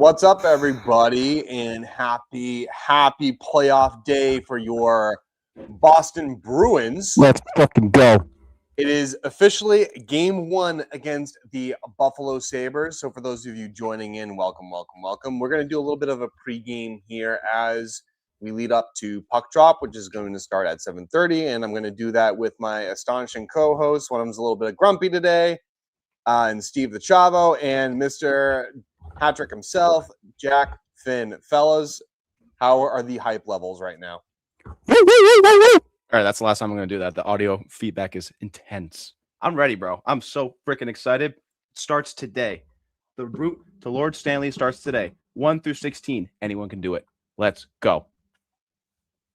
What's up, everybody, and happy playoff day for your Boston Bruins. Let's fucking go. It is officially game one against the Buffalo Sabres. So for those of you joining in, welcome. We're going to do a little bit of a pregame here as we lead up to puck drop, which is going to start at 7:30, and I'm going to do that with my astonishing co-host. One of them's a little bit grumpy today, and Steve the Chavo, and Mr. Patrick himself, Jack Finn. Fellas, how are the hype levels right now? All right, that's the last time I'm going to do that. The audio feedback is intense. I'm ready, bro. I'm so freaking excited. It starts today. The route to Lord Stanley starts today. 1 through 16. Anyone can do it. Let's go.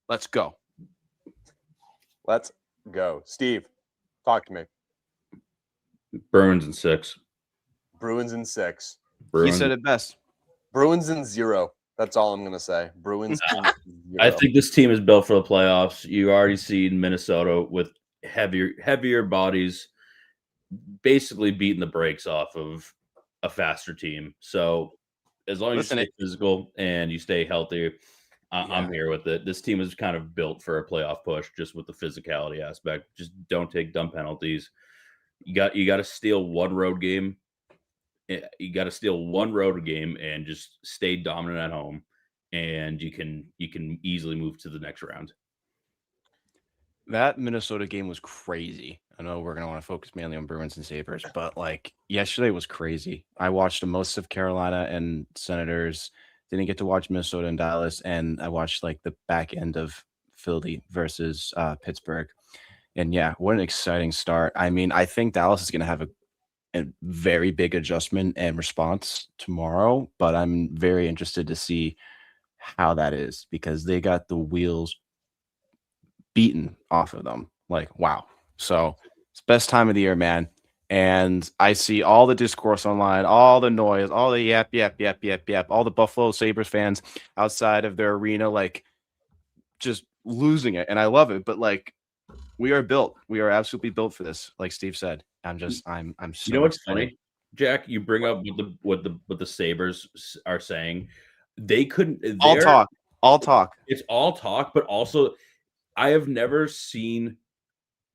Let's go. Let's go. Steve, talk to me. Bruins in 6. Bruins in 6. He said it best. Bruins in 0. That's all I'm going to say. Bruins in 0. I think this team is built for the playoffs. You already seen Minnesota with heavier bodies basically beating the brakes off of a faster team. So as long as you stay physical and you stay healthy, I'm here with it. This team is kind of built for a playoff push just with the physicality aspect. Just don't take dumb penalties. You got to steal one road game. You got to steal one road game and just stay dominant at home, and you can easily move to the next round. That Minnesota game was crazy. I know we're gonna want to focus mainly on Bruins and Sabres, but like yesterday was crazy. I watched most of Carolina and Senators. Didn't get to watch Minnesota and Dallas, and I watched like the back end of Philly versus Pittsburgh. And yeah, what an exciting start. I mean, I think Dallas is gonna have a very big adjustment and response tomorrow, but I'm very interested to see how that is because they got the wheels beaten off of them. Like, wow. So it's best time of the year, man. And I see all the discourse online, all the noise, all the yap, all the Buffalo Sabres fans outside of their arena, like just losing it. And I love it, but like we are built. We are absolutely built for this. Like Steve said, I'm so you know what's excited. Funny, Jack? You bring up what the Sabres are saying. They couldn't all talk. It's all talk, but also I have never seen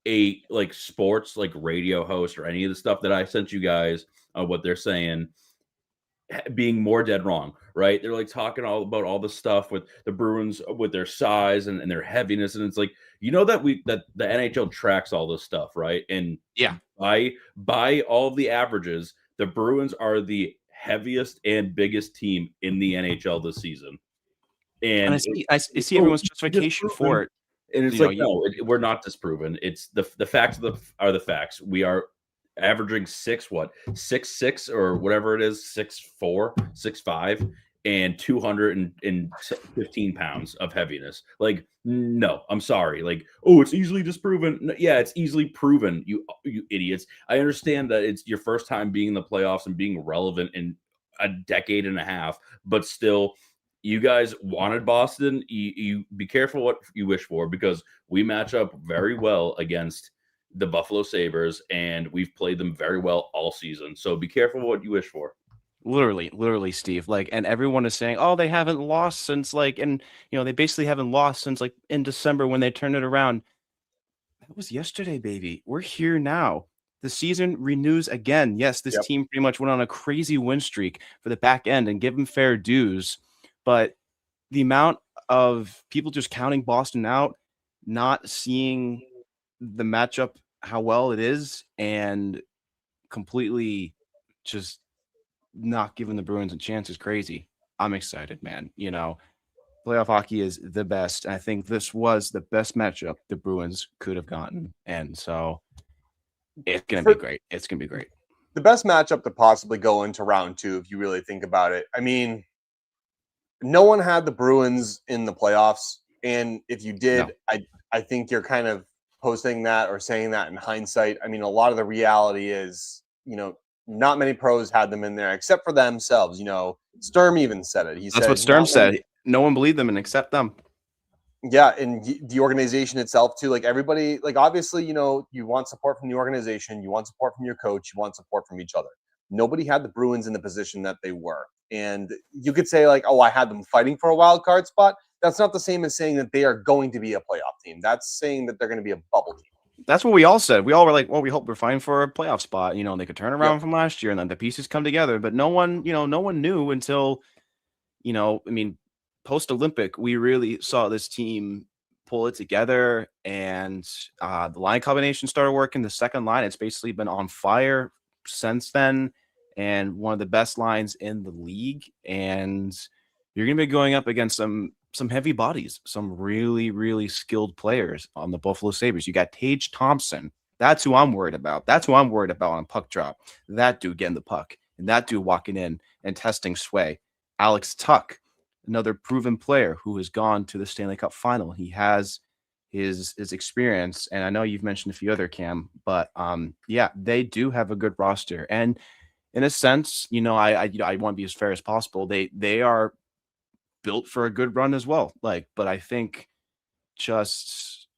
a like sports like radio host or any of the stuff that I sent you guys on what they're saying being more dead wrong, right? They're like talking all about all the stuff with the Bruins with their size and their heaviness, and it's like that the NHL tracks all this stuff, right? And yeah, by all of the averages, the Bruins are the heaviest and biggest team in the NHL this season. And I see everyone's justification for it. And it's we're not disproven. It's the facts are the facts. We are averaging 6'6" or whatever it is, 6'4", 6'5", and 215 pounds of heaviness. Like, no, I'm sorry. Like, oh, it's easily disproven. No, yeah, it's easily proven. You idiots. I understand that it's your first time being in the playoffs and being relevant in a decade and a half, but still. You guys wanted Boston. You be careful what you wish for because we match up very well against the Buffalo Sabres, and we've played them very well all season. So be careful what you wish for. Literally, Steve. Like, and everyone is saying, "Oh, they haven't lost since like," and they basically haven't lost since like in December when they turned it around. That was yesterday, baby. We're here now. The season renews again. Yes, this team pretty much went on a crazy win streak for the back end, and give them fair dues. But the amount of people just counting Boston out, not seeing the matchup, how well it is, and completely just not giving the Bruins a chance is crazy. I'm excited, man. Playoff hockey is the best. I think this was the best matchup the Bruins could have gotten. And so it's going to be great. It's going to be great. The best matchup to possibly go into round 2, if you really think about it. I mean, no one had the Bruins in the playoffs, and if you did, no. I think you're kind of posting that or saying that in hindsight. I mean, a lot of the reality is, not many pros had them in there except for themselves. Sturm even said it. That's what Sturm said. No one believed them and except them. Yeah, and the organization itself too. Like everybody, like obviously, you want support from the organization, you want support from your coach, you want support from each other. Nobody had the Bruins in the position that they were. And you could say like, oh, I had them fighting for a wild card spot. That's not the same as saying that they are going to be a playoff team. That's saying that they're going to be a bubble team. That's what we all said. We all were like, well, we hope we're fine for a playoff spot. You know, they could turn around from last year and then the pieces come together. But no one knew until, I mean, post-Olympic, we really saw this team pull it together, and the line combination started working. The second line, it's basically been on fire since then, and one of the best lines in the league. And you're going to be going up against some heavy bodies, some really, really skilled players on the Buffalo Sabres. You got Tage Thompson. That's who I'm worried about. That's who I'm worried about on puck drop. That dude getting the puck, and that dude walking in and testing sway. Alex Tuck, another proven player who has gone to the Stanley Cup final. He has his experience, and I know you've mentioned a few other, Cam, but they do have a good roster. And in a sense, I want to be as fair as possible. They are built for a good run as well. But I think just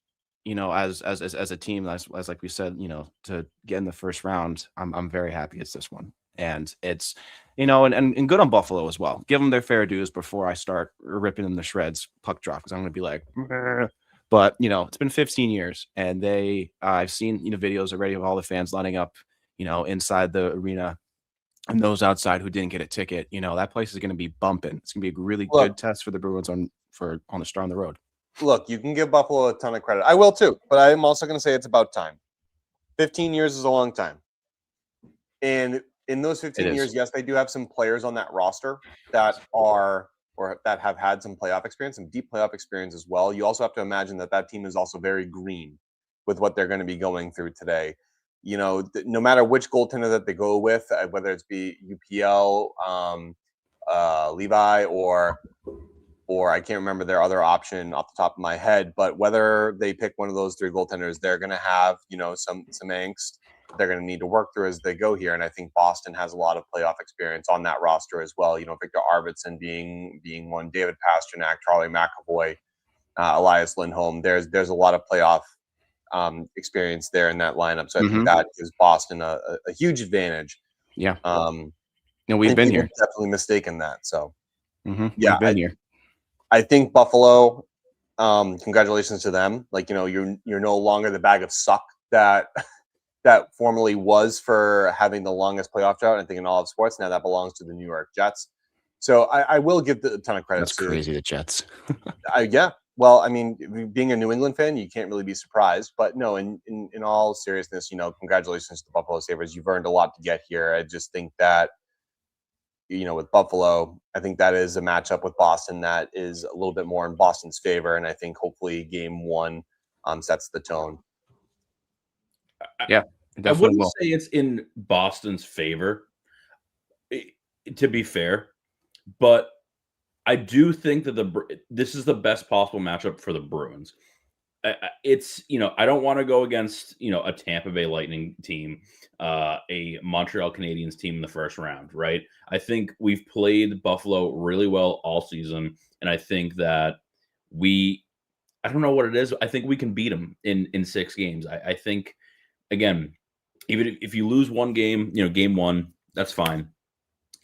as a team, as like we said, to get in the first round, I'm very happy it's this one. And it's and good on Buffalo as well. Give them their fair dues before I start ripping them to shreds puck drop, because I'm going to be like, meh. But it's been 15 years, and I've seen videos already of all the fans lining up inside the arena, and those outside who didn't get a ticket. That place is going to be bumping. It's going to be a really good test for the Bruins on the start on the road. Look, you can give Buffalo a ton of credit. I will too, but I'm also going to say it's about time. 15 years is a long time. And in those 15 years, yes, they do have some players on that roster that have had some playoff experience, some deep playoff experience as well. You also have to imagine that team is also very green with what they're going to be going through today. No matter which goaltender that they go with, whether it's be UPL, Levi, or I can't remember their other option off the top of my head, but whether they pick one of those three goaltenders, they're going to have, some angst they're going to need to work through as they go here. And I think Boston has a lot of playoff experience on that roster as well. Victor Arvidsson being one, David Pastrnak, Charlie McAvoy, Elias Lindholm. There's a lot of playoff experience there in that lineup. So I think that gives Boston a huge advantage. Yeah. We've been here. Definitely mistaken that. So we've been here. I think Buffalo, congratulations to them. You're no longer the bag of suck that formerly was for having the longest playoff drought, I think, in all of sports. Now that belongs to the New York Jets. So I will give a ton of credit. That's crazy, the Jets. Yeah. Well, I mean, being a New England fan, you can't really be surprised. But no, in all seriousness, congratulations to the Buffalo Sabres. You've earned a lot to get here. I just think that, with Buffalo, I think that is a matchup with Boston that is a little bit more in Boston's favor. And I think hopefully game one sets the tone. Yeah, I wouldn't say it's in Boston's favor, to be fair, but I do think that this is the best possible matchup for the Bruins. It's I don't want to go against a Tampa Bay Lightning team, a Montreal Canadiens team in the first round, right? I think we've played Buffalo really well all season, and I think that I don't know what it is. I think we can beat them in 6 games. I think, again, even if you lose one game, game one, that's fine.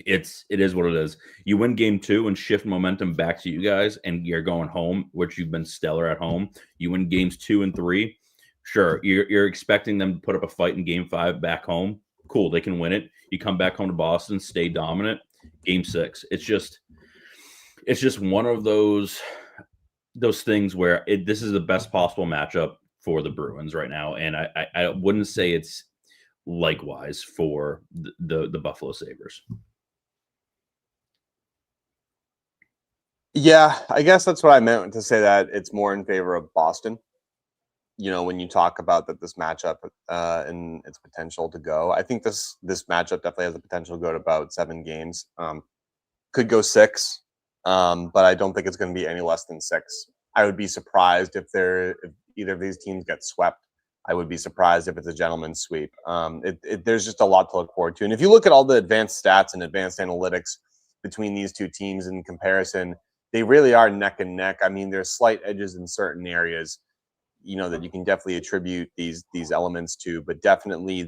It is what it is. You win game 2 and shift momentum back to you guys, and you're going home, which you've been stellar at home. You win games 2 and 3. Sure, you're expecting them to put up a fight in game 5 back home. Cool, they can win it. You come back home to Boston, stay dominant. Game 6. It's just one of those things where this is the best possible matchup for the Bruins right now, and I wouldn't say it's likewise for the Buffalo Sabres. Yeah, I guess that's what I meant to say, that it's more in favor of Boston. When you talk about this matchup and its potential to go, I think this matchup definitely has the potential to go to about 7 games. Could go 6, but I don't think it's going to be any less than 6. I would be surprised if either of these teams get swept. I would be surprised if it's a gentleman's sweep. There's just a lot to look forward to. And if you look at all the advanced stats and advanced analytics between these two teams in comparison, they really are neck and neck. I mean, there's slight edges in certain areas, that you can definitely attribute these elements to, but definitely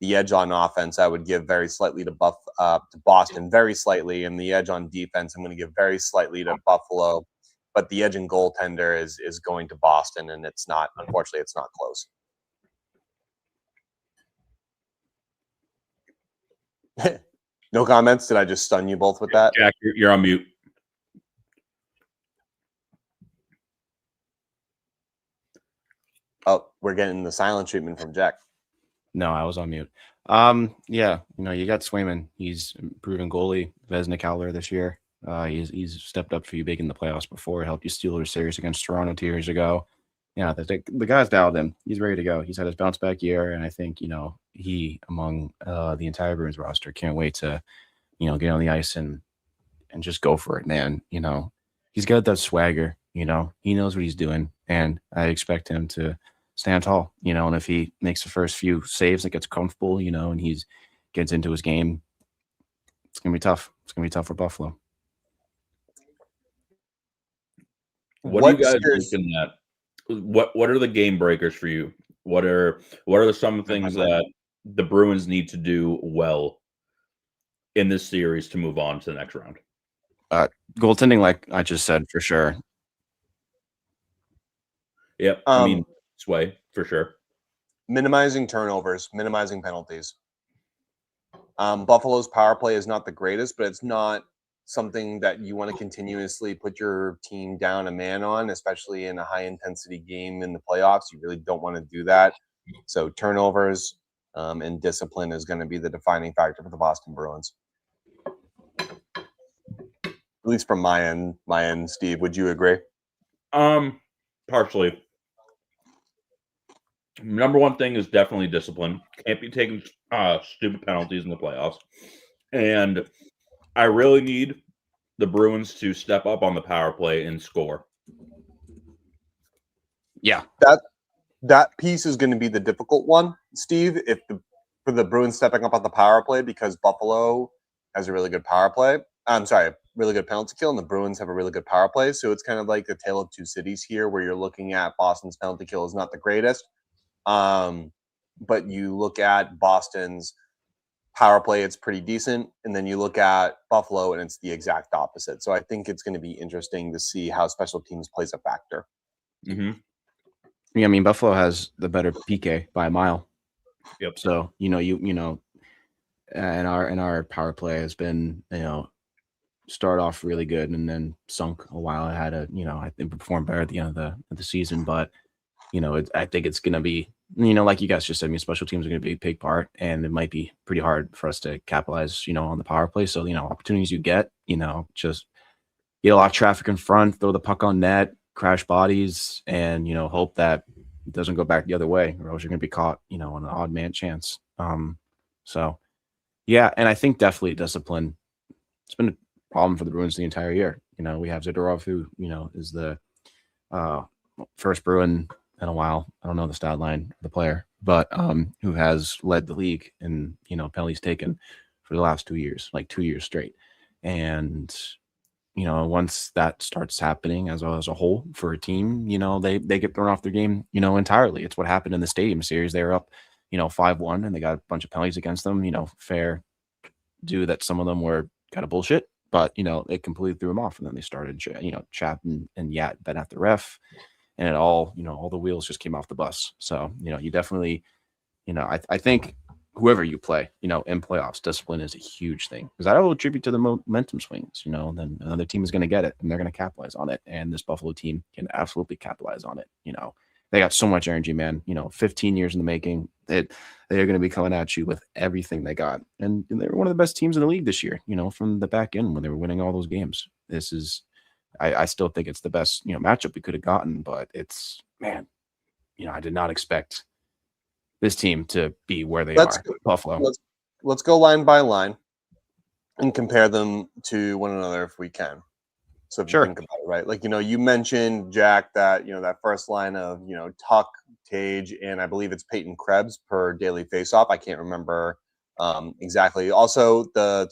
The edge on offense, I would give very slightly to Boston, very slightly, and the edge on defense, I'm going to give very slightly to Buffalo. But the edge in goaltender is going to Boston, and it's not. Unfortunately, it's not close. No comments. Did I just stun you both with that? Jack, you're on mute. Oh, we're getting the silent treatment from Jack. No, I was on mute. Yeah, you got Swayman. He's proven goalie, Vezina Cowler this year. He's stepped up for you big in the playoffs before. He helped you steal a series against Toronto 2 years ago. Yeah, the guy's dialed in. He's ready to go. He's had his bounce back year, and I think he among the entire Bruins roster can't wait to get on the ice and just go for it, man. He's got that swagger. He knows what he's doing, and I expect him to stand tall. And if he makes the first few saves and gets comfortable, and gets into his game, it's gonna be tough. It's gonna be tough for Buffalo. What are you guys looking at? What are the game breakers for you? What are some things that the Bruins need to do well in this series to move on to the next round? Goaltending, like I just said, for sure. Yep. I mean, Sway, for sure. Minimizing turnovers, minimizing penalties. Buffalo's power play is not the greatest, but it's not something that you want to continuously put your team down a man on, especially in a high-intensity game in the playoffs. You really don't want to do that. So turnovers and discipline is going to be the defining factor for the Boston Bruins. At least from my end, Steve, would you agree? Partially. Number one thing is definitely discipline. Can't be taking stupid penalties in the playoffs. And I really need the Bruins to step up on the power play and score. Yeah. That piece is going to be the difficult one, Steve, for the Bruins stepping up on the power play, because Buffalo has a really good power play. Really good penalty kill, and the Bruins have a really good power play. So it's kind of like the tale of two cities here, where you're looking at Boston's penalty kill is not the greatest. But you look at Boston's power play, it's pretty decent. And then you look at Buffalo, and it's the exact opposite. So I think it's going to be interesting to see how special teams plays a factor. Mm-hmm. Yeah, I mean, Buffalo has the better PK by a mile. Yep. So, and our power play has been, start off really good and then sunk a while. It had I think performed better at the end of the season, but I think it's going to be, like you guys just said, special teams are going to be a big part, and it might be pretty hard for us to capitalize, on the power play. So, opportunities you get, just get a lot of traffic in front, throw the puck on net, crash bodies, and, hope that it doesn't go back the other way, or else you're going to be caught, on an odd man chance. So, yeah, and I think definitely discipline. It's been a problem for the Bruins the entire year. We have Zadorov, who, is the first Bruin in a while. I don't know the stat line of the player, but who has led the league in, penalties taken for the last 2 years, like 2 years straight. And, once that starts happening as a whole for a team, they get thrown off their game, entirely. It's what happened in the Stadium series. They were up, 5-1, and they got a bunch of penalties against them, fair due that some of them were kind of bullshit, but, it completely threw them off. And then they started, chatting and bet at the ref. And it all the wheels just came off the bus. So, you definitely, I think whoever you play, in playoffs, discipline is a huge thing, because that will attribute to the momentum swings, then another team is going to get it and they're going to capitalize on it. And this Buffalo team can absolutely capitalize on it. They got so much energy, man, 15 years in the making. They're going to be coming at you with everything they got. And they were one of the best teams in the league this year, from the back end when they were winning all those games. This is, I still think it's the best, matchup we could have gotten, but it's, man, I did not expect this team to be where they are. Buffalo. Let's go line by line and compare them to one another if we can. So if you think about it, right? Like, you mentioned, Jack, that, that first line of, Tuck, Tage, and I believe it's Peyton Krebs per daily faceoff. I can't remember exactly. Also, the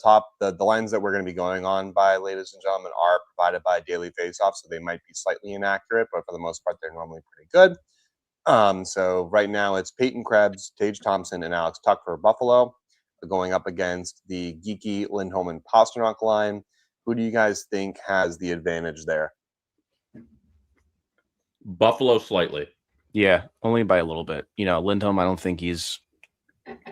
lines that we're going to be going on by, ladies and gentlemen, are provided by Daily Faceoff, so they might be slightly inaccurate, but for the most part, they're normally pretty good. So right now it's Peyton Krebs, Tage Thompson, and Alex Tuck for Buffalo going up against the geeky Lindholm and Pasternak line. Who do you guys think has the advantage there? Buffalo slightly. Yeah, only by a little bit. Lindholm, I don't think he is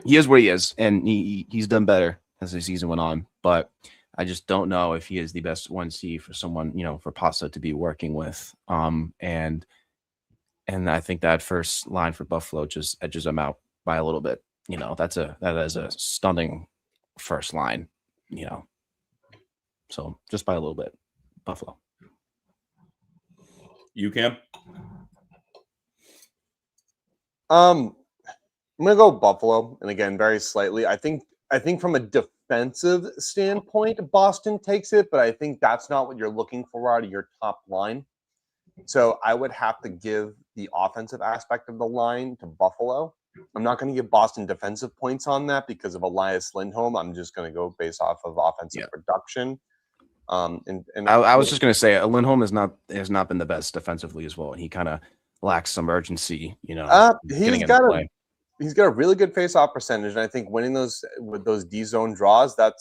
where he is, and he's done better as the season went on. But I just don't know if he is the best 1C for someone, for Pasta to be working with. And I think that first line for Buffalo just edges them out by a little bit. That is a stunning first line. So just by a little bit, Buffalo. You can. I'm gonna go Buffalo, and again, very slightly. I think from a defensive standpoint, Boston takes it, but I think that's not what you're looking for out of your top line. So I would have to give the offensive aspect of the line to Buffalo. I'm not going to give Boston defensive points on that because of Elias Lindholm. I'm just going to go based off of offensive production. And I was just going to say Lindholm has not been the best defensively as well. He kind of lacks some urgency. He's got a really good face-off percentage, and I think winning those with those D-zone draws, that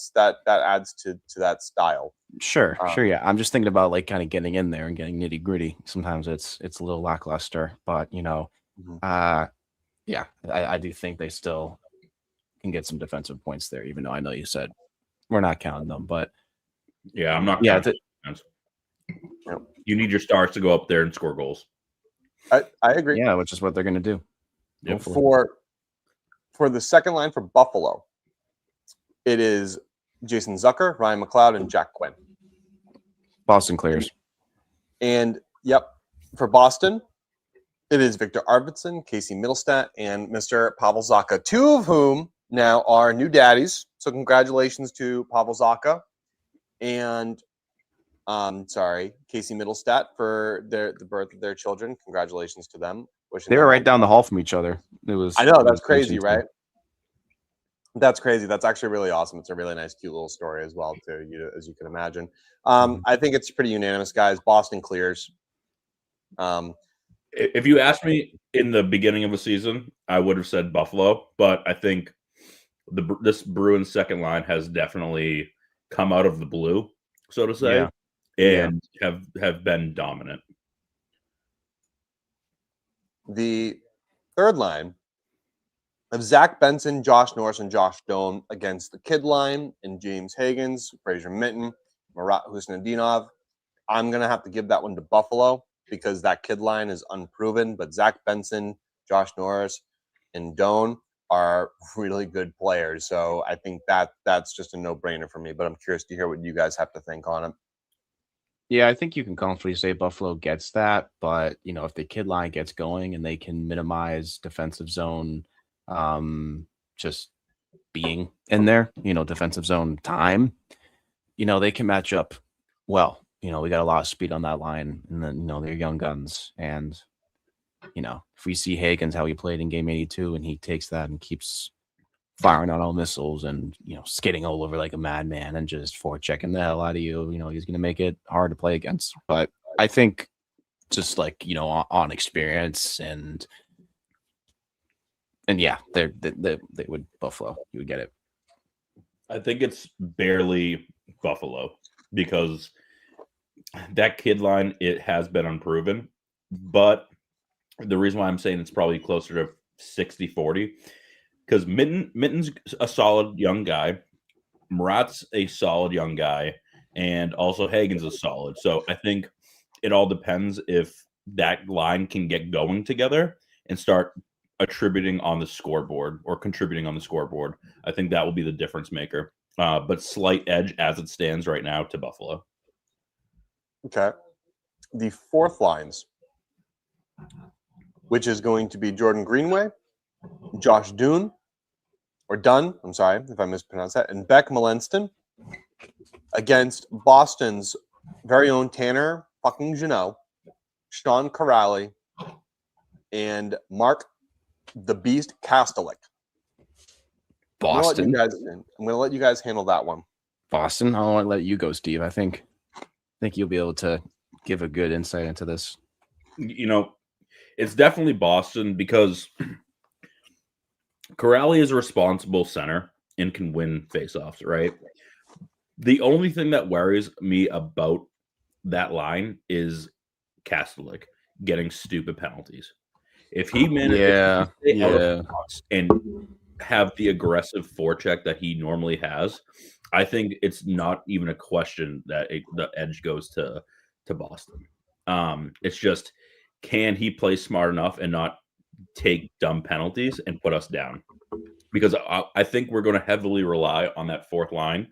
adds to that style. Sure, yeah. I'm just thinking about like kind of getting in there and getting nitty-gritty. Sometimes it's a little lackluster, but I do think they still can get some defensive points there, even though I know you said we're not counting them, but yeah, I'm not. Yeah, you need your stars to go up there and score goals. I agree. Yeah, which is what they're going to do. Yep. For the second line for Buffalo, it is Jason Zucker, Ryan McLeod, and Jack Quinn. Boston clears. And for Boston, it is Victor Arvidsson, Casey Middlestat, and Mr. Pavel Zacha, two of whom now are new daddies. So congratulations to Pavel Zacha and Casey Middlestat for the birth of their children. Congratulations to them. They were right down the hall from each other. I know, that's crazy, right? That's crazy. That's actually really awesome. It's a really nice, cute little story as well, too, as you can imagine. I think it's pretty unanimous, guys. Boston clears. If you asked me in the beginning of the season, I would have said Buffalo, but I think this Bruins second line has definitely come out of the blue, so to say, and have been dominant. The third line of Zach Benson, Josh Norris, and Josh Doan against the kid line and James Higgins, Fraser Minton, Marat Husnudinov. I'm going to have to give that one to Buffalo because that kid line is unproven, but Zach Benson, Josh Norris, and Doan are really good players. So I think that's just a no-brainer for me, but I'm curious to hear what you guys have to think on it. Yeah, I think you can comfortably say Buffalo gets that, but if the kid line gets going and they can minimize defensive zone, just being in there, defensive zone time, they can match up well. We got a lot of speed on that line, and then they're young guns, and if we see Higgins how he played in Game 82, and he takes that and keeps firing on all missiles and skidding all over like a madman and just forechecking the hell out of you, he's going to make it hard to play against. But I think just like on experience and yeah, they would Buffalo. You would get it. I think it's barely Buffalo because that kid line, it has been unproven, but the reason why I'm saying it's probably closer to 60-40. Because Mitten's a solid young guy, Marat's a solid young guy, and also Hagen's a solid. So I think it all depends if that line can get going together and start contributing on the scoreboard. I think that will be the difference maker. But slight edge as it stands right now to Buffalo. Okay. The fourth lines, which is going to be Jordan Greenway, Josh Dunn, I'm sorry if I mispronounced that, and Beck Melenston against Boston's very own Tanner fucking Jeannot, Sean Corrali, and Mark the Beast Kastelik. Boston. I'm going to let you guys handle that one. Boston. I don't want to let you go, Steve. I think you'll be able to give a good insight into this. If It's definitely Boston because Corrali is a responsible center and can win faceoffs, right? The only thing that worries me about that line is Kastelik getting stupid penalties. If he manages to stay out of the box and have the aggressive forecheck that he normally has, I think it's not even a question that the edge goes to Boston. It's just, can he play smart enough and not take dumb penalties and put us down? Because I think we're going to heavily rely on that fourth line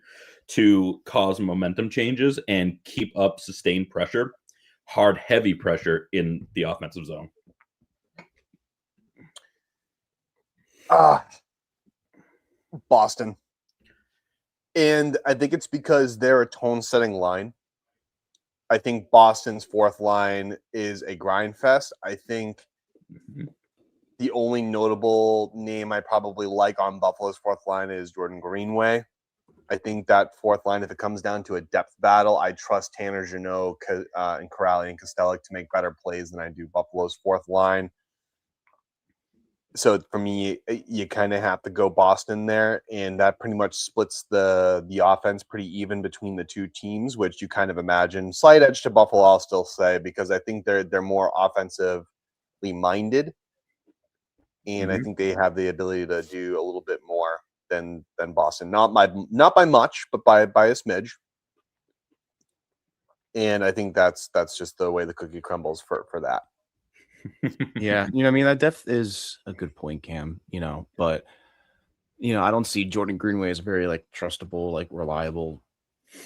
to cause momentum changes and keep up sustained pressure, hard, heavy pressure in the offensive zone. Boston. And I think it's because they're a tone-setting line. I think Boston's fourth line is a grind fest. I think the only notable name I probably like on Buffalo's fourth line is Jordan Greenway. I think that fourth line, if it comes down to a depth battle, I trust Tanner Jeannot and Corrali and Kastelik to make better plays than I do Buffalo's fourth line. So for me, you kind of have to go Boston there, and that pretty much splits the offense pretty even between the two teams, which you kind of imagine. Slight edge to Buffalo, I'll still say, because I think they're more offensively minded, and I think they have the ability to do a little bit more than Boston. Not by much, but by a smidge. And I think that's just the way the cookie crumbles for that. Yeah, I mean, that depth is a good point, Cam, but I don't see Jordan Greenway as a very trustable, reliable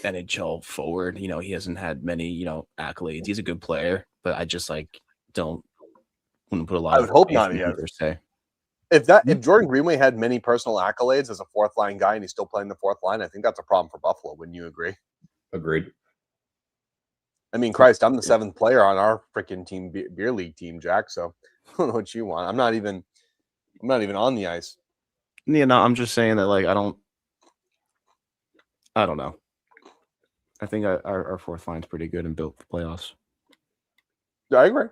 NHL forward. He hasn't had many, accolades. He's a good player, but I just wouldn't put a lot. I would hope not. Per se. If Jordan Greenway had many personal accolades as a fourth line guy and he's still playing the fourth line, I think that's a problem for Buffalo. Wouldn't you agree? Agreed. I mean, Christ, I'm the seventh player on our freaking team, beer league team, Jack. So I don't know what you want. I'm not even on the ice. Yeah, no, I'm just saying that I don't know. I think our fourth line's pretty good and built for playoffs. I agree.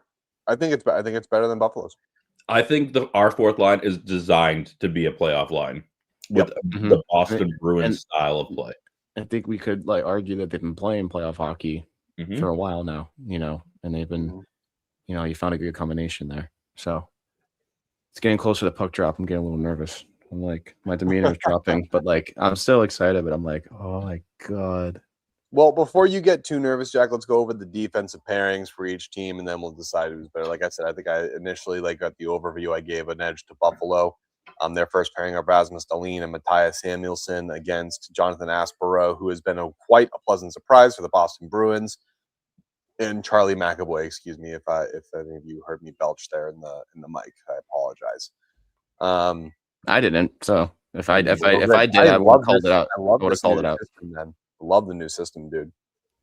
I think it's better than Buffalo's. I think our fourth line is designed to be a playoff line with the Boston Bruins style of play. I think we could argue that they've been playing playoff hockey for a while now, and they've been, you found a good combination there. So it's getting closer to puck drop. I'm getting a little nervous. I'm my demeanor is dropping, but I'm still excited, but I'm oh my God. Well, before you get too nervous, Jack, let's go over the defensive pairings for each team, and then we'll decide who's better. Like I said, I think I initially got the overview. I gave an edge to Buffalo. Their first pairing of Rasmus Dahlin and Matthias Samuelsson against Jonathan Aspero, who has been quite a pleasant surprise for the Boston Bruins, and Charlie McAvoy. Excuse me if any of you heard me belch there in the mic. I apologize. I didn't. So if I did, I would have called it out. I would have called it out. Love the new system, dude.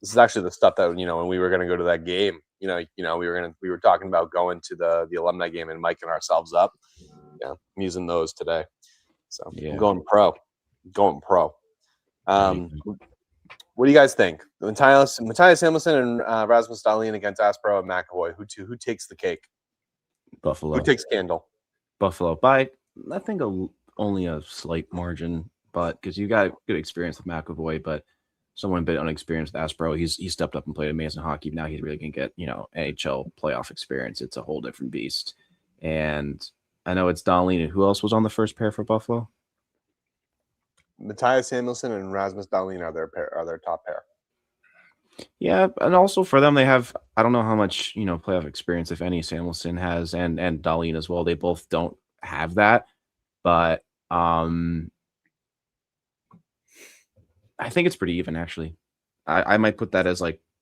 This is actually the stuff that when we were going to go to that game, we were talking about going to the alumni game and miking ourselves up. Yeah, I'm using those today. So yeah. I'm going pro. What do you guys think? Matthias Samuelsson and Rasmus Dahlin against Aspero and McAvoy. Who takes the cake? Buffalo. Who takes candle? Buffalo by I think only a slight margin, but because you got good experience with McAvoy, but someone a bit unexperienced with Aspero, he stepped up and played amazing hockey. Now he's really gonna get NHL playoff experience. It's a whole different beast. And I know it's Dahlin. And who else was on the first pair for Buffalo? Matthias Samuelsson and Rasmus Dahlin are their top pair. Yeah, and also for them, they have I don't know how much playoff experience, if any, Samuelsson has, and Dahlin as well. They both don't have that, but I think it's pretty even actually. I might put that as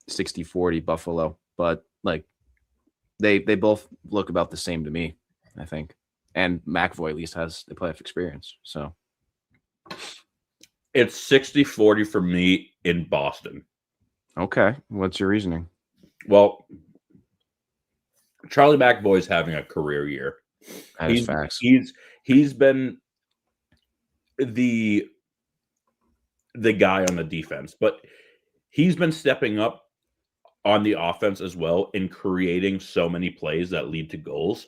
60-40 Buffalo, but they both look about the same to me, I think. And McAvoy at least has the playoff experience, so it's 60-40 for me in Boston. Okay, what's your reasoning? Well, Charlie McAvoy is having a career year. That is facts. He's been the guy on the defense, but he's been stepping up on the offense as well in creating so many plays that lead to goals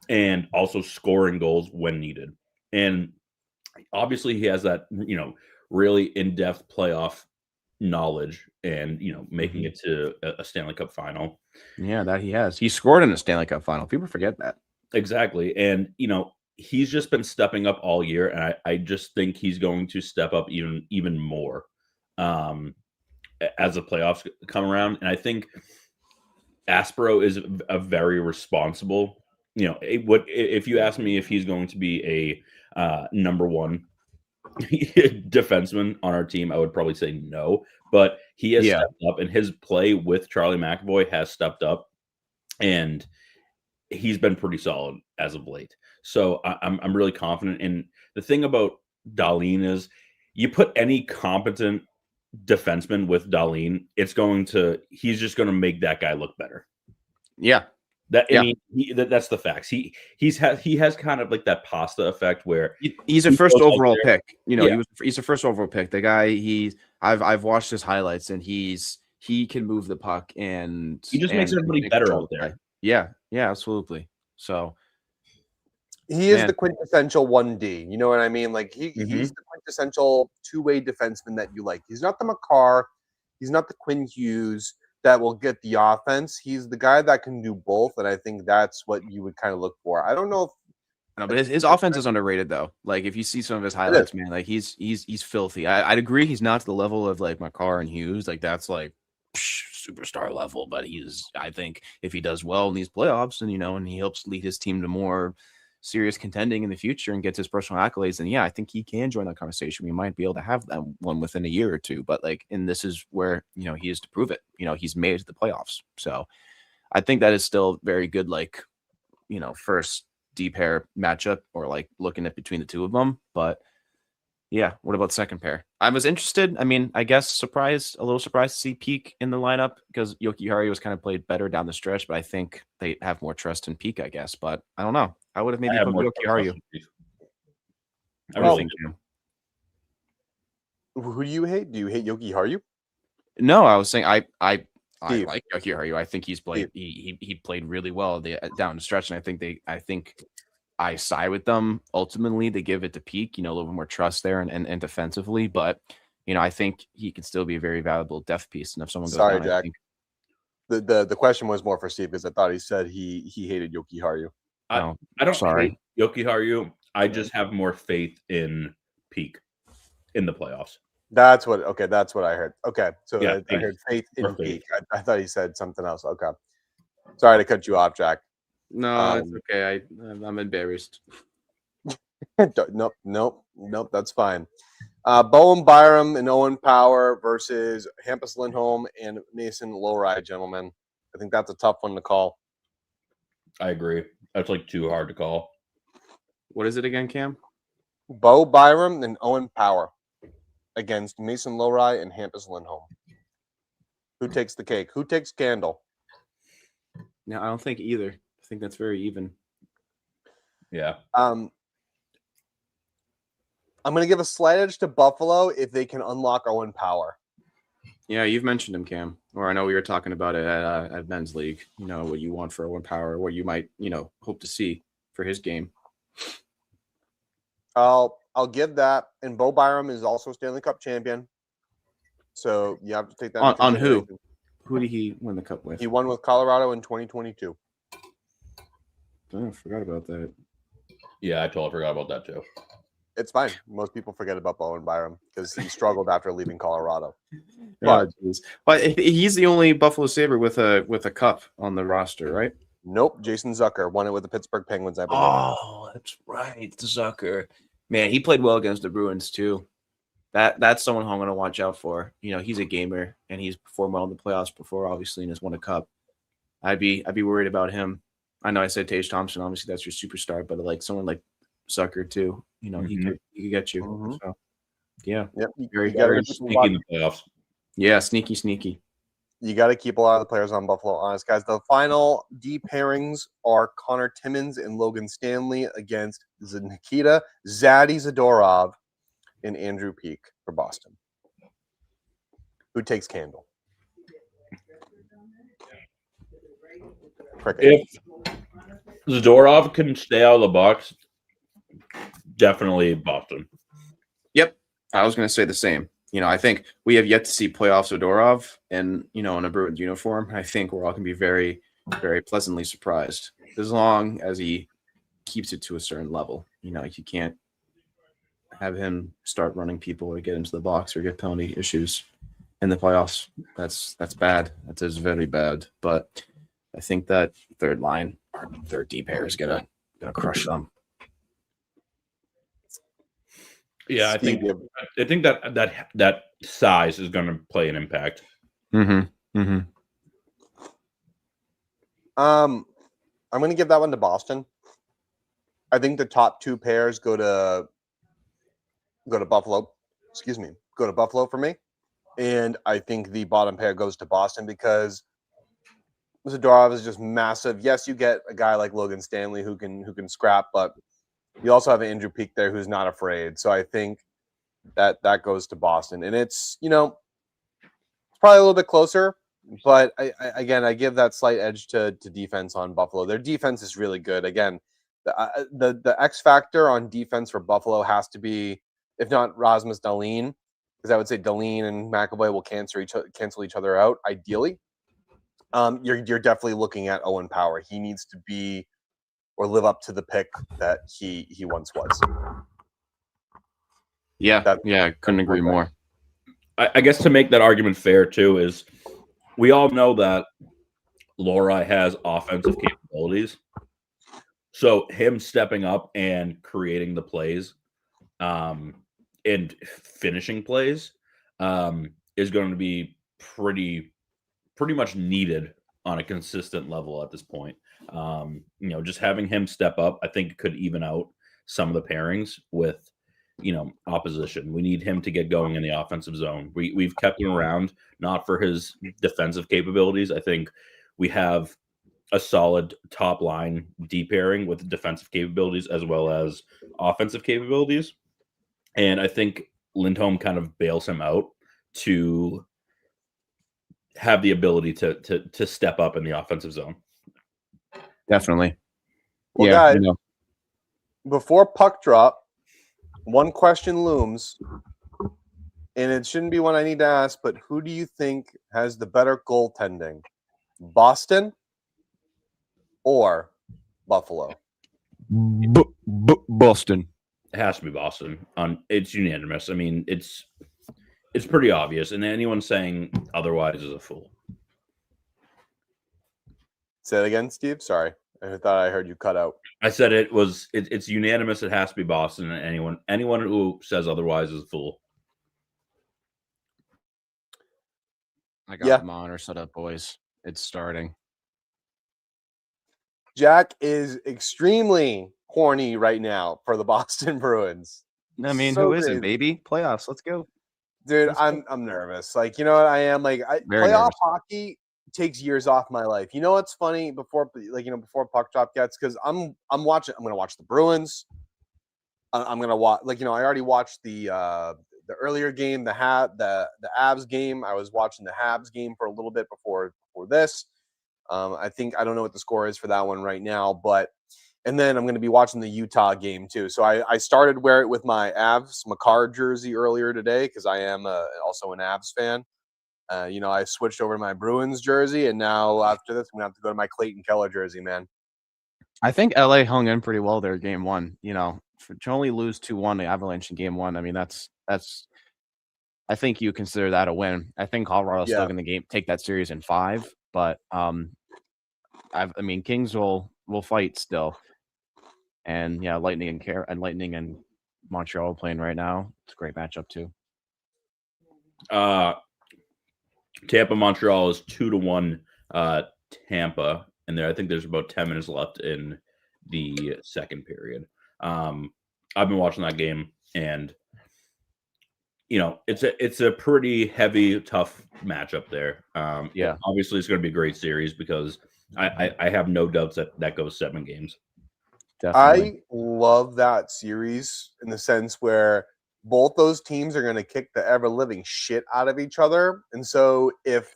and also scoring goals when needed. And obviously he has that, really in-depth playoff knowledge and, making it to a Stanley Cup final. Yeah, that he has. He scored in a Stanley Cup final. People forget that. Exactly. And, he's just been stepping up all year. And I just think he's going to step up even more as the playoffs come around. And I think Aspero is a very responsible, if you ask me if he's going to be a number one defenseman on our team, I would probably say no. But he has stepped up, and his play with Charlie McAvoy has stepped up, and he's been pretty solid as of late. So I'm really confident. And the thing about Dahlin is, you put any competent defenseman with Dahlin, he's just going to make that guy look better. Yeah. That's the facts. He has kind of like that pasta effect where he's a first overall pick. He's a first overall pick. The guy I've watched his highlights, and he can move the puck, and he just makes everybody better out there. Yeah, absolutely. So he is the quintessential 1D. You know what I mean? Like he's the quintessential two-way defenseman that you like. He's not the Makar. He's not the Quinn Hughes that will get the offense. He's the guy that can do both, and I think that's what you would kind of look for. I don't know if but his offense is underrated though. Like if you see some of his highlights, man, like he's filthy. I'd agree he's not to the level of like Makar and Hughes. Like that's like superstar level, but I think if he does well in these playoffs and and he helps lead his team to more serious contending in the future and gets his personal accolades, then I think he can join that conversation. We might be able to have that one within a year or two, but and this is where he is to prove it. He's made it to the playoffs, so I think that is still very good, like first D pair matchup, or like looking at between the two of them. But what about second pair? I was interested. I mean, I guess a little surprised to see Peak in the lineup, because Jokiharju was kind of played better down the stretch, but I think they have more trust in Peak, I guess. But I don't know. I would have maybe put Jokiharju. I really think Who do you hate? Do you hate Jokiharju? No, I was saying I like Jokiharju. I think he's played. He played really well down the stretch, and I think I side with them. Ultimately, they give it to Peak, a little bit more trust there and defensively. But I think he can still be a very valuable depth piece. And if someone goes down, Jack. The question was more for Steve, because I thought he said he hated Jokiharju. I don't hate Jokiharju. I just have more faith in Peak in the playoffs. That's what I heard. Okay, so Yeah, I heard faith in Peak. I thought he said something else. Okay, sorry to cut you off, Jack. No, it's okay. I'm embarrassed. Nope. That's fine. Bowen Byram and Owen Power versus Hampus Lindholm and Mason Lowry, gentlemen. I think that's a tough one to call. I agree. That's like too hard to call. What is it again, Cam? Bo Byram and Owen Power against Mason Lowry and Hampus Lindholm. Who takes the cake? Who takes candle? No, I don't think either. I think that's very even. Yeah. I'm going to give a slight edge to Buffalo if they can unlock Owen Power. Yeah, you've mentioned him, Cam. Or I know we were talking about it at Men's League. What you want for Owen Power, what you might, hope to see for his game. I'll give that. And Bo Byram is also Stanley Cup champion. So you have to take that on who? Who did he win the cup with? He won with Colorado in 2022. Oh, I forgot about that. Yeah, I totally forgot about that too. It's fine. Most people forget about Bowen Byram because he struggled after leaving Colorado. But he's the only Buffalo Sabre with a cup on the roster, right? Nope. Jason Zucker won it with the Pittsburgh Penguins, I believe. Oh, that's right. Zucker. Man, he played well against the Bruins too. That's someone who I'm going to watch out for. He's a gamer, and he's performed well in the playoffs before, obviously, and has won a cup. I'd be worried about him. I know I said Tage Thompson. Obviously, that's your superstar, but like someone like Zucker too. He could get you. Mm-hmm. So, yeah. Yep. Very sneaky in the playoffs. Yeah, sneaky. You got to keep a lot of the players on Buffalo honest, guys. The final D pairings are Connor Timmins and Logan Stanley against Nikita Zadorov and Andrew Peak for Boston. Who takes candle? cricket. If Zadorov can stay out of the box, definitely Boston. Yep. I was going to say the same. I think we have yet to see playoff Zadorov in a Bruins uniform. I think we're all going to be very, very pleasantly surprised as long as he keeps it to a certain level. You can't have him start running people or get into the box or get penalty issues in the playoffs. That's bad. That is very bad. But I think that third line, our third D pair is gonna crush them. Yeah, I think that size is going to play an impact. Mm-hmm. Mm-hmm. I'm going to give that one to Boston. I think the top two pairs go to Buffalo. Excuse me, go to Buffalo for me, and I think the bottom pair goes to Boston because Zadorov is just massive. Yes, you get a guy like Logan Stanley who can scrap, but you also have Andrew Peak there who's not afraid. So I think that goes to Boston, and it's it's probably a little bit closer, but I give that slight edge to defense on Buffalo. Their defense is really good. Again, the X factor on defense for Buffalo has to be, if not Rasmus Dahlin, because I would say Dahlin and McAvoy will cancel each other out ideally. You're definitely looking at Owen Power. He needs to be or live up to the pick that he once was. Yeah, I couldn't agree more. I guess to make that argument fair too is we all know that Lori has offensive capabilities. So him stepping up and creating the plays and finishing plays is going to be pretty much needed on a consistent level at this point. Just having him step up, I think could even out some of the pairings with opposition. We need him to get going in the offensive zone. We've kept him around not for his defensive capabilities. I think we have a solid top line D pairing with defensive capabilities as well as offensive capabilities. And I think Lindholm kind of bails him out to have the ability to step up in the offensive zone. Definitely. Well, guys, before puck drop, one question looms, and it shouldn't be one I need to ask, but who do you think has the better goaltending, Boston or Buffalo? Boston. It has to be Boston. It's unanimous. I mean, it's pretty obvious, and anyone saying otherwise is a fool. Say it again, Steve. Sorry, I thought I heard you cut out. I said it's unanimous. It has to be Boston, and anyone who says otherwise is a fool. I got the monitor set up, boys. It's starting. Jack is extremely horny right now for the Boston Bruins. I mean, who isn't, baby? Playoffs. Let's go. Dude, I'm nervous. Like, you know what I am? Like, playoff hockey takes years off my life. You know what's funny? Before puck drop gets, because I'm gonna watch the Bruins. I'm gonna watch, I already watched the earlier game, the Avs game. I was watching the Habs game for a little bit before this. I don't know what the score is for that one right now, and then I'm going to be watching the Utah game too. So I started wear it with my Avs Makar jersey earlier today because I am also an Avs fan. I switched over to my Bruins jersey, and now after this, I'm going to have to go to my Clayton Keller jersey, man. I think LA hung in pretty well there game one. To only lose 2-1 the Avalanche in game one, I mean, that's I think you consider that a win. I think Colorado's still going to take that series in 5, but Kings will fight still. And Lightning and Montreal playing right now. It's a great matchup too. Tampa Montreal is 2-1 Tampa, and I think there's about 10 minutes left in the second period. I've been watching that game, and it's a pretty heavy, tough matchup there. Obviously it's going to be a great series because I have no doubts that goes 7 games. Definitely. I love that series in the sense where both those teams are going to kick the ever-living shit out of each other. And so if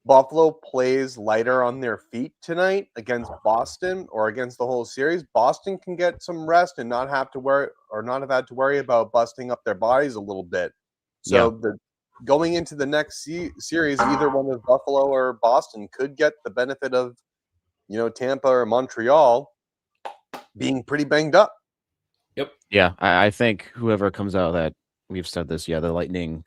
Buffalo plays lighter on their feet tonight against Boston or against the whole series, Boston can get some rest and not have to worry about busting up their bodies a little bit. So going into the next series, either one of Buffalo or Boston could get the benefit of, Tampa or Montreal being pretty banged up. Yep. Yeah, I think whoever comes out of that, we've said this, the Lightning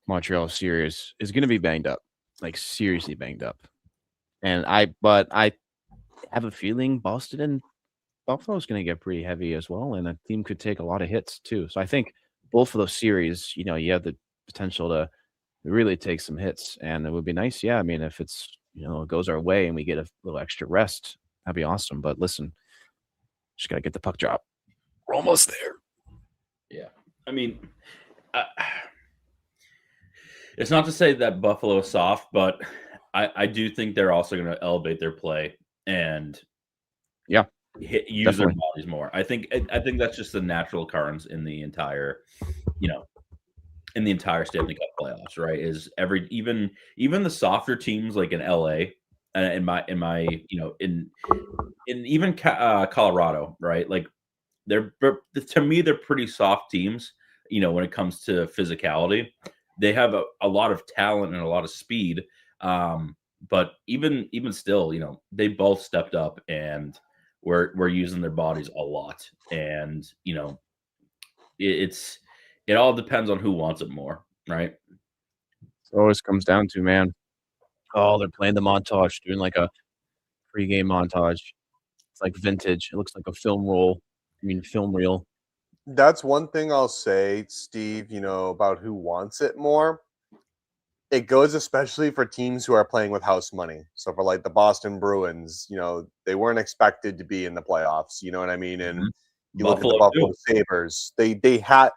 Montreal series is going to be banged up, like seriously banged up. But I have a feeling Boston and Buffalo is going to get pretty heavy as well, and the team could take a lot of hits too. So I think both of those series, you have the potential to really take some hits, and it would be nice. Yeah, I mean, if it's it goes our way and we get a little extra rest, that'd be awesome. But listen, just gotta get the puck drop. We're almost there. Yeah, I mean, it's not to say that Buffalo is soft, but I do think they're also going to elevate their play and use their bodies more. I think that's just the natural occurrence in the entire, in the entire Stanley Cup playoffs, right? Is even the softer teams like in LA and in even Colorado, right? Like to me they're pretty soft teams, when it comes to physicality. They have a lot of talent and a lot of speed. But even still, they both stepped up and we're using their bodies a lot. And, it all depends on who wants it more, right? It always comes down to, man, they're playing the montage, doing like a pregame montage. It's like vintage. It looks like a film reel. That's one thing I'll say, Steve, about who wants it more. It goes especially for teams who are playing with house money. So for like the Boston Bruins, they weren't expected to be in the playoffs. You know what I mean? And you look at the Buffalo Sabres, they had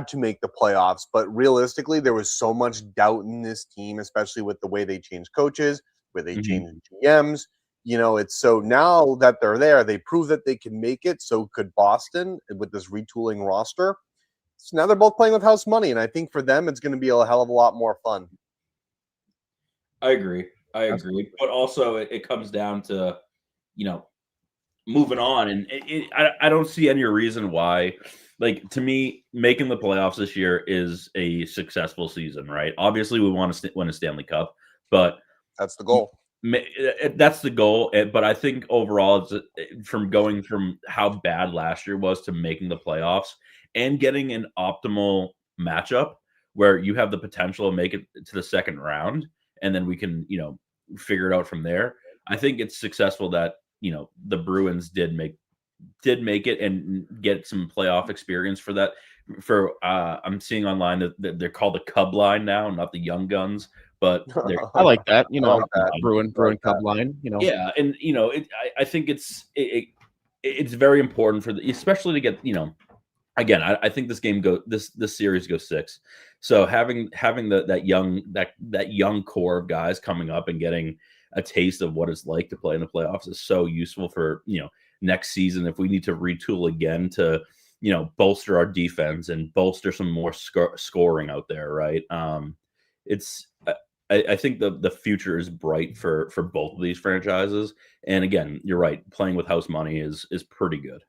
to make the playoffs, but realistically, there was so much doubt in this team, especially with the way they changed coaches, where they changed GMs. It's so now that they're there, they prove that they can make it. So could Boston with this retooling roster. So now they're both playing with house money, and I think for them, it's going to be a hell of a lot more fun. I agree. But also, it comes down to, moving on. And I don't see any reason why. Like, to me, making the playoffs this year is a successful season, right? Obviously, we want to win a Stanley Cup, but that's the goal. That's the goal. But I think overall, it's going from how bad last year was to making the playoffs and getting an optimal matchup where you have the potential to make it to the second round, and then we can, figure it out from there. I think it's successful that, the Bruins did make it and get some playoff experience for that. I'm seeing online that they're called the Cub line now, not the Young Guns. But I like that, Bruin Cub line, Yeah, and I think it's very important especially to get, again, I think this series goes 6. So having that young core of guys coming up and getting a taste of what it's like to play in the playoffs is so useful for, next season if we need to retool again to, bolster our defense and bolster some more scoring out there, right? I think the future is bright for both of these franchises. And again, you're right, playing with house money is pretty good.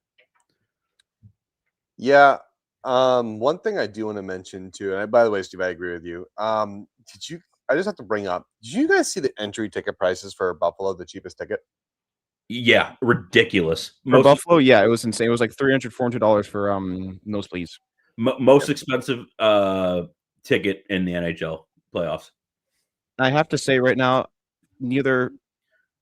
Yeah. One thing I do want to mention too, and by the way, Steve, I agree with you. I just have to bring up, did you guys see the entry ticket prices for Buffalo, the cheapest ticket? Yeah, ridiculous. For Buffalo, yeah, it was insane. It was like $300, $400 for nosebleeds. Most expensive ticket in the NHL playoffs. I have to say right now, neither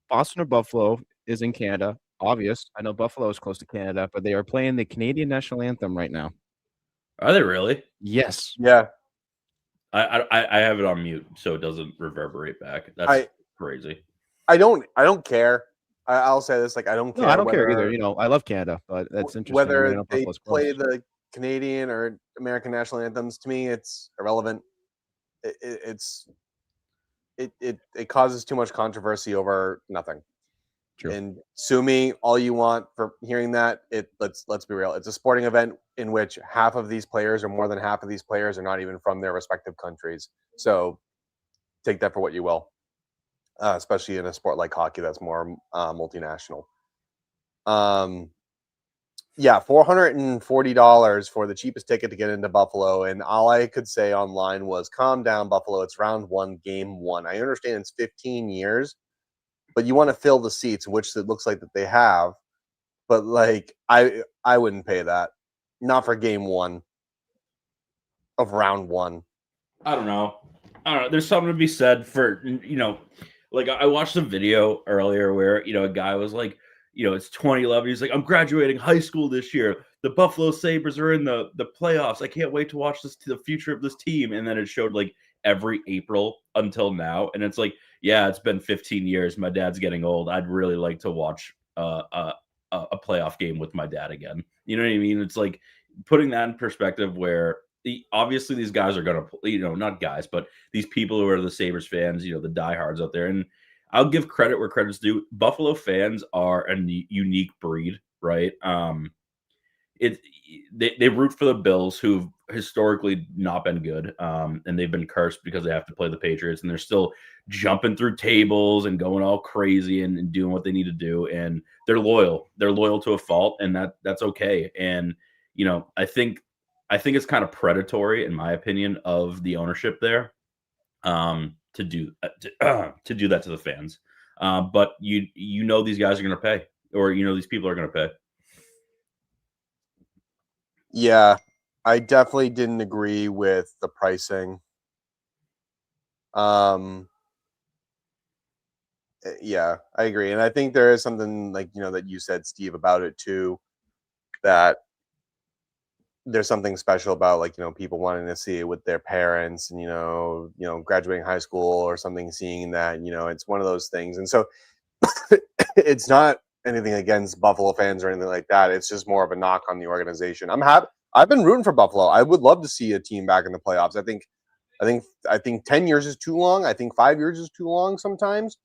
Boston or Buffalo is in Canada. Obvious. I know Buffalo is close to Canada, but they are playing the Canadian national anthem right now. Are they really? Yes. Yeah. I have it on mute so it doesn't reverberate back. That's crazy. I don't care. I'll say this, I don't care. No, I don't care either. I love Canada, but that's interesting. Whether they play the Canadian or American national anthems, to me, it's irrelevant. It causes too much controversy over nothing. True. And sue me all you want for hearing that. Let's be real. It's a sporting event in which half of these players or more than half of these players are not even from their respective countries. So take that for what you will, especially in a sport like hockey that's more multinational. Yeah, $440 for the cheapest ticket to get into Buffalo. And all I could say online was, calm down, Buffalo. It's round 1, game 1. I understand it's 15 years, but you want to fill the seats, which it looks like that they have. But, like, I wouldn't pay that. Not for game 1 of round 1. I don't know. There's something to be said for, like I watched a video earlier where, a guy was like, it's 2011. He's like, I'm graduating high school this year. The Buffalo Sabres are in the playoffs. I can't wait to watch the future of this team. And then it showed like every April until now. And it's like, yeah, it's been 15 years. My dad's getting old. I'd really like to watch a playoff game with my dad again. You know what I mean? It's like putting that in perspective where obviously these guys are going to, not guys, but these people who are the Sabres fans, the diehards out there. And I'll give credit where credit's due. Buffalo fans are a unique breed, right? They root for the Bills, who've historically not been good, and they've been cursed because they have to play the Patriots, and they're still jumping through tables and going all crazy and doing what they need to do. And they're loyal. They're loyal to a fault, and that's okay. And I think it's kind of predatory, in my opinion, of the ownership there, to do that to the fans. But these guys are going to pay, or these people are going to pay. Yeah, I definitely didn't agree with the pricing. Yeah, I agree. And I think there is something like, that you said, Steve, about it too, that there's something special about, like, people wanting to see it with their parents and, graduating high school or something, seeing that, it's one of those things. And so it's not anything against Buffalo fans or anything like that. It's just more of a knock on the organization. I'm happy. I've been rooting for Buffalo. I would love to see a team back in the playoffs. I think 10 years is too long. I think 5 years is too long sometimes.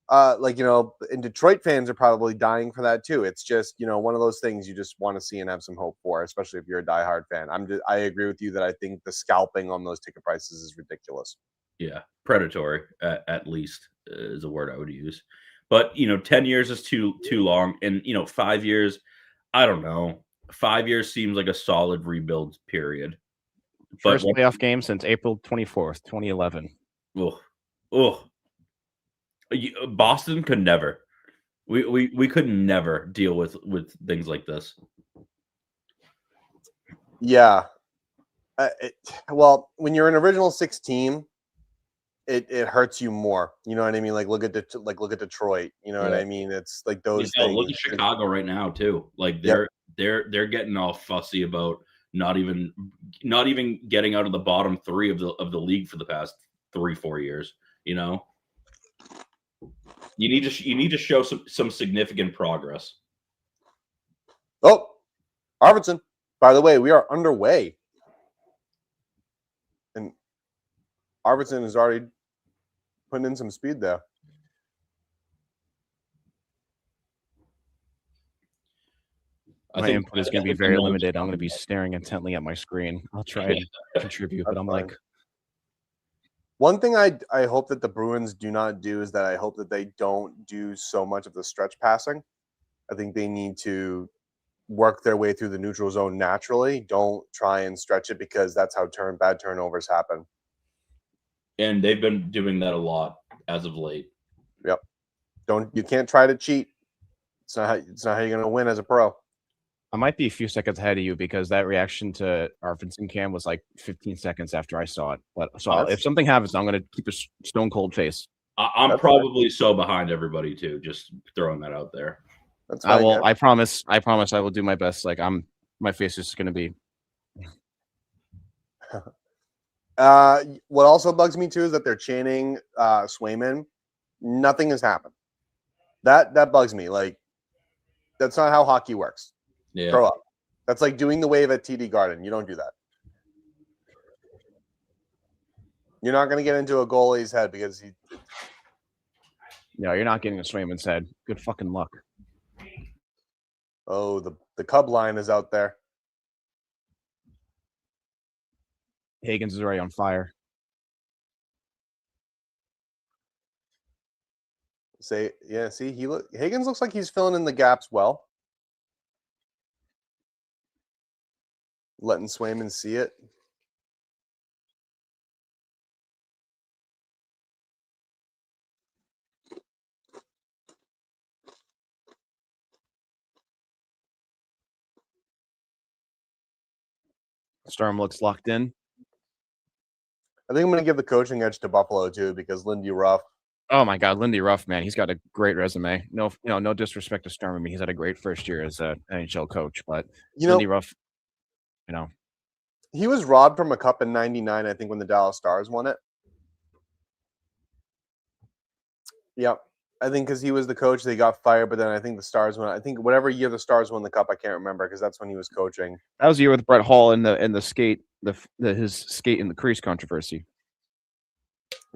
And Detroit fans are probably dying for that too. It's just, one of those things you just want to see and have some hope for, especially if you're a diehard fan. I agree with you that I think the scalping on those ticket prices is ridiculous. Yeah, predatory at least is a word I would use. But 10 years is too long, and 5 years, I don't know. 5 years seems like a solid rebuild period. First playoff game since April 24th, 2011. Oh, Boston could never. We could never deal with things like this. Yeah. Well, when you're an original 6 team, it hurts you more. You know what I mean? Like look at Detroit. You know what I mean? It's like those things. Look at Chicago right now too. Like they're getting all fussy about not even getting out of the bottom 3 of the league for the past 3-4 years. You need to show some significant progress. Oh, Arvidsson. By the way, we are underway, and Arvidsson is already putting in some speed there. My input is going to be very limited. I'm going to be staring intently at my screen. I'll try and contribute, but I'm like. One thing I hope that the Bruins do not do is that I hope that they don't do so much of the stretch passing. I think they need to work their way through the neutral zone naturally. Don't try and stretch it, because that's how bad turnovers happen. And they've been doing that a lot as of late. Yep. You can't try to cheat. It's not how you're going to win as a pro. I might be a few seconds ahead of you, because that reaction to Arvidsson Cam was like 15 seconds after I saw it. But if something happens, I'm going to keep a stone cold face. I'm probably so behind everybody too. Just throwing that out there. That's fine, yeah. I promise I will do my best. Like my face is going to be. What also bugs me too is that they're chanting Swayman. Nothing has happened. That bugs me. Like, that's not how hockey works. Yeah. Grow up. That's like doing the wave at TD Garden. You don't do that. You're not going to get into a goalie's head because he. No, you're not getting a Swayman's head. Good fucking luck. Oh, the Cub line is out there. Higgins is already on fire. See, Higgins looks like he's filling in the gaps well. Letting Swayman see it. Sturm looks locked in. I think I'm going to give the coaching edge to Buffalo too, because Lindy Ruff. Oh my God, Lindy Ruff, man, he's got a great resume. No disrespect to Sturm. I mean, he's had a great first year as an NHL coach, but Lindy Ruff, he was robbed from a cup in '99. I think when the Dallas Stars won it. Yep, I think because he was the coach, they got fired. But then I think the Stars won. I think whatever year the Stars won the cup, I can't remember because that's when he was coaching. That was the year with Brett Hall in the skate, his skate in the crease controversy.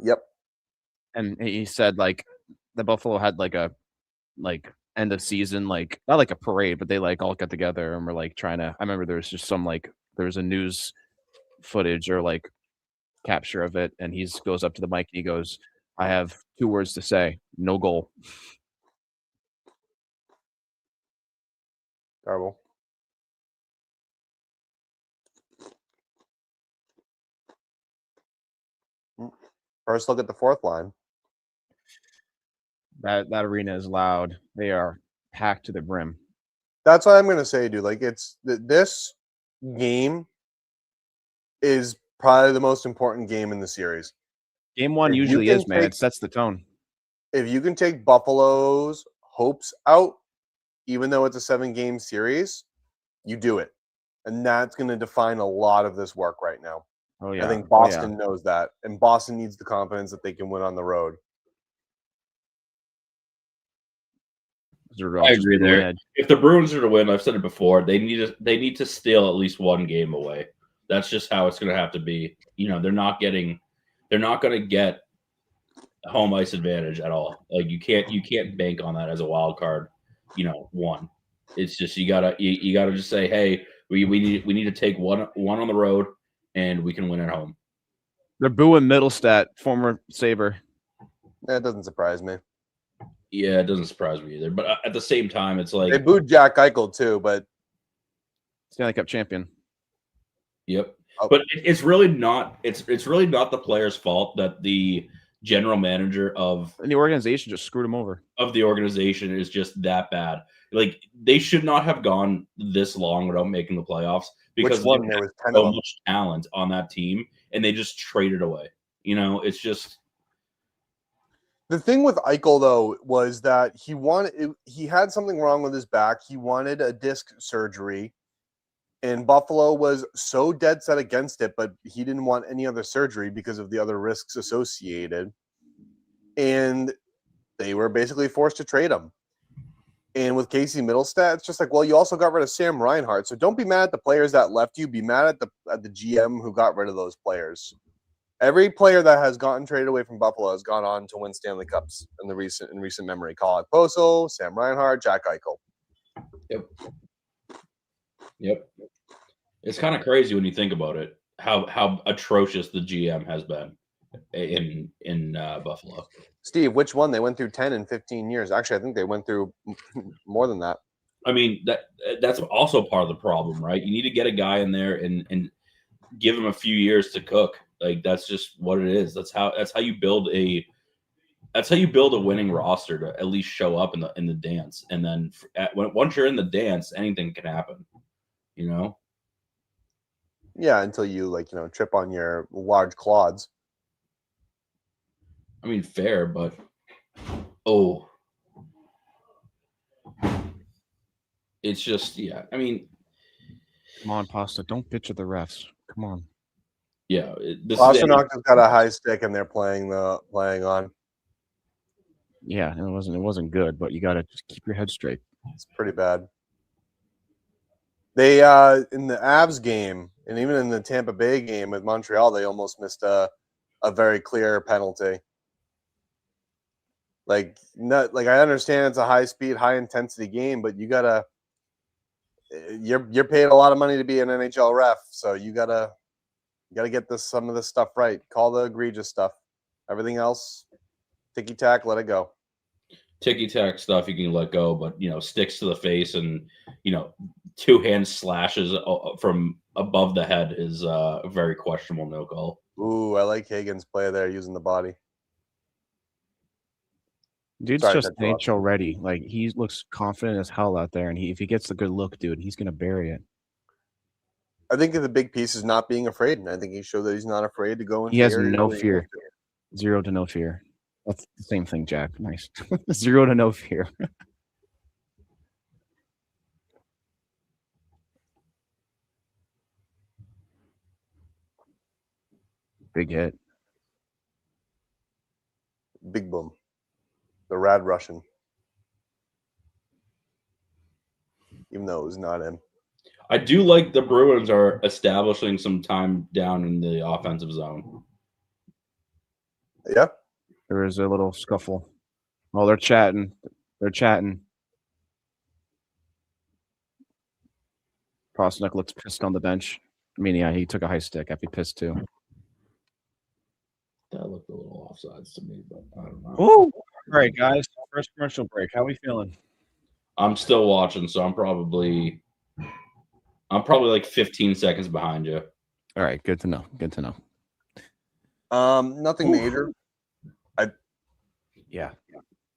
Yep. And he said like the Buffalo had like end of season, like not like a parade, but they like all got together and were like trying to. I remember there was just some there was a news footage or like capture of it, and he goes up to the mic and he goes, "I have 2 words to say: no goal." Terrible. First look at the fourth line. That arena is loud. They are packed to the brim. That's what I'm going to say, dude. Like, it's this game is probably the most important game in the series. Game 1 usually is, man. It sets the tone. If you can take Buffalo's hopes out, even though it's a 7-game series, you do it. And that's going to define a lot of this work right now. Oh, yeah. I think Boston knows that. And Boston needs the confidence that they can win on the road. I agree there. If the Bruins are to win, I've said it before, they need to steal at least 1 game away. That's just how it's going to have to be. They're not going to get home ice advantage at all. Like you can't bank on that as a wild card. 1. It's just you gotta just say, hey, we need to take one on the road and we can win at home. They're booing Middlestat, former Sabre. That doesn't surprise me. Yeah, it doesn't surprise me either. But at the same time, it's like they booed Jack Eichel too, but Stanley Cup champion. Yep. Oh. But it's really not the player's fault that the general manager of the organization just screwed him over. Of the organization is just that bad. Like they should not have gone this long without making the playoffs because there was so much talent on that team and they just traded away. It's just the thing with Eichel, though, was that he had something wrong with his back. He wanted a disc surgery, and Buffalo was so dead set against it, but he didn't want any other surgery because of the other risks associated. And they were basically forced to trade him. And with Casey Middlestat, it's just like, well, you also got rid of Sam Reinhart. So don't be mad at the players that left you. Be mad at the GM who got rid of those players. Every player that has gotten traded away from Buffalo has gone on to win Stanley Cups in recent memory. Colin Poso, Sam Reinhart, Jack Eichel. Yep. It's kind of crazy when you think about it, how atrocious the GM has been in Buffalo. Steve, which one? They went through 10 and 15 years. Actually, I think they went through more than that. I mean, that's also part of the problem, right? You need to get a guy in there and give him a few years to cook. Like that's just what it is. That's how you build a winning roster to at least show up in the dance. And then once you're in the dance, anything can happen. Yeah, until you trip on your large clods. I mean, fair, but it's just I mean, come on, Pasta, don't bitch at the refs. Come on. Yeah, Pasternak has got a high stick, and they're playing on. Yeah, it wasn't good, but you got to just keep your head straight. It's pretty bad. They in the Avs game, and even in the Tampa Bay game with Montreal, they almost missed a very clear penalty. I understand it's a high speed, high intensity game, but you're paid a lot of money to be an NHL ref, so you gotta get some of this stuff right. Call the egregious stuff. Everything else, ticky tack, let it go. ticky-tack stuff you can let go, but, sticks to the face and, 2-hand slashes from above the head is a very questionable no call. Ooh, I like Hagen's play there using the body. Dude's Sorry, just cut you off. NHL ready. Like, he looks confident as hell out there, and if he gets the good look, dude, he's gonna bury it. I think the big piece is not being afraid, and I think he showed that he's not afraid to go into He has the area no where he fear. wants to. 0 to no fear. That's the same thing, Jack. Nice. 0 to no fear. Big hit. Big boom. The Rad Russian. Even though it was not him. I do like the Bruins are establishing some time down in the offensive zone. Yeah. There was a little scuffle. Oh, they're chatting. Prosnick looks pissed on the bench. I mean, yeah, he took a high stick after he pissed too. That looked a little offsides to me, but I don't know. Ooh. All right, guys. First commercial break. How are we feeling? I'm still watching, so I'm probably like 15 seconds behind you. All right, good to know. Nothing major. Yeah.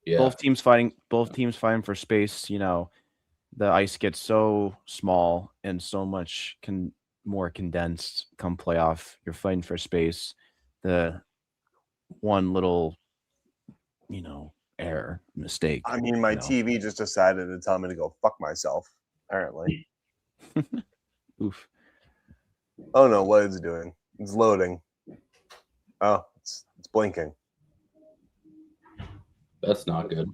Yeah. Both teams fighting for space. The ice gets so small and so much more condensed come playoff. You're fighting for space. The one little, error, mistake. I mean, my TV just decided to tell me to go fuck myself, apparently. Oof. Oh no, what it's doing. It's loading. Oh, it's blinking. That's not good.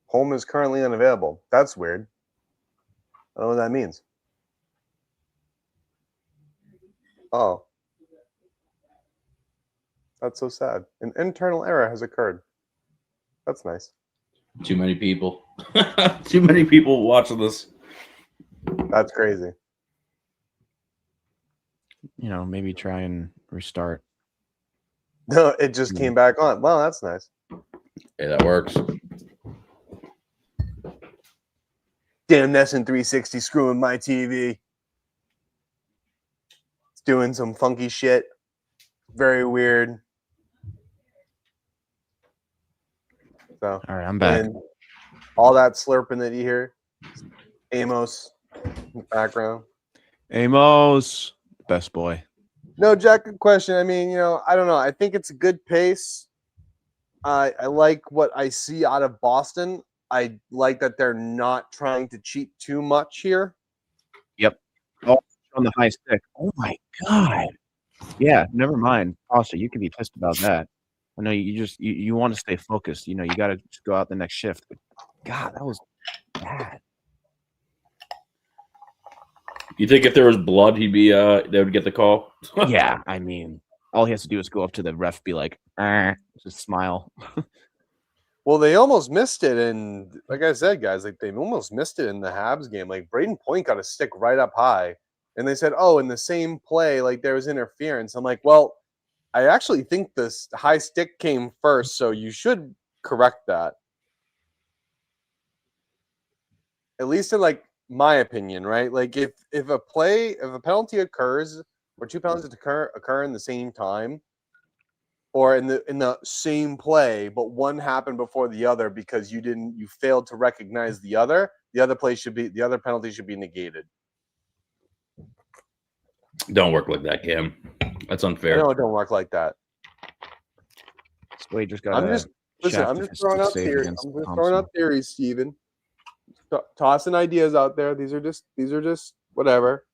Home is currently unavailable. That's weird. I don't know what that means. Oh. That's so sad. An internal error has occurred. That's nice. Too many people. Too many people watching this. That's crazy. Maybe try and restart. No, it just came back on. Well, that's nice. Hey, that works. Damn, Nesson 360 screwing my TV. It's doing some funky shit. Very weird. So, all right, I'm back. All that slurping that you hear, Amos in the background. Amos, best boy. No, Jack, good question. I mean, I don't know. I think it's a good pace. I like what I see out of Boston. I like that they're not trying to cheat too much here. Yep. Oh, on the high stick. Oh my god. Yeah, never mind. Also, you can be pissed about that. I know you want to stay focused. You got to just go out the next shift. But God, that was bad. You think if there was blood, they would get the call? Yeah, I mean, all he has to do is go up to the ref, be like, just smile. Well, they almost missed it, and like I said, guys, they almost missed it in the Habs game. Like Braden Point got a stick right up high, and they said, "Oh, in the same play, there was interference." I'm like, "Well, I actually think this high stick came first, so you should correct that." At least in my opinion, right? If a penalty occurs or two penalties occur in the same time, or in the same play, but one happened before the other because you failed to recognize the other penalty should be negated. Don't work like that, Cam. That's unfair. No, it don't work like that. Wade just got. I'm just throwing out theories. I'm just throwing out theories, Steven. Tossing ideas out there. These are just whatever.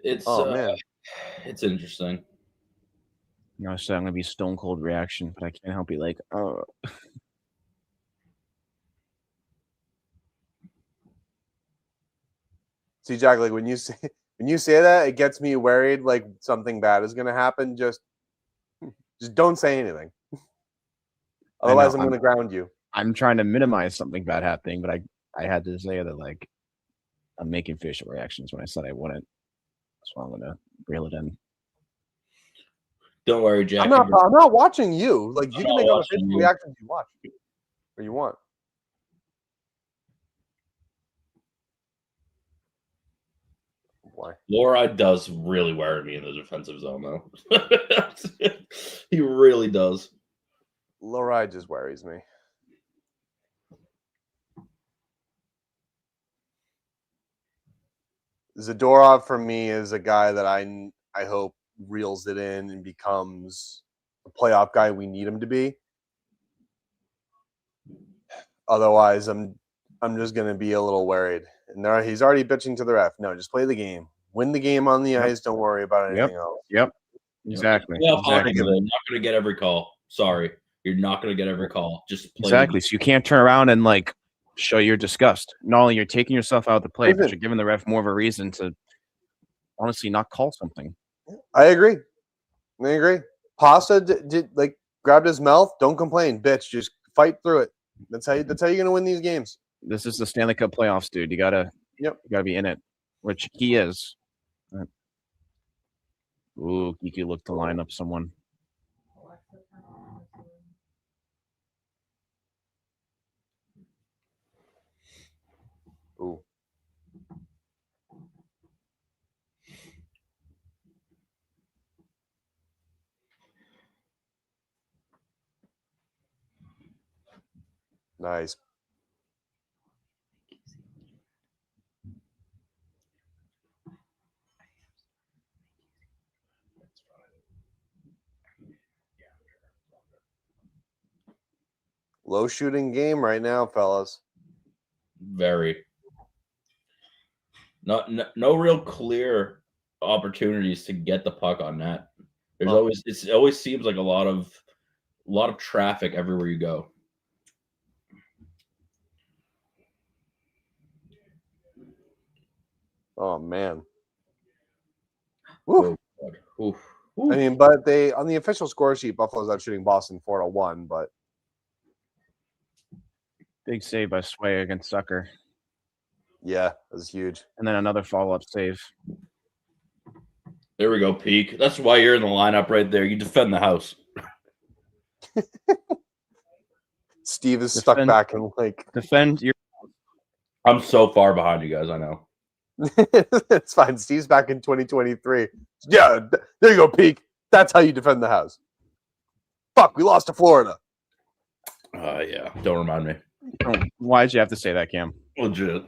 Man, it's interesting. I said I'm gonna be stone cold reaction, but I can't help it. See, Jack, when you say that, it gets me worried. Something bad is gonna happen. Just don't say anything. Otherwise, I'm gonna ground you. I'm trying to minimize something bad happening, but I had to say that I'm making facial reactions when I said I wouldn't. So I'm gonna reel it in. Don't worry, Jack. I'm not watching you. Like, you I'm can not make other watching facial you. reactions you watch or you want. Why? Laura does really worry me in the defensive zone, though. He really does. Loride just worries me. Zadorov for me is a guy that I hope reels it in and becomes a playoff guy we need him to be. Otherwise, I'm just going to be a little worried. And he's already bitching to the ref. No, just play the game. Win the game on the ice. Don't worry about anything else. Yep. Exactly. Yeah, Exactly. You're not going to get every call. Sorry. You're not going to get every call. Just play Exactly. So you can't turn around and like show your disgust. Not only you're taking yourself out of the play, but you're giving the ref more of a reason to honestly not call something. I agree. Pasta did like grabbed his mouth. Don't complain, bitch. Just fight through it. That's how you're gonna win these games. This is the Stanley Cup Playoffs, dude. You gotta be in it, which he is. Ooh, Kiki looked to line up someone. Ooh. Nice. Low shooting game right now, fellas. Very. No real clear opportunities to get the puck on net. There's it always seems like a lot of traffic everywhere you go. Oh man. Oof. Oof. I mean, but they on the official score sheet, Buffalo's out shooting Boston 4-1, but Big save by Sway against Sucker. Yeah, that was huge. And then another follow-up save. There we go, Peak. That's why you're in the lineup right there. You defend the house. Steve is stuck back in like defend your. I'm so far behind you guys. I know. It's fine. Steve's back in 2023. Yeah, there you go, Peak. That's how you defend the house. Fuck, we lost to Florida. Yeah. Don't remind me. Why'd you have to say that, Cam? Legit.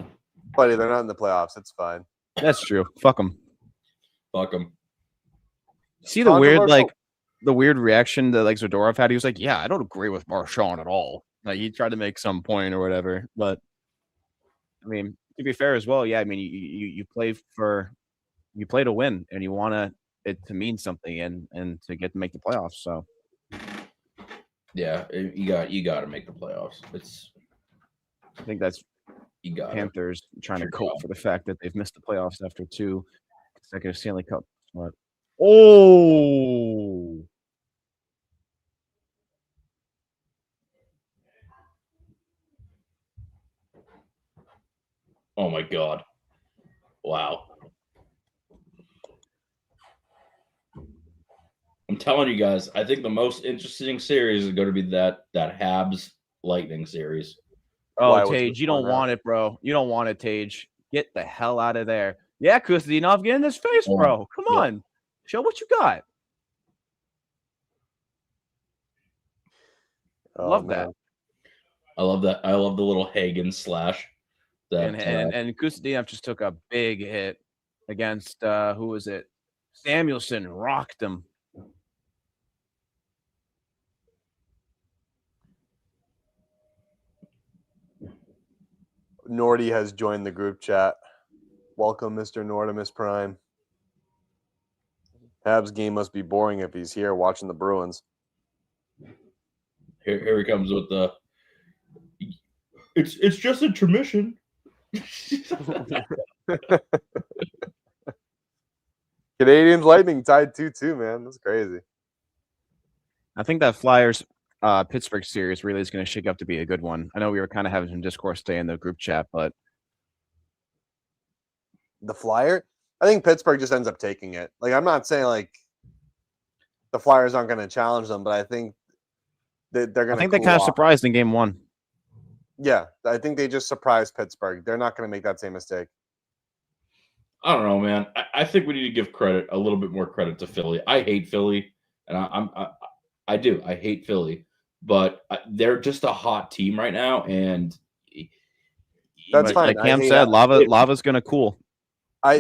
Buddy, they're not in the playoffs. It's fine. That's true. Fuck them. Fuck them. See the weird reaction that like Zadorov had. He was like, "Yeah, I don't agree with Marchand at all." Like he tried to make some point or whatever. But I mean, to be fair as well, yeah. I mean, you play to win, and you want it to mean something, and to get to make the playoffs. So yeah, you got to make the playoffs. I think that's Panthers trying to cope for the fact that they've missed the playoffs after 2 consecutive Stanley Cup. But, oh my God. Wow. I'm telling you guys, I think the most interesting series is going to be that Habs Lightning series. Oh, Tage, you don't want it, bro. You don't want it, Tage. Get the hell out of there. Yeah, Kuztinov, get in his face, bro. Come on. Show what you got. Love that. I love that. I love the little Hagen slash. And Kuztinov just took a big hit against who was it? Samuelson rocked him. Nordy has joined the group chat. Welcome, Mr. Nordimus Prime. Habs game must be boring if he's here watching the Bruins. Here he comes with the. It's just intermission. Canadians Lightning tied 2-2, man. That's crazy. I think that Flyers Pittsburgh series really is going to shake up to be a good one. I know we were kind of having some discourse today in the group chat, but the Flyer, I think Pittsburgh just ends up taking it. Like, I'm not saying like the Flyers aren't going to challenge them, but I think that they're going to. I think they kind of surprised in game 1. Yeah, I think they just surprised Pittsburgh. They're not going to make that same mistake. I don't know, man. I think we need to give a little bit more credit to Philly. I hate Philly, and I do. I hate Philly, but they're just a hot team right now, and that's fine. Like Cam said, lava's going to cool. I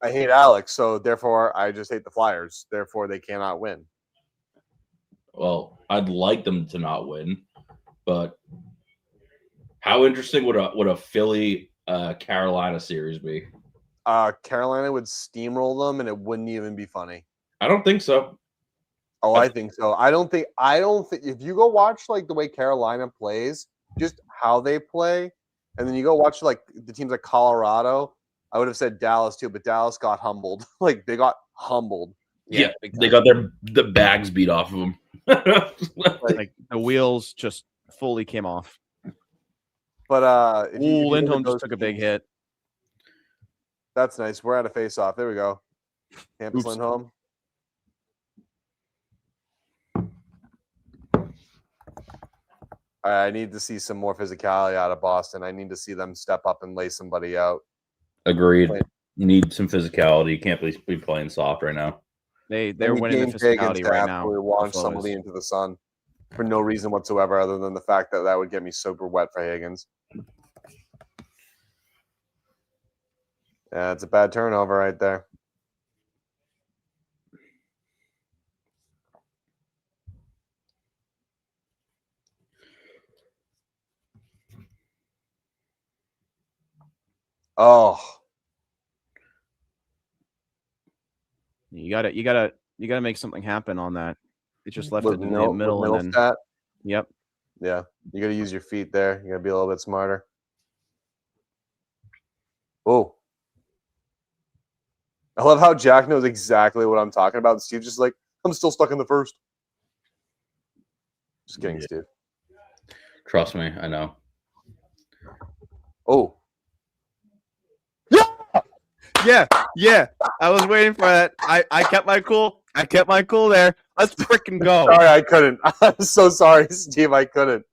hate Alex, so therefore I just hate the Flyers. Therefore, they cannot win. Well, I'd like them to not win, but how interesting would a Philly Carolina series be? Carolina would steamroll them, and it wouldn't even be funny. I don't think so. Oh, I think so. I don't think if you go watch like the way Carolina plays, just how they play, and then you go watch like the teams like Colorado. I would have said Dallas too, but Dallas got humbled. Like they got humbled. Yeah, they got the bags beat off of them. Like the wheels just fully came off. But Lindholm just took a big hit. That's nice. We're at a face-off. There we go. Campus Lindholm. I need to see some more physicality out of Boston. I need to see them step up and lay somebody out. Agreed. You need some physicality. You can't be playing soft right now. They're winning the physicality right now. Launch somebody into the sun for no reason whatsoever, other than the fact that would get me super wet for Higgins. Yeah, it's a bad turnover right there. Oh, you gotta make something happen on that. It just left it in the middle, and then yep, yeah, you gotta use your feet there. You gotta be a little bit smarter. Oh, I love how Jack knows exactly what I'm talking about. Steve's just like, I'm still stuck in the first. Just kidding, Steve. Trust me, I know. Oh. Yeah. I was waiting for that. I kept my cool. I kept my cool there. Let's freaking go. Sorry, I couldn't. I'm so sorry, Steve. I couldn't.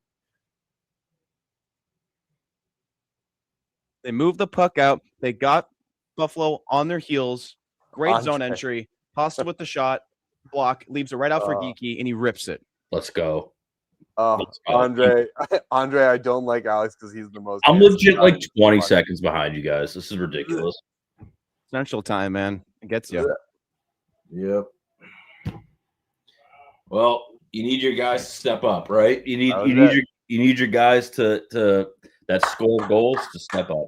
They moved the puck out. They got Buffalo on their heels. Great zone entry. Pasta with the shot. Block. Leaves it right out for Geeky, and he rips it. Let's go. Andre, I don't like Alex because he's the most. I'm legit like 20 seconds behind you guys. This is ridiculous. Central time, man. It gets you. Yep. Well, you need your guys to step up, right? You need your guys to that score goals to step up.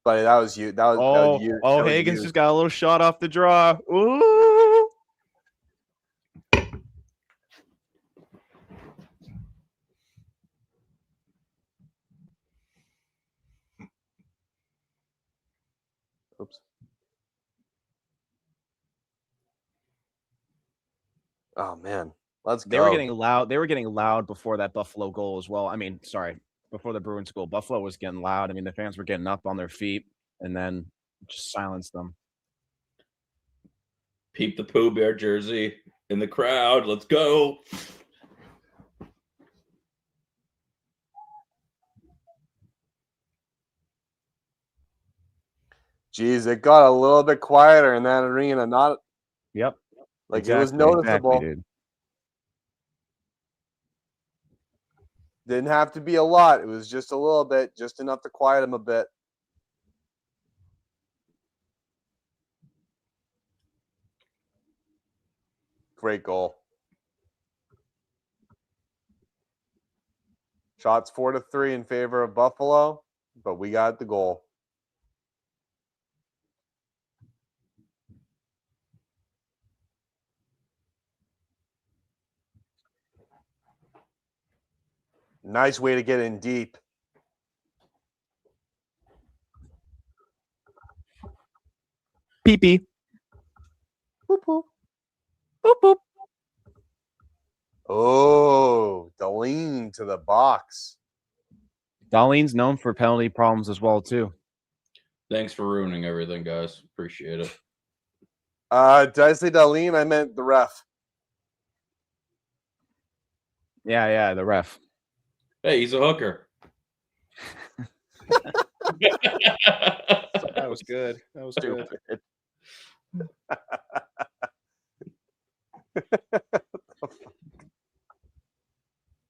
Buddy, that was you. That was you. Oh, Higgins just got a little shot off the draw. Ooh. Oops. Oh man, let's go. They were getting loud. They were getting loud before that Buffalo goal as well. I mean, sorry, before the Bruins goal, Buffalo was getting loud. I mean, the fans were getting up on their feet and then just silenced them. Peep the Pooh Bear jersey in the crowd. Let's go. Jeez, it got a little bit quieter in that arena. Not. Yep. Like exactly, it was noticeable. Exactly, dude. Didn't have to be a lot. It was just a little bit, just enough to quiet him a bit. Great goal. Shots 4-3 in favor of Buffalo, but we got the goal. Nice way to get in deep. Pee-pee. Boop, boop. Boop, boop. Oh, Dahlin to the box. Dahlin's known for penalty problems as well, too. Thanks for ruining everything, guys. Appreciate it. Did I say Darlene? I meant the ref. Yeah, the ref. Hey, he's a hooker. That was good. That was good.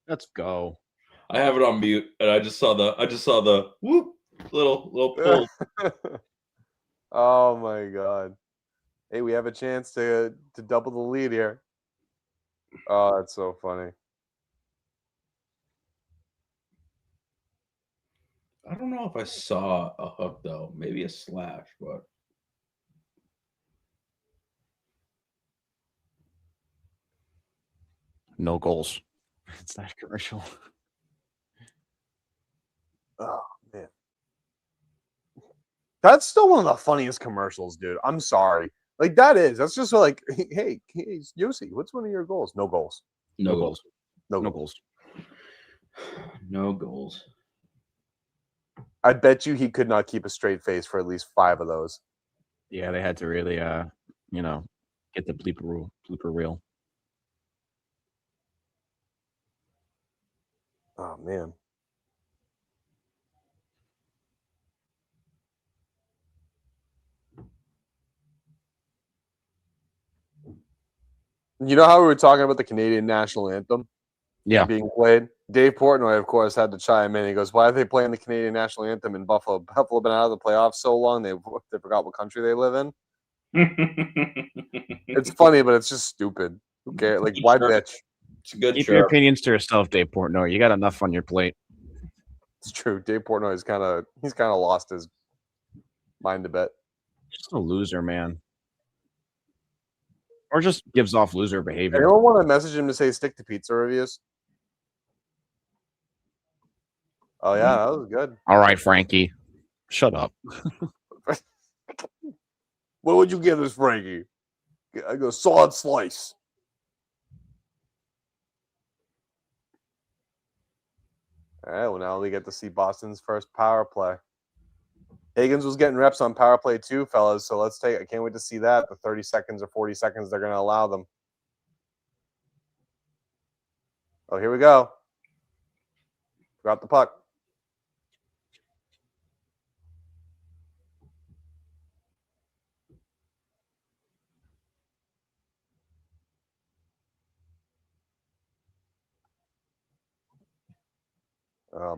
Let's go. I have it on mute, and I just saw the whoop little pull. Oh my god! Hey, we have a chance to double the lead here. Oh, that's so funny. I don't know if I saw a hook though. Maybe a slash, but No goals. It's that commercial. Oh man, that's still one of the funniest commercials, dude. I'm sorry. Like that's just like, hey, Yossi, what's one of your goals? No goals. no goals. No No goals. goals. No goals. I bet you he could not keep a straight face for at least 5 of those. Yeah, they had to really, get the blooper reel. Oh man. You know how we were talking about the Canadian national anthem being played? Dave Portnoy, of course, had to chime in. He goes, "Why are they playing the Canadian national anthem in Buffalo? Buffalo been out of the playoffs so long they forgot what country they live in." It's funny, but it's just stupid. Who cares? Like, why bitch? It's a good Keep chirp. your opinions to yourself, Dave Portnoy. You got enough on your plate. It's true. Dave Portnoy is kind of lost his mind a bit. Just a loser, man. Or just gives off loser behavior. Anyone want to message him to say stick to pizza reviews? Oh yeah, that was good. All right, Frankie. Shut up. What would you give this, Frankie? I go solid slice. All right, well now we get to see Boston's first power play. Higgins was getting reps on power play too, fellas. So I can't wait to see that. The 30 seconds or 40 seconds they're going to allow them. Oh, here we go. Drop the puck.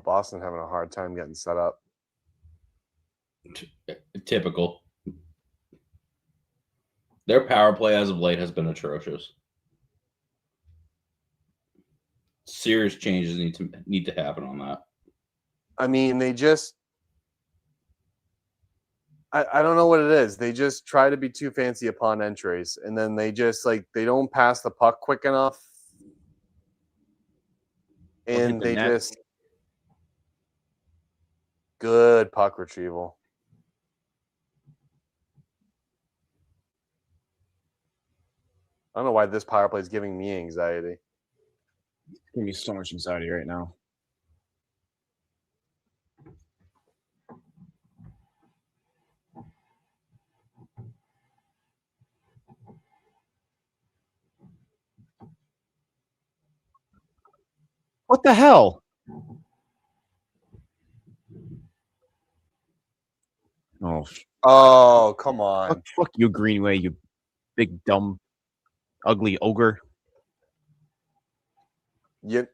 Boston having a hard time getting set up. Typical. Their power play as of late has been atrocious. Serious changes need to happen on that. I mean, they just I don't know what it is. They just try to be too fancy upon entries, and then they just they don't pass the puck quick enough, and they just good puck retrieval. I don't know why this power play is giving me anxiety. It's giving me so much anxiety right now. What the hell? Oh, come on. Fuck you, Greenway, you big, dumb, ugly ogre. Yep.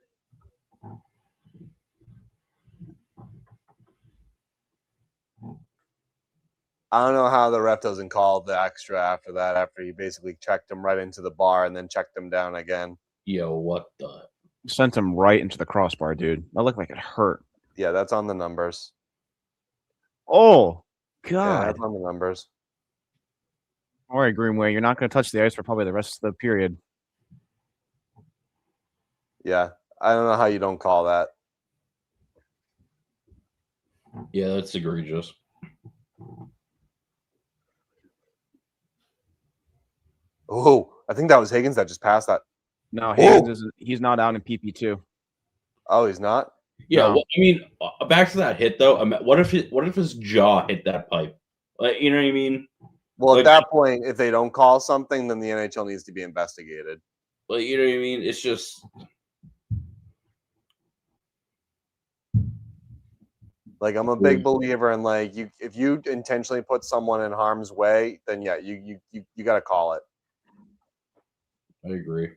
I don't know how the ref doesn't call the extra after that, after he basically checked him right into the bar and then checked him down again. Yo, what the? Sent him right into the crossbar, dude. That looked like it hurt. Yeah, that's on the numbers. Oh, God. Yeah, that's on the numbers. All right, Greenway, you're not going to touch the ice for probably the rest of the period. Yeah, I don't know how you don't call that. Yeah, that's egregious. Oh, I think that was Higgins that just passed that. No, Higgins isn't. He's not out in PP2. Oh, he's not? Yeah, No. well, I mean, back to that hit though. I mean, what if his jaw hit that pipe? Like, you know what I mean? Well, Like, at that point, if they don't call something, then the NHL needs to be investigated. like, you know what I mean? It's just like I'm a big believer in like if you intentionally put someone in harm's way, then yeah, you got to call it. I agree.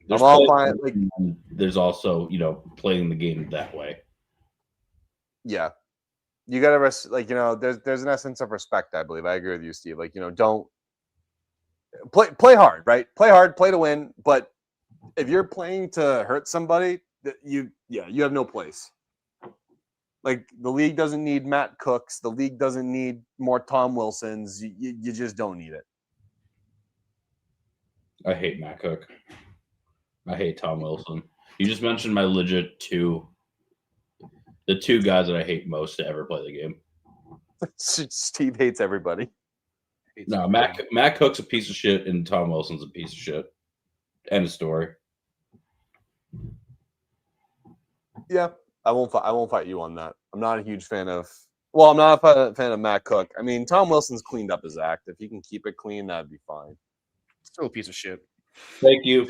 I'm all fine. Like, there's also, you know, playing the game that way. yeah, you got to like, you know, there's an essence of respect. I believe I agree with you, Steve. Like, you know, don't play hard, right? Play hard, play to win. But if you're playing to hurt somebody, you have no place. Like the league doesn't need Matt Cooks. The league doesn't need more Tom Wilsons. You just don't need it. I hate Matt Cook. I hate Tom Wilson. You just mentioned my legit the two guys that I hate most to ever play the game. Steve hates everybody. No, Matt Cook's a piece of shit, and Tom Wilson's a piece of shit. End of story. Yeah, I won't fight you on that. I'm not a huge fan of. Well, I'm not a fan of Matt Cook. I mean, Tom Wilson's cleaned up his act. If he can keep it clean, that'd be fine. Still a piece of shit. Thank you.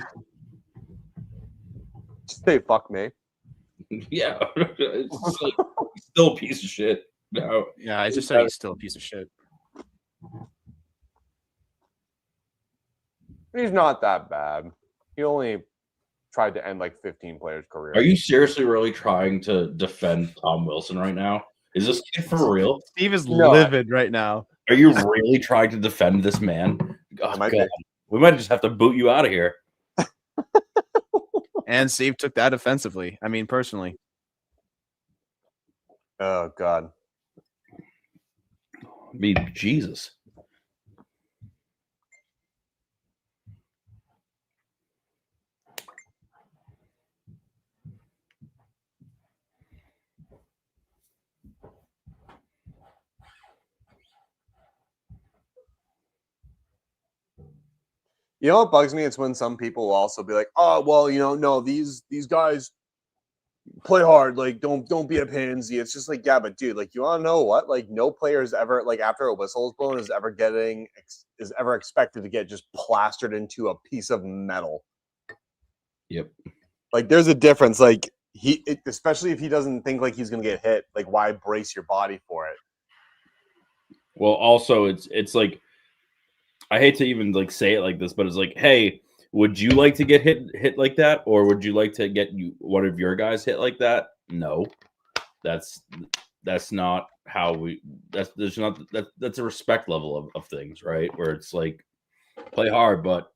Just say fuck me. Yeah, it's like, still a piece of shit. No, yeah, I just said he's still a piece of shit. He's not that bad. He only tried to end like 15 players' career. Are you seriously really trying to defend Tom Wilson right now? Is this kid for real? Steve is livid right now. Are you really trying to defend this man? Oh, God. We might just have to boot you out of here. And Steve took that offensively. I mean, personally. Oh, God. I mean, Jesus. You know what bugs me? It's when some people will also be like, "Oh, well, you know, no, these guys play hard. Like, don't be a pansy." It's just like, yeah, but dude, like, you want to know what? Like, no player is ever like after a whistle is blown is ever expected to get just plastered into a piece of metal. Yep. Like, there's a difference. Like especially if he doesn't think like he's gonna get hit. Like, why brace your body for it? Well, also, it's like, I hate to even like say it like this, but it's like, hey, would you like to get hit like that, or would you like to get one of your guys hit like that? No, that's not how we. That's a respect level of things, right? Where it's like, play hard, but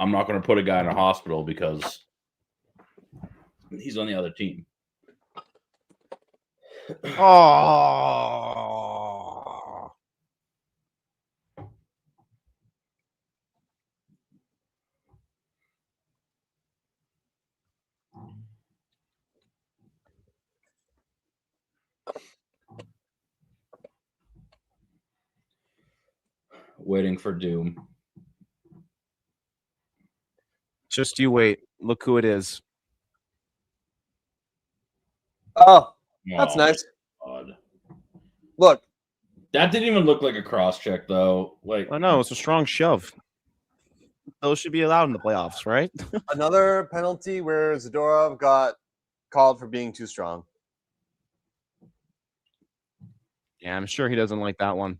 I'm not going to put a guy in a hospital because he's on the other team. Oh. Waiting for doom. Just you wait. Look who it is. Oh, that's nice. God. Look, that didn't even look like a cross check, though. Like, I know, it's a strong shove. Those should be allowed in the playoffs, right? another penalty where Zadorov got called for being too strong. Yeah, I'm sure he doesn't like that one.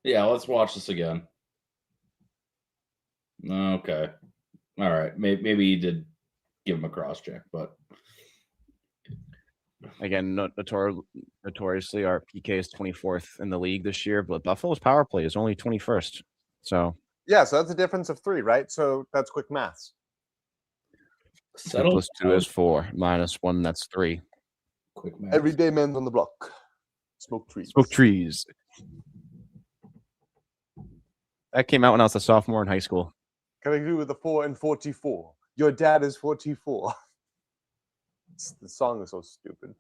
Yeah, let's watch this again. Okay. All right. Maybe he did give him a cross check, but again, notoriously, our PK is 24th in the league this year, but Buffalo's power play is only 21st. So yeah, so that's a difference of 3, right? So that's quick maths. 2 plus 2 is 4. Minus 1, that's 3. Quick maths. Everyday men on the block. Smoke trees. Smoke trees. That came out when I was a sophomore in high school. Can I agree with the 4 and 44? Your dad is 44. The song is so stupid.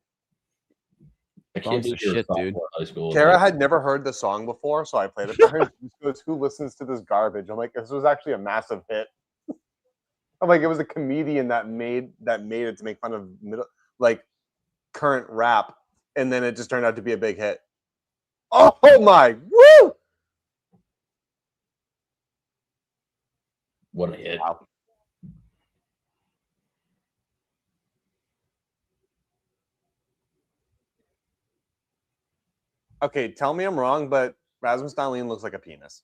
I can't believe you're shit, a dude. sophomore in high school. Kara had never heard the song before, so I played it for her. She goes, "Who listens to this garbage?" I'm like, "This was actually a massive hit." I'm like, it was a comedian that made it to make fun of middle. Like, current rap, and then it just turned out to be a big hit. Oh my! Woo! What a hit! Wow. Okay, tell me I'm wrong, but Rasmus Dahlin looks like a penis.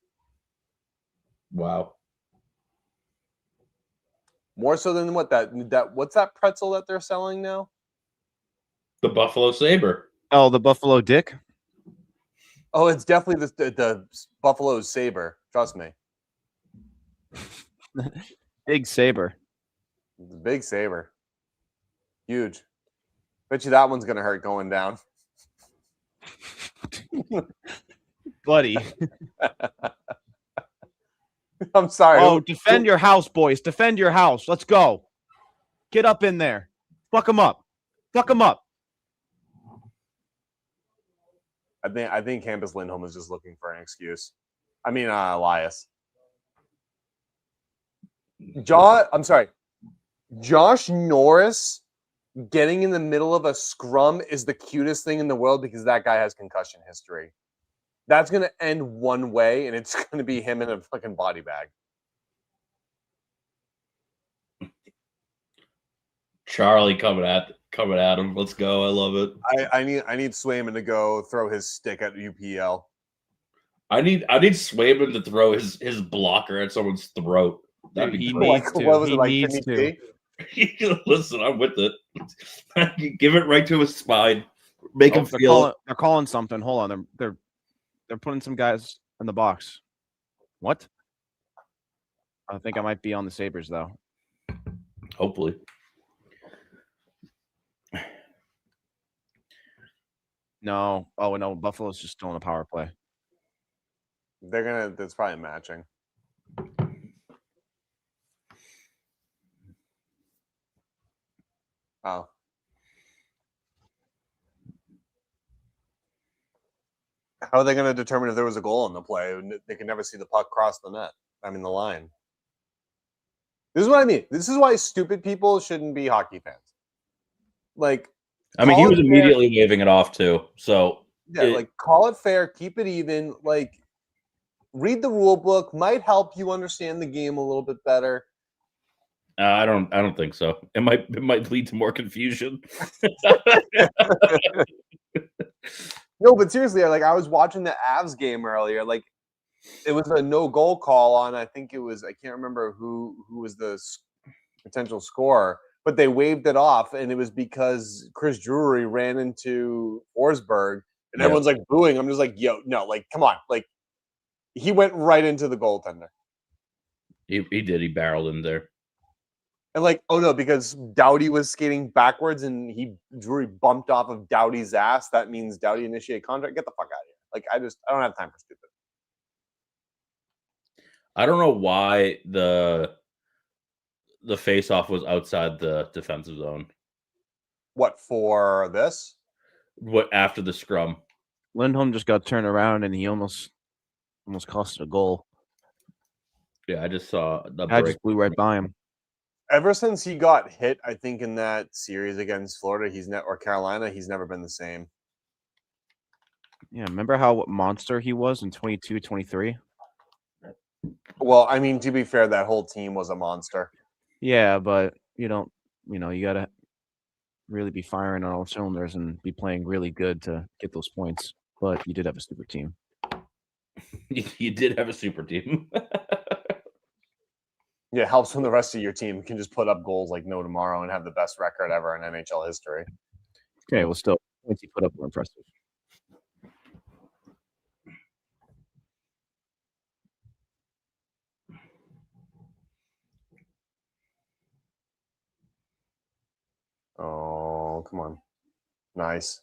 Wow. More so than what that what's that pretzel that they're selling now? The Buffalo Sabre. Oh, the Buffalo Dick. Oh, it's definitely the Buffalo Sabre. Trust me. Big Saber. The big saber. Huge. Bet you that one's gonna hurt going down. Buddy. I'm sorry. Oh, defend your house, boys. Defend your house. Let's go. Get up in there. Fuck them up. Fuck them up. I think Campus Lindholm is just looking for an excuse. I mean, Elias. I'm sorry. Josh Norris getting in the middle of a scrum is the cutest thing in the world because that guy has concussion history. That's going to end one way, and it's going to be him in a fucking body bag. Charlie coming at him. Let's go. I love it. I need Swayman to go throw his stick at UPL. I need Swayman to throw his blocker at someone's throat. That'd be great. What was it like? Listen, I'm with it. Give it right to his spine. Make him feel. They're calling something. Hold on. They're putting some guys in the box. What? I think I might be on the Sabres though. Hopefully. No. Oh no. Buffalo's just still on a power play. That's probably matching. Oh. How are they going to determine if there was a goal in the play? They can never see the puck cross the net. I mean, the line. This is what I mean. This is why stupid people shouldn't be hockey fans. Like, I mean, he was immediately waving it off too. So yeah, call it fair, keep it even. Like, read the rule book. Might help you understand the game a little bit better. I don't think so. It might lead to more confusion. No, but seriously, I was watching the Avs game earlier. Like, it was a no goal call on. I think it was. I can't remember who was the potential scorer, but they waved it off, and it was because Chris Drury ran into Forsberg, and everyone's like booing. I'm just like, yo, no, like, come on, like, he went right into the goaltender. He did. He barreled in there. And like, oh no, because Doughty was skating backwards and Drury bumped off of Doughty's ass. That means Doughty initiate contract. Get the fuck out of here. Like, I don't have time for stupid. I don't know why the face-off was outside the defensive zone. What for this? What after the scrum? Lindholm just got turned around and he almost cost a goal. Yeah, I just saw the I just blew right by him. Ever since he got hit, I think in that series against Florida, or Carolina, he's never been the same. Yeah, remember how monster he was in 22-23? Well, I mean, to be fair, that whole team was a monster. Yeah, but you got to really be firing on all cylinders and be playing really good to get those points. But you did have a super team. You did have a super team. Yeah, it helps when the rest of your team can just put up goals like no tomorrow and have the best record ever in NHL history. Okay, well, still, points you put up were impressive. Oh, come on. Nice.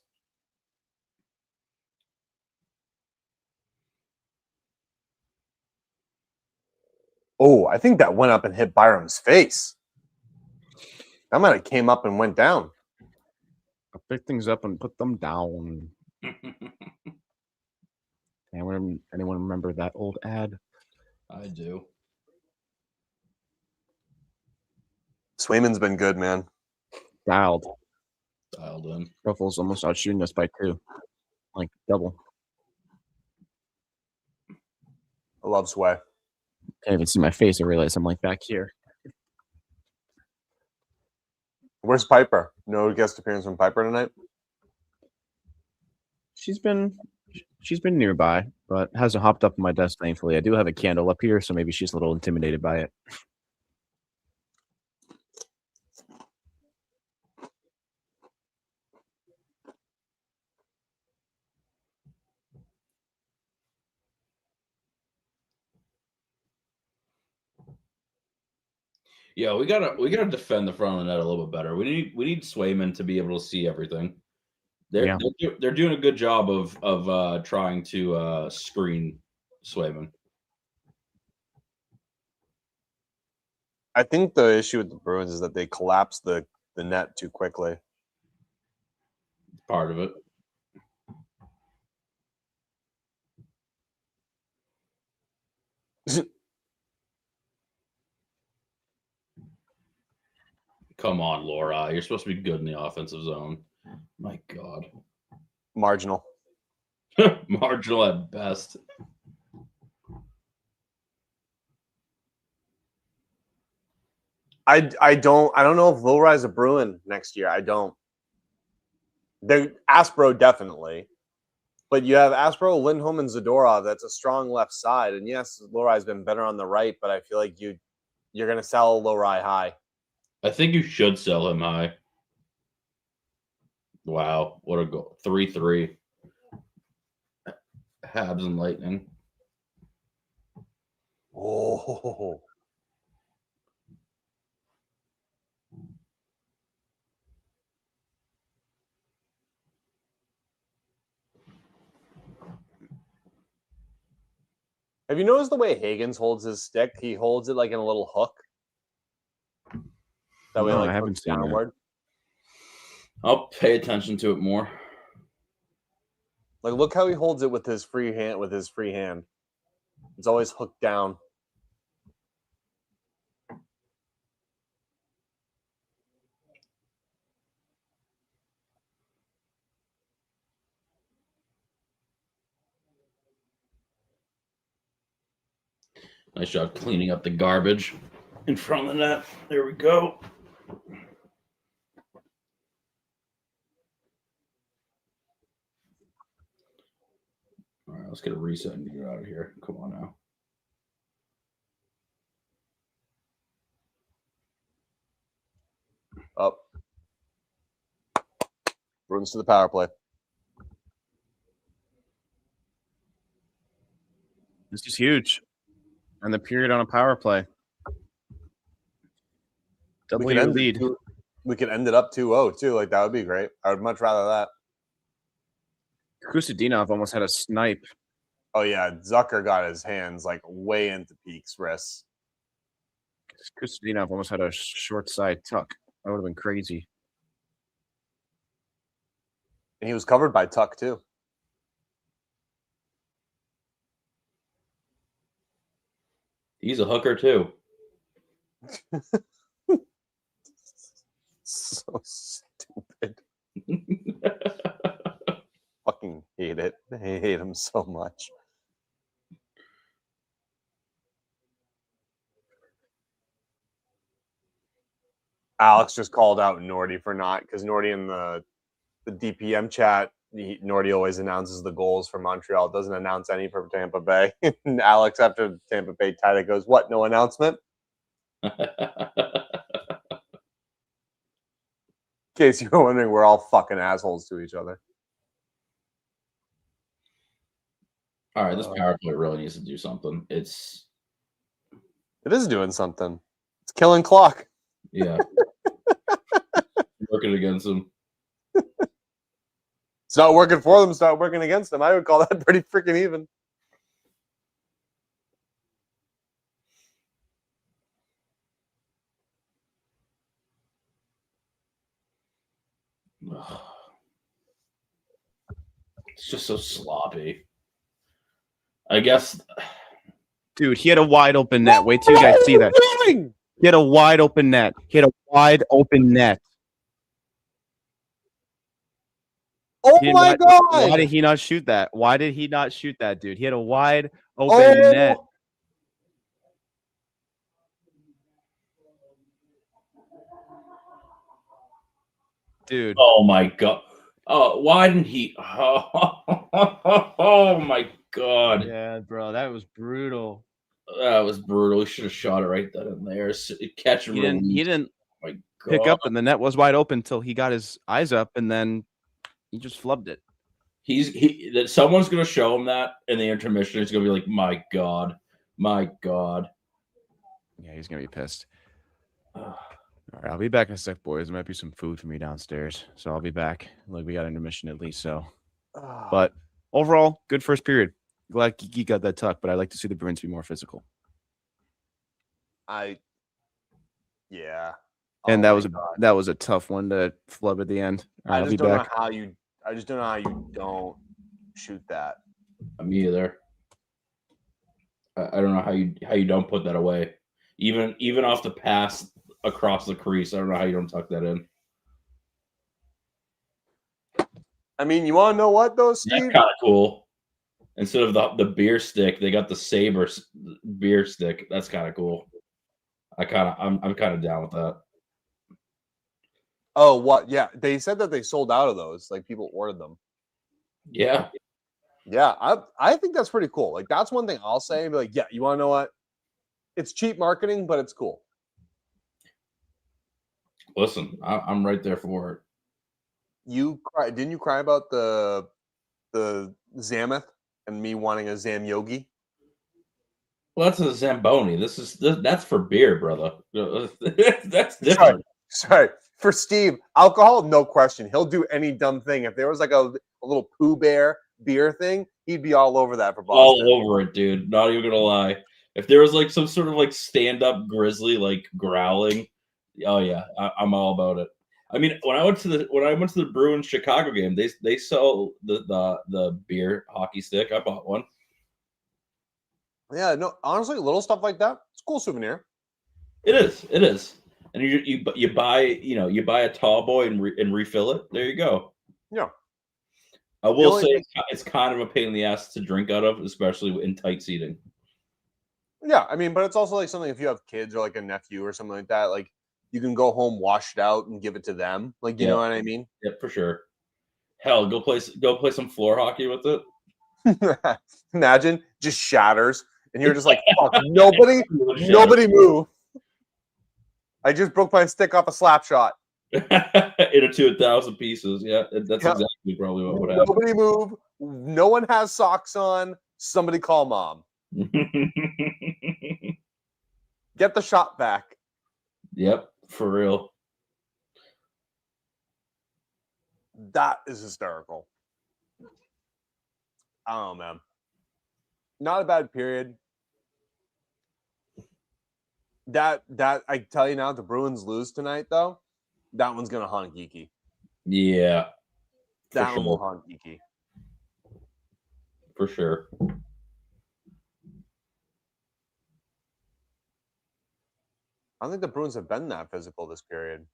Oh, I think that went up and hit Byram's face. That might have came up and went down. I'll pick things up and put them down. Anyone remember that old ad? I do. Swayman's been good, man. Dialed. Dialed in. Ruffles almost out shooting us by 2. Like double. I love Sway. Can't even see my face. I realize I'm like back here. Where's Piper? No guest appearance from Piper tonight? She's been nearby, but hasn't hopped up on my desk, thankfully. I do have a candle up here, so maybe she's a little intimidated by it. Yeah, we gotta defend the front of the net a little bit better. We need Swayman to be able to see everything. They're doing a good job of trying to screen Swayman. I think the issue with the Bruins is that they collapse the net too quickly. Part of it. Come on, Laura. You're supposed to be good in the offensive zone. My God. Marginal. Marginal at best. I don't know if Lil Rye's a Bruin next year. I don't. They're Aspro definitely. But you have Aspro, Lindholm, and Zadorov. That's a strong left side. And yes, Lil Rye's been better on the right, but I feel like you're gonna sell Lil Rye high. I think you should sell him high. Wow, what a goal. 3-3. Habs and Lightning. Oh. Have you noticed the way Higgins holds his stick? He holds it like in a little hook. That way, like, I haven't seen downward. I'll pay attention to it more. Like, look how he holds it with his free hand. It's always hooked down. Nice job cleaning up the garbage in front of the net. There we go. All right, let's get a reset and get out of here. Come on now. Up. Bruins to the power play. This is huge. And the period on a power play. Double your lead. We could end it up 2-0 too. Like, that would be great. I would much rather that. Kusadinov almost had a snipe. Oh yeah, Zucker got his hands like way into Peake's wrists. Kusadinov almost had a short side tuck. That would have been crazy. And he was covered by Tuck too. He's a hooker too. So stupid. Fucking hate it. I hate him so much. Alex just called out Nordy for not, because Nordy in the DPM chat, Nordy always announces the goals for Montreal, doesn't announce any for Tampa Bay. And Alex, after Tampa Bay tied it, goes, "What? No announcement?" In case you were wondering, we're all fucking assholes to each other. All right, this power play really needs to do something. It is doing something. It's killing clock. Yeah. Working against them. It's not working for them. It's not working against them. I would call that pretty freaking even. It's just so sloppy. I guess. Dude, he had a wide open net. Wait till you guys see that. He had a wide open net. Oh my God! Why did he not shoot that? Why did he not shoot that, dude? He had a wide open net. Dude. Oh my God. Why didn't he? Oh my God. Yeah, bro, that was brutal. That was brutal. He should have shot it right then and there. Catch and release. He didn't Oh my God. pick up, and the net was wide open until he got his eyes up, and then he just flubbed it. Someone's gonna show him that in the intermission. He's gonna be like, "My God, my God." Yeah, he's gonna be pissed. All right, I'll be back in a sec, boys. There might be some food for me downstairs, so I'll be back. Like, we got intermission at least, so. But overall, good first period. Glad Kiki got that tuck, but I'd like to see the Bruins be more physical. Yeah. And that was a tough one to flub at the end. I just don't know how you don't shoot that. Me either. I don't know how you don't put that away. Even off the pass across the crease, I don't know how you don't tuck that in. I mean, you want to know what though, Steve? That's kind of cool. Instead of the beer stick, they got the Sabres beer stick. That's kind of cool. I'm kind of down with that. Oh, what? Yeah, they said that they sold out of those. Like, people ordered them. Yeah. Yeah, I think that's pretty cool. Like, that's one thing I'll say. Be like, yeah, you want to know what? It's cheap marketing, but it's cool. Listen, I'm right there for it. Didn't you cry about the Zameth and me wanting a Zam Yogi? Well, that's a Zamboni. That's for beer, brother. That's different. Sorry. For Steve, alcohol, no question. He'll do any dumb thing. If there was like a little Pooh Bear beer thing, he'd be all over that for Boston. All over it, dude. Not even gonna lie. If there was like some sort of like stand-up grizzly like growling, oh yeah, I'm all about it. I mean, when I went to the Bruins Chicago game, they sell the beer hockey stick. I bought one. Yeah, no, honestly, little stuff like that, it's a cool souvenir. It is. And you buy a tall boy and refill it. There you go. Yeah. I will say it's kind of a pain in the ass to drink out of, especially in tight seating. Yeah, I mean, but it's also like something if you have kids or like a nephew or something like that, like you can go home, wash it out, and give it to them. Like, you know what I mean? Yeah, for sure. Hell, go play some floor hockey with it. Imagine just shatters, and you're just like, fuck, nobody move. I just broke my stick off a slap shot. Into 1,000 pieces. Yeah, that's exactly probably what would happen. Nobody move. No one has socks on. Somebody call mom. Get the shot back. Yep, for real. That is hysterical. I don't know, man. Not a bad period. That I tell you now, the Bruins lose tonight, though. That one's gonna haunt Geeky. Yeah, that one will haunt Geeky for sure. I don't think the Bruins have been that physical this period.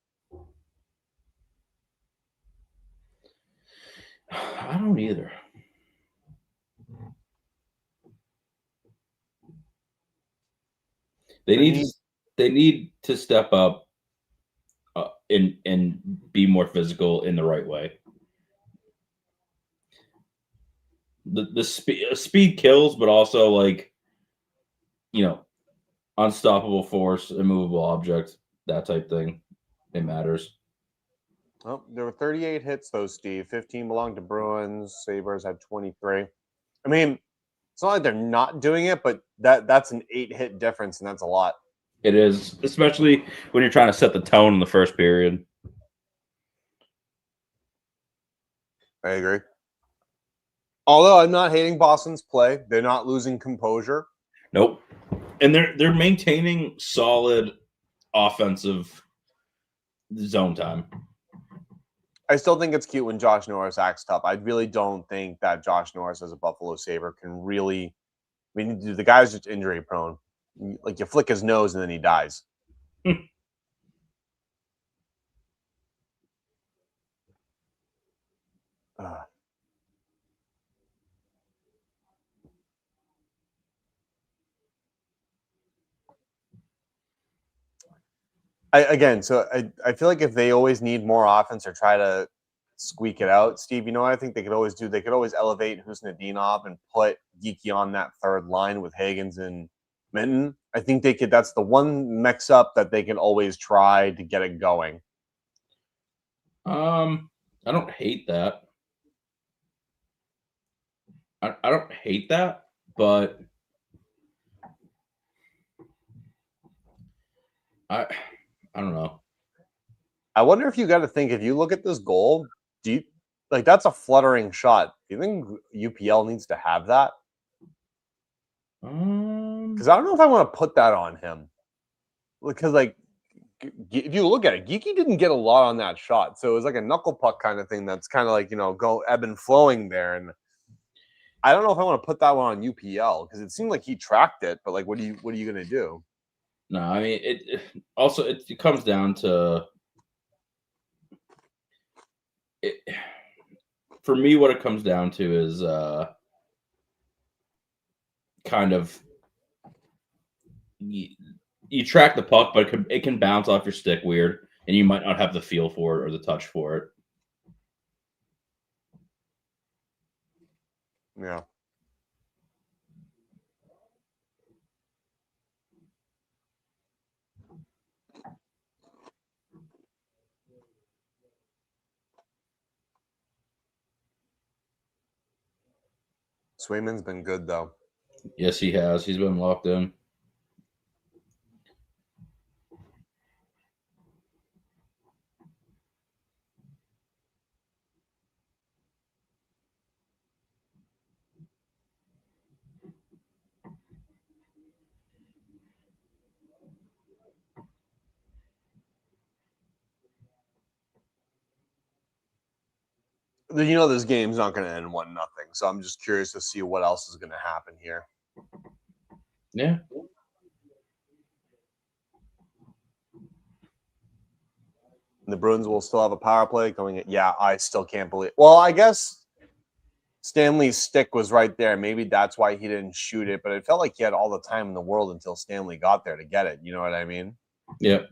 I don't either. They need to step up and be more physical in the right way. The speed kills, but also like, unstoppable force, immovable object, that type thing. It matters. Well, there were 38 hits, though, Steve. 15 belonged to Bruins. Sabres had 23. I mean, it's not like they're not doing it, but that's an 8-hit difference, and that's a lot. It is, especially when you're trying to set the tone in the first period. I agree. Although I'm not hating Boston's play. They're not losing composure. Nope. And they're maintaining solid offensive zone time. I still think it's cute when Josh Norris acts tough. I really don't think that Josh Norris as a Buffalo Sabre can really – I mean, the guy's just injury prone. Like, you flick his nose and then he dies. I feel like if they always need more offense or try to squeak it out, Steve, you know what I think they could always do? They could always elevate Husnudinov and put Geeky on that third line with Hagens and Minton. I think they could. That's the one mix-up that they can always try to get it going. I don't hate that. I don't hate that, but I don't know. I wonder if you got to think, if you look at this goal, do you like that's a fluttering shot? Do you think UPL needs to have that? Because I don't know if I want to put that on him. Because like, if you look at it, Geeky didn't get a lot on that shot, so it was like a knuckle puck kind of thing. That's kind of like, go ebb and flowing there, and I don't know if I want to put that one on UPL because it seemed like he tracked it, but like, what are you gonna do? No, I mean it comes down to it. For me, what it comes down to is kind of you track the puck, but it can bounce off your stick weird, and you might not have the feel for it or the touch for it. Yeah. Swayman's been good though. Yes, he has. He's been locked in. This game's not going to end 1-0, so I'm just curious to see what else is going to happen here. Yeah. And the Bruins will still have a power play going in. Yeah, I still can't believe. Well, I guess Stanley's stick was right there. Maybe that's why he didn't shoot it, but it felt like he had all the time in the world until Stanley got there to get it. You know what I mean? Yep.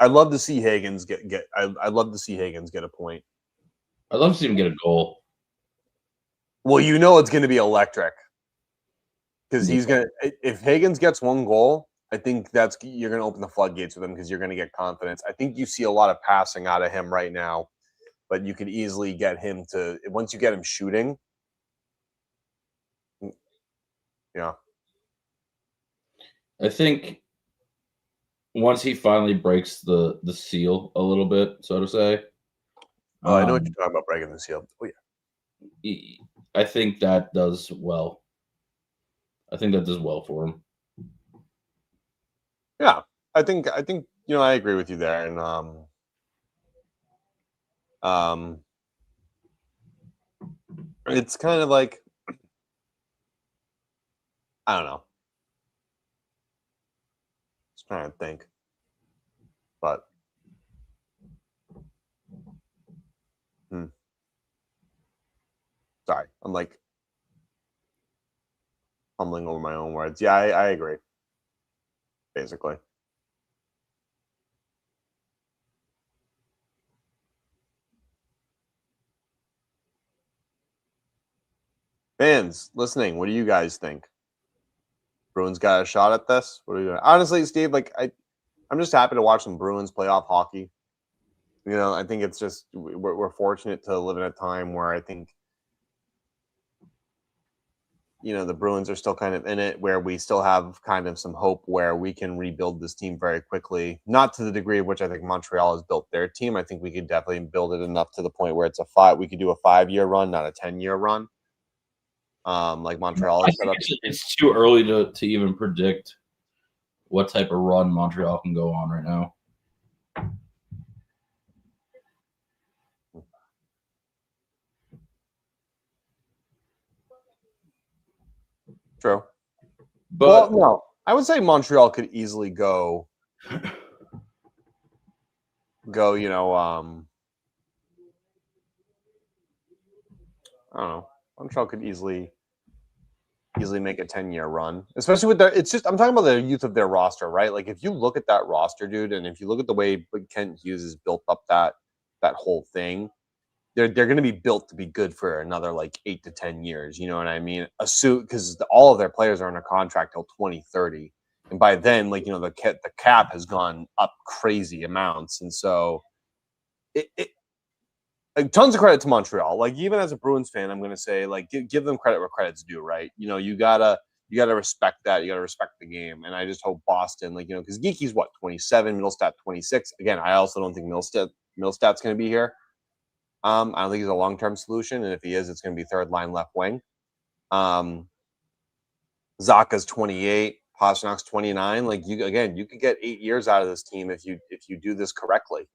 I'd love to see Hagens get. I'd love to see Hagens get a point. I'd love to see him get a goal. Well, it's going to be electric because he's going to. If Hagens gets one goal, I think you're going to open the floodgates with him because you're going to get confidence. I think you see a lot of passing out of him right now, but you could easily get him to, once you get him shooting. Yeah. I think once he finally breaks the seal a little bit, so to say. Oh, I know what you're talking about, breaking the seal. Oh yeah. I think that does well. I think that does well for him. Yeah, I think I agree with you there, and it's kind of like, I don't know. Just trying to think, but sorry, I'm like fumbling over my own words. Yeah, I agree. Basically. Fans listening, what do you guys think? Bruins got a shot at this? What are you doing? Honestly, Steve, like I'm just happy to watch some Bruins playoff hockey. I think it's just we're fortunate to live in a time where I think the Bruins are still kind of in it, where we still have kind of some hope where we can rebuild this team very quickly. Not to the degree of which I think Montreal has built their team. I think we could definitely build it enough to the point where we could do a 5-year run, not a 10-year run. Like Montreal is set up. It's too early to even predict what type of run Montreal can go on right now. True. But no, I would say Montreal could easily go go, I don't know. Montreal could easily make a 10-year run, especially with I'm talking about the youth of their roster, right? Like if you look at that roster, dude, and if you look at the way Kent Hughes has built up that whole thing, they're going to be built to be good for another like 8 to 10 years. You know what I mean? Because all of their players are under contract till 2030, and by then, like the cap has gone up crazy amounts, and so tons of credit to Montreal. Like even as a Bruins fan, I'm going to say like give them credit where credit's due, right? You gotta respect that. You gotta respect the game, and I just hope Boston, because Geeky's 27, Middlestat 26. Again, I also don't think Middlestat's going to be here. I don't think he's a long-term solution, and if he is, it's going to be third line left wing. Zaka's 28, Pasternak's 29. Like you could get 8 years out of this team if you do this correctly.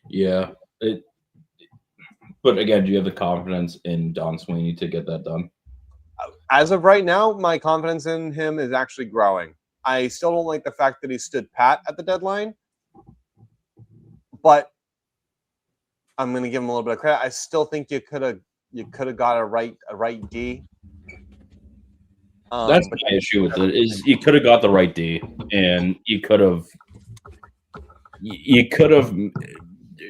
Yeah. But again, do you have the confidence in Don Sweeney to get that done? As of right now, my confidence in him is actually growing. I still don't like the fact that he stood pat at the deadline, but I'm going to give him a little bit of credit. I still think you could have got a right D. That's my issue with it. Is you could have got the right D, and you could have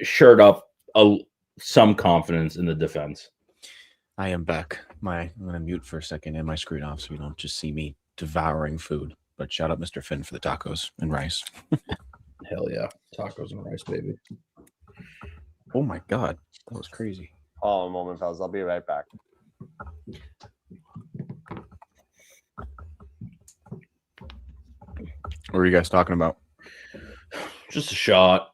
shored up some confidence in the defense. I am back. I'm going to mute for a second and my screen off so you don't just see me devouring food. But shout out Mr. Finn for the tacos and rice. Hell yeah. Tacos and rice, baby. Oh my God. That was crazy. Oh, a moment, fellas. I'll be right back. What were you guys talking about? Just a shot,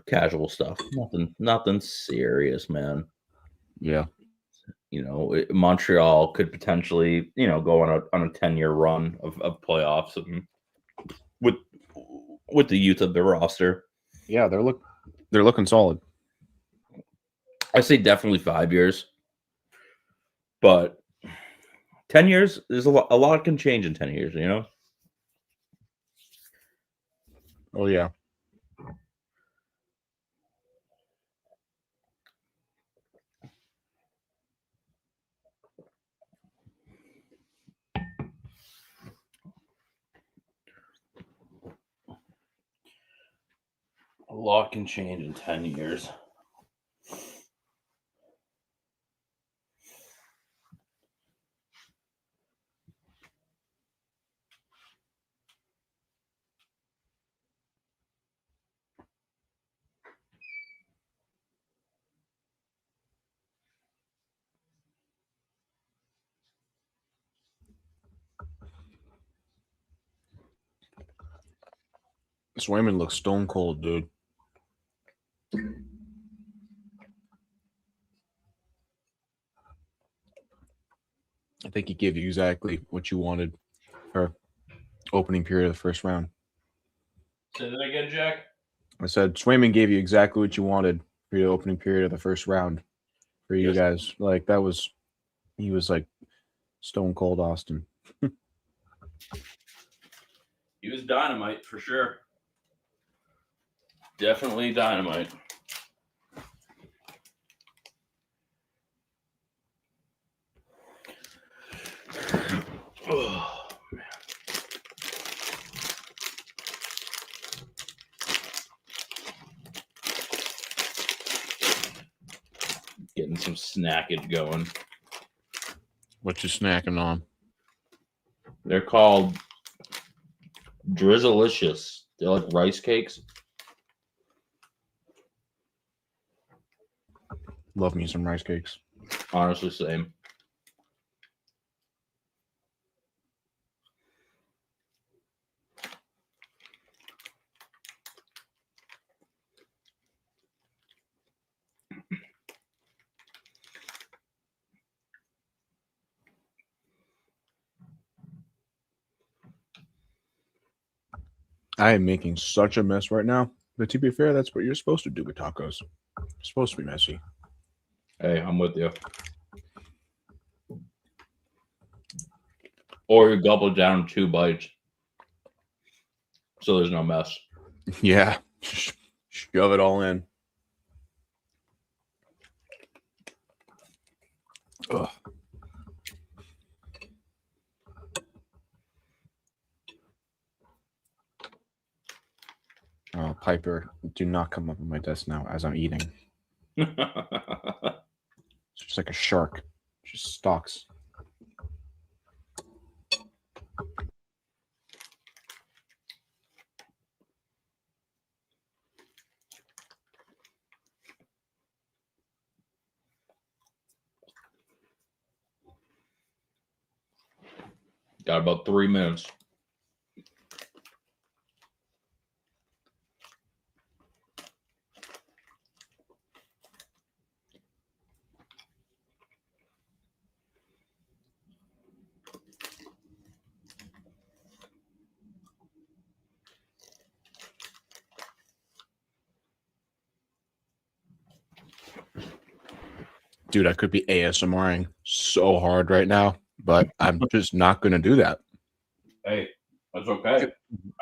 casual stuff. Nothing serious, man. Yeah. Montreal could potentially, go on a 10-year run of playoffs and with the youth of their roster. Yeah, they're looking solid. I say definitely 5 years, but 10 years, there's a lot can change in 10 years, Oh yeah. A lot can change in 10 years. Swayman looks stone cold, dude. I think he gave you exactly what you wanted for opening period of the first round. Say that again, Jack. I said Swayman gave you exactly what you wanted for your opening period of the first round for you guys. Like he was like stone cold Austin. He was dynamite for sure. Definitely dynamite. Oh, man. Getting some snackage going. What you snacking on? They're called Drizzlicious. They're like rice cakes. Love me some rice cakes. Honestly, same. I am making such a mess right now. But to be fair, that's what you're supposed to do with tacos. You're supposed to be messy. Hey, I'm with you. Or you gobble down 2 bites. So there's no mess. Yeah, Shove it all in. Ugh. Oh, Piper, do not come up on my desk now as I'm eating. It's just like a shark. Just stalks. Got about 3 minutes. Dude, I could be ASMRing so hard right now, but I'm just not going to do that. Hey, that's okay.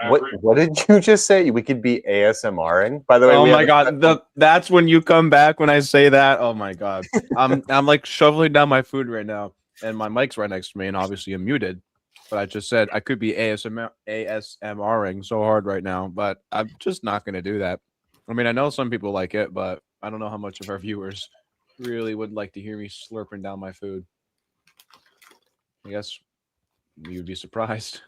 What did you just say? We could be ASMRing. By the way, Oh we my have god, that's when you come back when I say that. Oh my god. I'm like shoveling down my food right now, and my mic's right next to me, and obviously I'm muted. But I just said I could be ASMRing so hard right now, but I'm just not going to do that. I mean, I know some people like it, but I don't know how much of our viewers really would like to hear me slurping down my food. I guess you'd be surprised.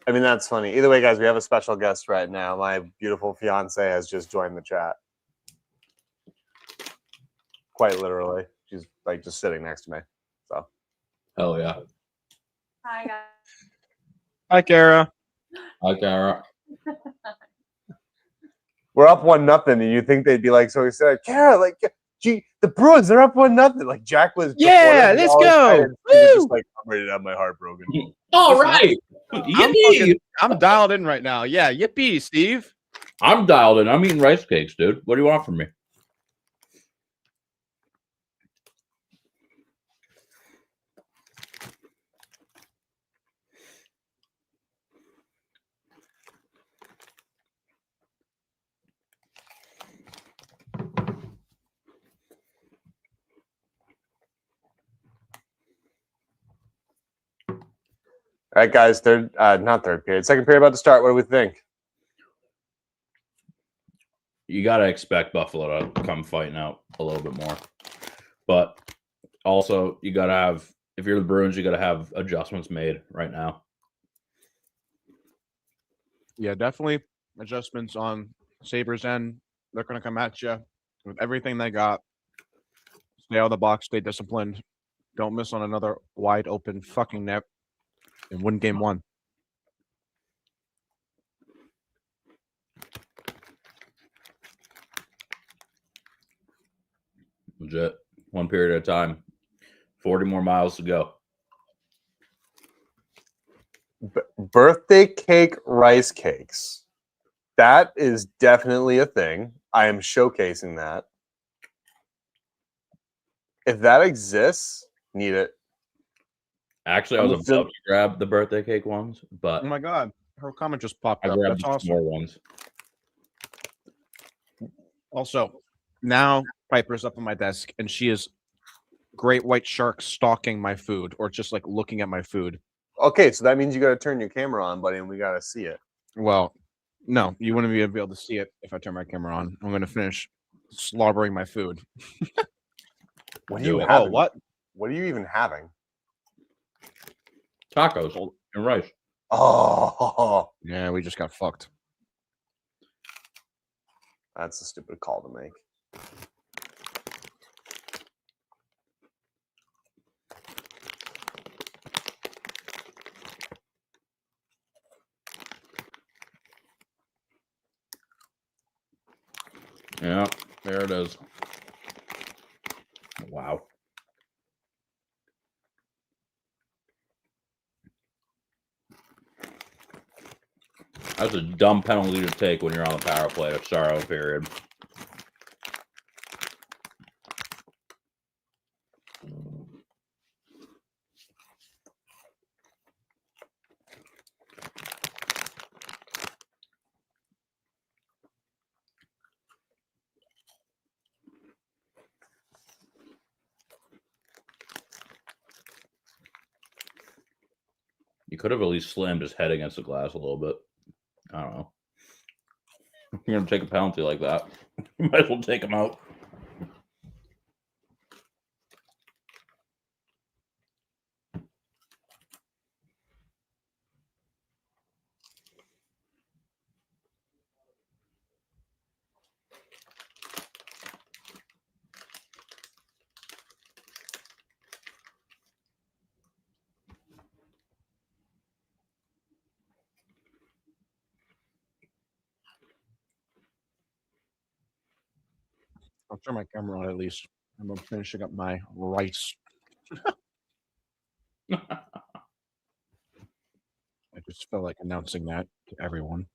I mean, that's funny. Either way, guys, we have a special guest right now. My beautiful fiance has just joined the chat. Quite literally. She's like just sitting next to me. So, Hell yeah. Hi, guys. Hi, Kara. Hi, Kara. we're up 1-0, and you think they'd be like so excited. Kara, like, gee, the Bruins, they're up 1-0. Like Jack was. Yeah, let's go. He was just like, I'm ready to have my heart broken. All right. I'm dialed in right now. Yeah, yippee, Steve. I'm dialed in. I'm eating rice cakes, dude. What do you want from me? All right, guys, not third period, second period about to start. What do we think? You got to expect Buffalo to come fighting out a little bit more. But also, you got to have, if you're the Bruins, you got to have adjustments made right now. Yeah, definitely adjustments on Sabres' end. They're going to come at you with everything they got. Stay out of the box, stay disciplined. Don't miss on another wide open fucking net and win game one. Legit. One period at a time. 40 more miles to go. Birthday cake rice cakes. That is definitely a thing. I am showcasing that. If that exists, need it. Actually, I was about to grab the birthday cake ones, but Oh my god, her comment just popped I up. grabbed That's awesome. more ones. Also, now Piper's up on my desk, and she is great white shark stalking my food, or just like looking at my food. Okay, so that means you got to turn your camera on, buddy, and we got to see it. Well, no, you wouldn't be able to see it if I turn my camera on. I'm going to finish slobbering my food. What are you Oh, having? what? What are you even having? Tacos and rice. Oh, Yeah, we just got fucked. that's a stupid call to make. Yeah, there it is. Wow. That's a dumb penalty to take when you're on the power play to start out a period. You could have at least slammed his head against the glass a little bit. I don't know. You're going to take a penalty like that. You might as well take him out. I'll turn my camera on at least. I'm finishing up my rice. I just felt like announcing that to everyone.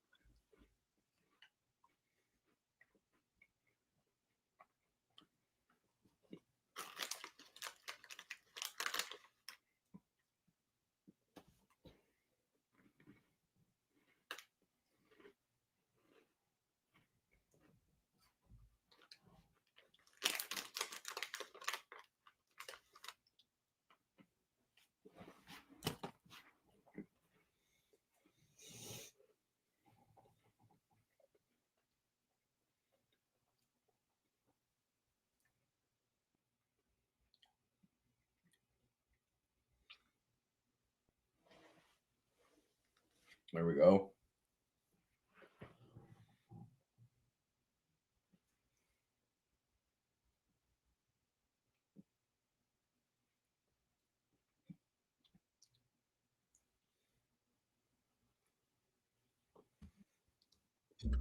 There we go.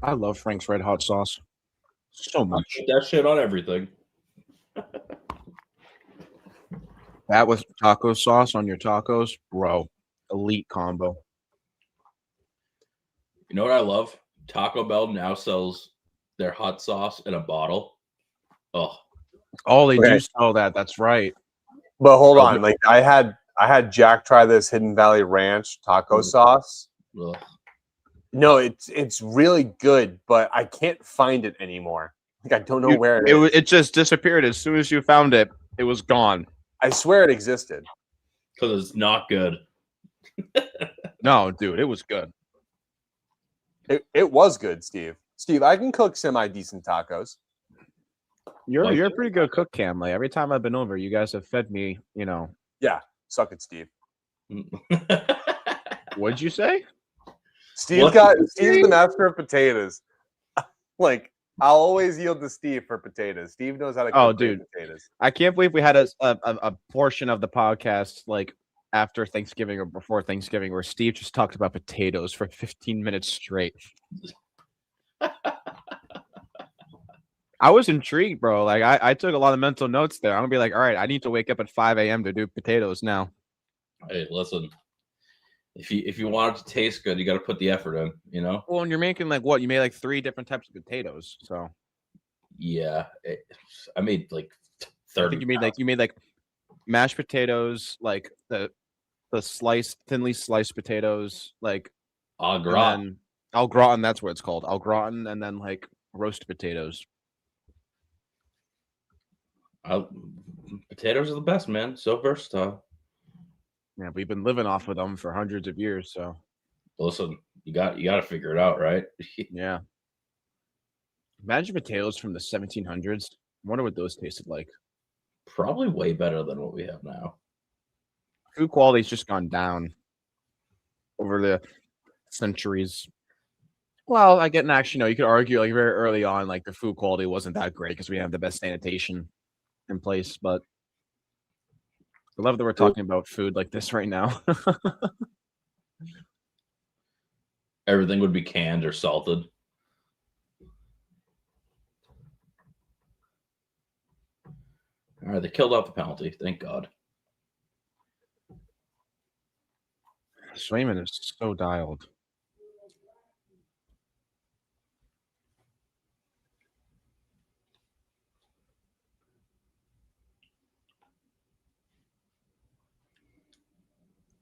I love Frank's Red Hot sauce so much. Put that shit on everything. That with taco sauce on your tacos, bro. Elite combo. You know what I love? Taco Bell now sells their hot sauce in a bottle. Oh, Oh, they Okay. do sell that. That's right. But hold Oh, on, like I had Jack try this Hidden Valley Ranch taco sauce. ugh. No, it's really good, but I can't find it anymore. Like I don't know where it is. It just disappeared as soon as you found it. It was gone. I swear it existed. Because it's not good. No, dude, it was good. It was good, Steve. Steve, I can cook semi-decent tacos. You're a pretty good cook, Cam. Like every time I've been over, you guys have fed me. Yeah, suck it, Steve. What'd you say? Steve's the master of potatoes. Like I'll always yield to Steve for potatoes. Steve knows how to cook great potatoes. I can't believe we had a portion of the podcast like after Thanksgiving or before Thanksgiving where Steve just talked about potatoes for 15 minutes straight. I was intrigued, bro. Like I took a lot of mental notes there. I'm gonna be like, all right, I need to wake up at 5 a.m. to do potatoes now. Hey, listen. If you want it to taste good, you got to put the effort in. Well, and you're making like what? You made like 3 different types of potatoes. So Yeah, I made like I 30. think you made like mashed potatoes, like the thinly sliced potatoes, like au and gratin. then au gratin. That's what it's called, au gratin, and then like roast potatoes. Potatoes are the best, man. So versatile. Yeah, we've been living off of them for hundreds of years. So Listen, you got to figure it out, right? yeah. Imagine potatoes from the 1700s. I wonder what those tasted like. Probably way better than what we have now. Food quality's just gone down over the centuries. Well, I get actually, no, you could argue like very early on, like the food quality wasn't that great because we have the best sanitation in place. But I love that we're talking about food like this right now. Everything would be canned or salted. All right, they killed off the penalty. Thank God. Swayman is so dialed.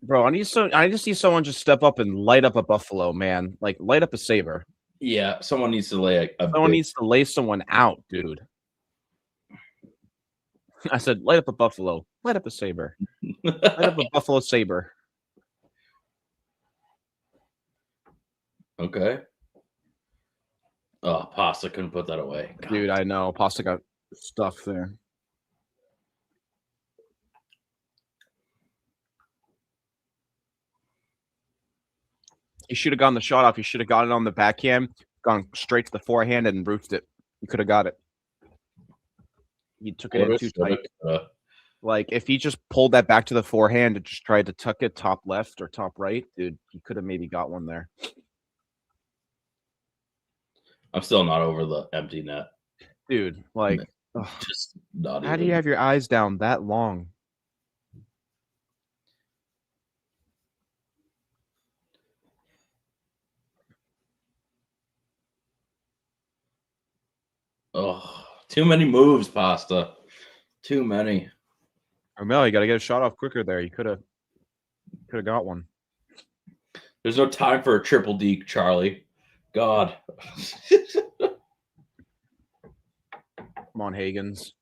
Bro, I need to see someone just step up and light up a buffalo, man. Like light up a saber. Yeah, someone needs to lay Someone needs to lay someone out, dude. I said, light up a buffalo. Light up a saber. Light up a buffalo saber. Okay. Oh, Pasta couldn't put that away. God. Dude, I know. Pasta got stuck there. He should have gone the shot off. He should have got it on the backhand, gone straight to the forehand, and roofed it. He could have got it. He took it in too tight. Like, if he just pulled that back to the forehand and just tried to tuck it top left or top right, dude, he could have maybe got one there. I'm still not over the empty net. Dude, like, just not how even. do you have your eyes down that long? Oh, too many moves, Pasta. Too many. Mel, you got to get a shot off quicker there. You could have got one. There's no time for a triple D, Charlie. God. Come on, Hagens.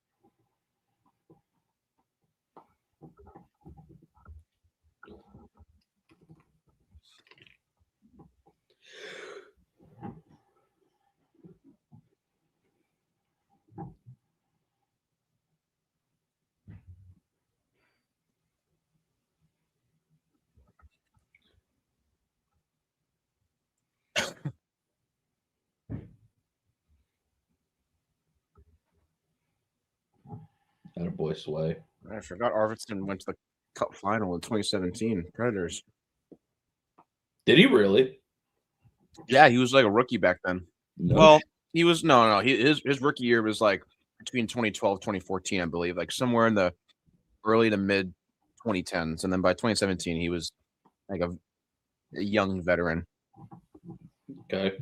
Attaboy Sway. I forgot Arvidsson went to the Cup final in 2017. Predators. Did he really? Yeah, he was like a rookie back then. No. Well, he was no. His rookie year was like between 2012 2014, I believe, like somewhere in the early to mid 2010s, and then by 2017 he was like a young veteran. Okay.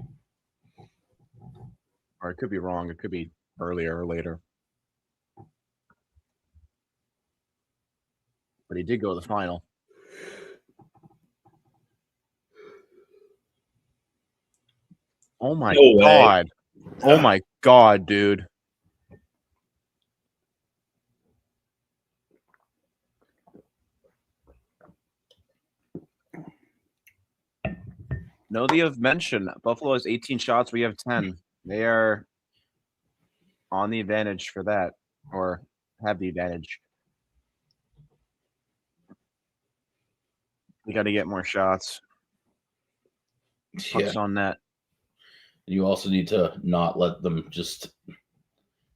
Or it could be wrong. It could be earlier or later. But he did go to the final. Oh my God. Oh my God, dude. No, they have mentioned Buffalo has 18 shots. We have 10. They are on the advantage for that, or have the advantage. We got to get more shots. Pucks on net. You also need to not let them just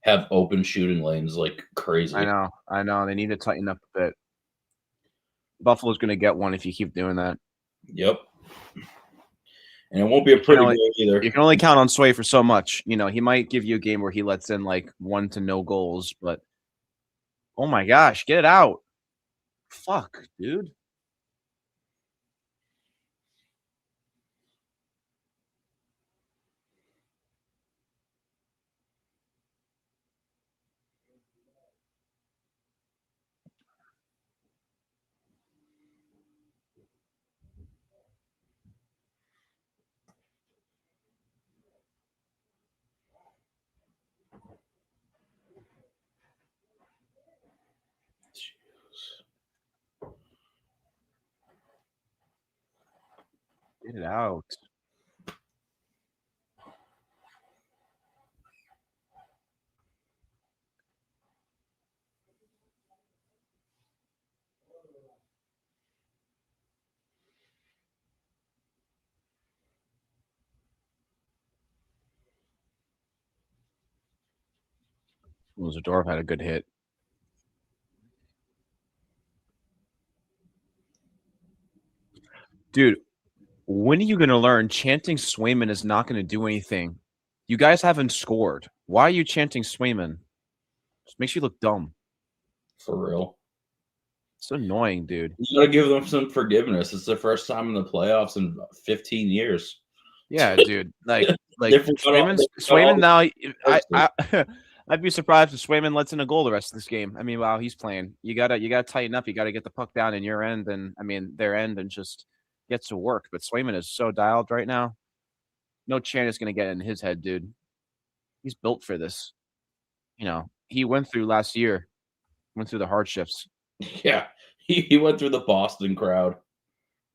have open shooting lanes like crazy. I know. They need to tighten up a bit. Buffalo's going to get one if you keep doing that. Yep. And it won't be a pretty game either. You can only count on Sway for so much. You know, he might give you a game where he lets in like 1 to no goals, but oh my gosh, get it out. Fuck, dude. Get it out. Zadorov had a good hit. Dude, when are you going to learn chanting Swayman is not going to do anything? You guys haven't scored. Why are you chanting Swayman? Just makes you look dumb. For real. It's annoying, dude. You got to give them some forgiveness. It's the first time in the playoffs in 15 years. Yeah, dude. Like Swayman now. I'd be surprised if Swayman lets in a goal the rest of this game. I mean, while he's playing, you gotta tighten up. You gotta get the puck down in your end, and I mean their end, and just get to work. But Swayman is so dialed right now. No chance is gonna get in his head, dude. He's built for this. You know, he went through last year, went through the hardships. Yeah, he went through the Boston crowd.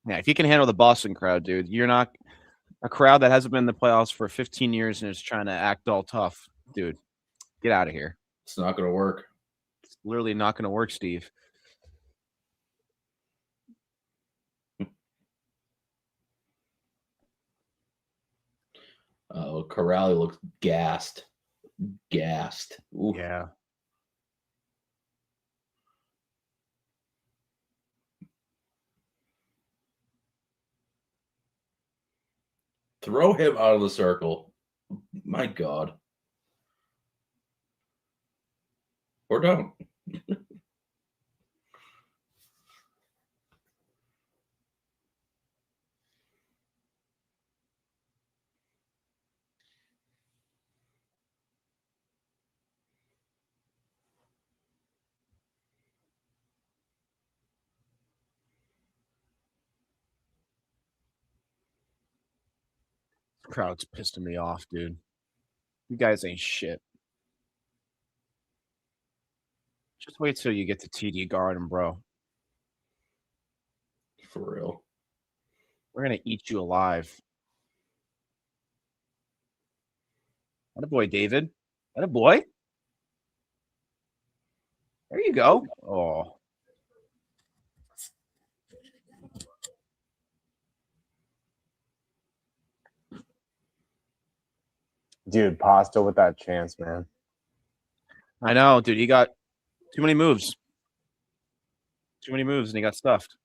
Yeah, if you can handle the Boston crowd, dude, you're not. A crowd that hasn't been in the playoffs for 15 years and is trying to act all tough. Dude, get out of here. It's not going to work. It's literally not going to work, Steve. Oh, Corrali looks gassed. Ooh. Yeah. Throw him out of the circle. My God. Or don't. Crowd's pissing me off, dude. You guys ain't shit. Just wait till you get to TD Garden, bro. For real. We're going to eat you alive. Attaboy, David. Attaboy. There you go. Oh. Dude, Pasta with that chance, man. I know, dude. He got too many moves. Too many moves, and he got stuffed.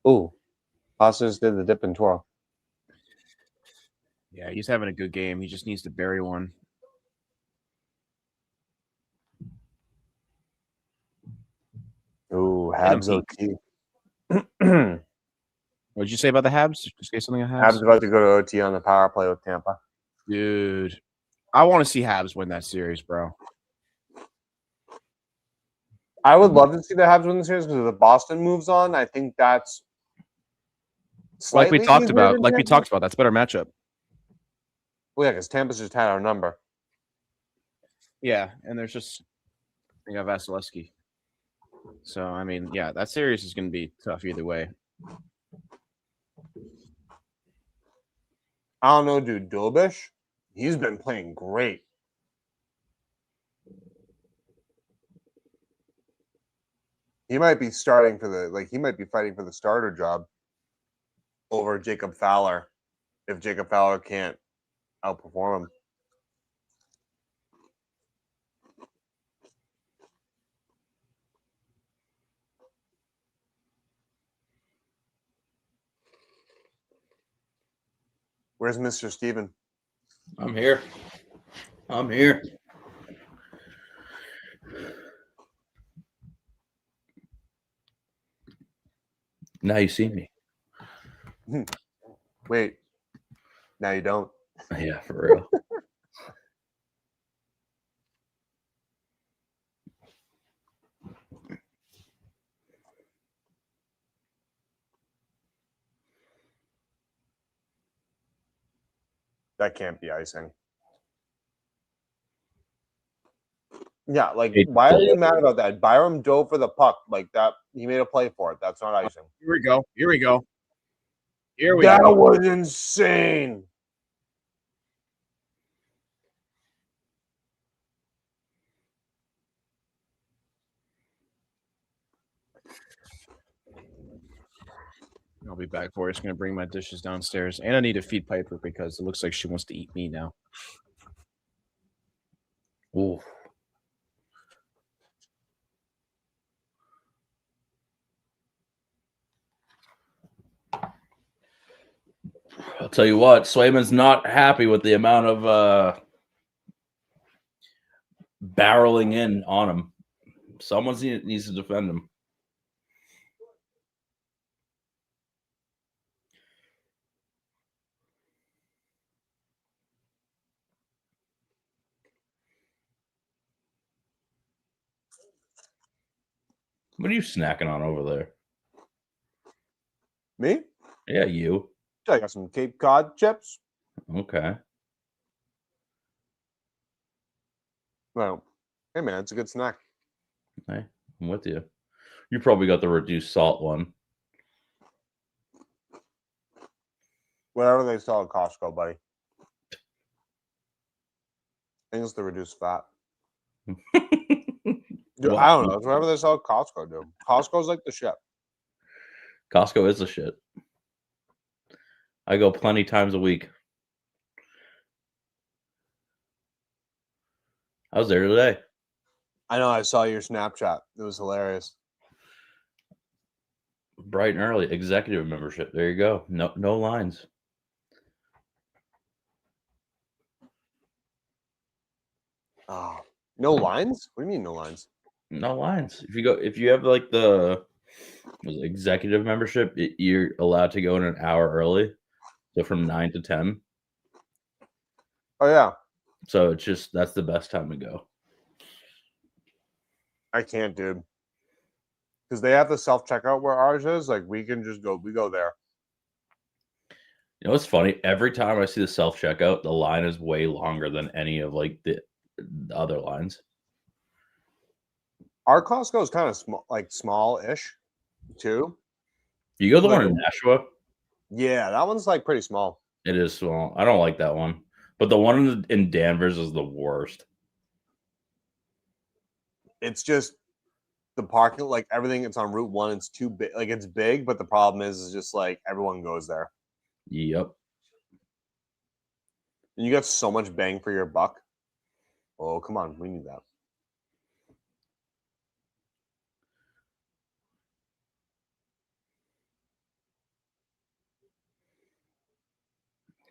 Ooh. Pasta just did the dip and twirl. Yeah, he's having a good game. He just needs to bury one. Ooh, Hit him, Habs Pete. OT. What did you say about the Habs? Did you say something on Habs Habs? about to go to OT on the power play with Tampa. Dude, I want to see Habs win that series, bro. I would love to see the Habs win the series because if the Boston moves on, I think that's Like we slightly talked easier about. than Like we Tampa. talked about. That's a better matchup. Well, yeah, because Tampa's just had our number. Yeah, and there's just we got Vasilevsky. So I mean, yeah, that series is going to be tough either way. I don't know, dude. Dobish, he's been playing great. He might be starting for the he might be fighting for the starter job over Jacob Fowler if Jacob Fowler can't outperform him. Where's Mr. Steven? I'm here. Now you see me. Wait. Now you don't. Yeah, for real. That can't be icing. Yeah, like Hey, why are you mad about that? Byram dove for the puck like that. He made a play for it. That's not icing. Here we go. Here we go. Here we That go. was insane. I'll be back for you. Just going to bring my dishes downstairs. And I need to feed Piper because it looks like she wants to eat me now. Ooh. I'll tell you what, Swayman's not happy with the amount of barreling in on him. Someone needs to defend him. What are you snacking on over there? Me? Yeah, you. I got some Cape Cod chips. Okay. Well, hey man, it's a good snack. Hey, I'm with you. You probably got the reduced salt one. Whatever they sell at Costco, buddy. I think it's the reduced fat. Dude, I don't know. It's whatever they sell at Costco, dude. Costco's like the shit. Costco is the shit. I go plenty times a week. I was there today. I know. I saw your Snapchat. It was hilarious. Bright and early. Executive membership. There you go. No lines. Oh, no lines? What do you mean no lines? No lines. If you have like the executive membership, you're allowed to go in an hour early. So from 9 to 10. Oh, yeah. So that's the best time to go. I can't, dude. Because they have the self-checkout where ours is. Like, we can just go. We go there. You know what's funny? Every time I see the self-checkout, the line is way longer than any of like the other lines. Our Costco is kind of small, like small-ish, too. You go to the one in Nashua? Yeah, that one's like pretty small. It is small. I don't like that one. But the one in Danvers is the worst. It's just the parking, like everything. It's on Route 1. It's too big. Like, it's big, but the problem is just like everyone goes there. Yep. And you get so much bang for your buck. Oh, come on. We need that.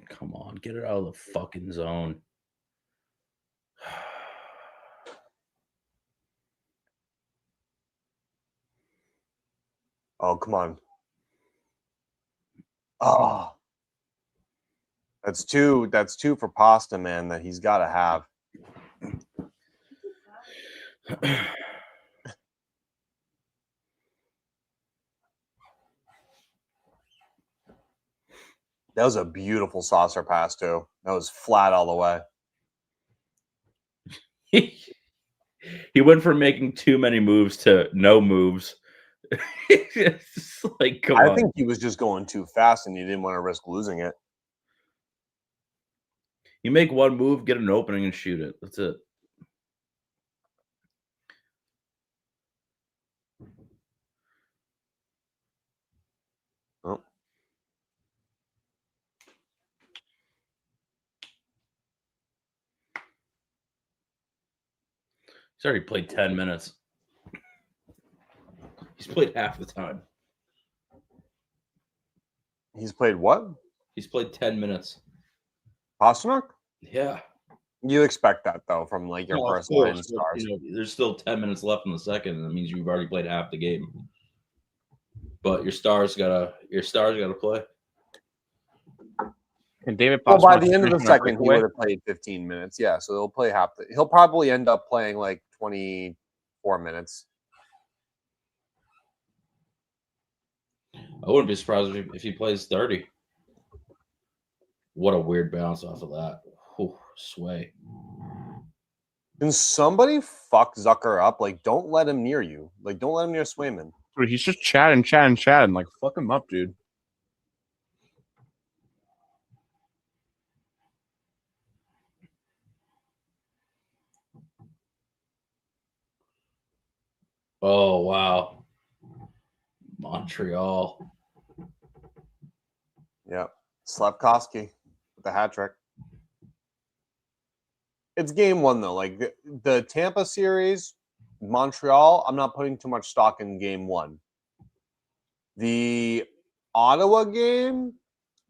Come on, get it out of the fucking zone. Oh, come on. Oh. That's two for pasta, man, that he's got to have. That was a beautiful saucer pass, too. That was flat all the way. He went from making too many moves to no moves. It's like, come on. I think he was just going too fast and he didn't want to risk losing it. You make one move, get an opening, and shoot it. That's it. Oh. He's already played 10 minutes. He's played half the time. He's played what? He's played 10 minutes. Pasternak? Yeah. You expect that, though, from like your first line stars. You know, there's still 10 minutes left in the second, and that means you've already played half the game. But your stars gotta play. And David Well, Pasternak by the end of the finishing a second, he breakaway? would have played 15 minutes. Yeah, so he'll play half. He'll probably end up playing like 24 minutes. I wouldn't be surprised if he plays 30. What a weird bounce off of that. Whew, sway. Can somebody fuck Zucker up? Like, don't let him near you. Like, don't let him near Swayman. Dude, he's just chatting. Like, fuck him up, dude. Oh, wow. Montreal. Yep. Slavkovsky with the hat trick. It's game one, though. Like, the Tampa series, Montreal, I'm not putting too much stock in game one. The Ottawa game,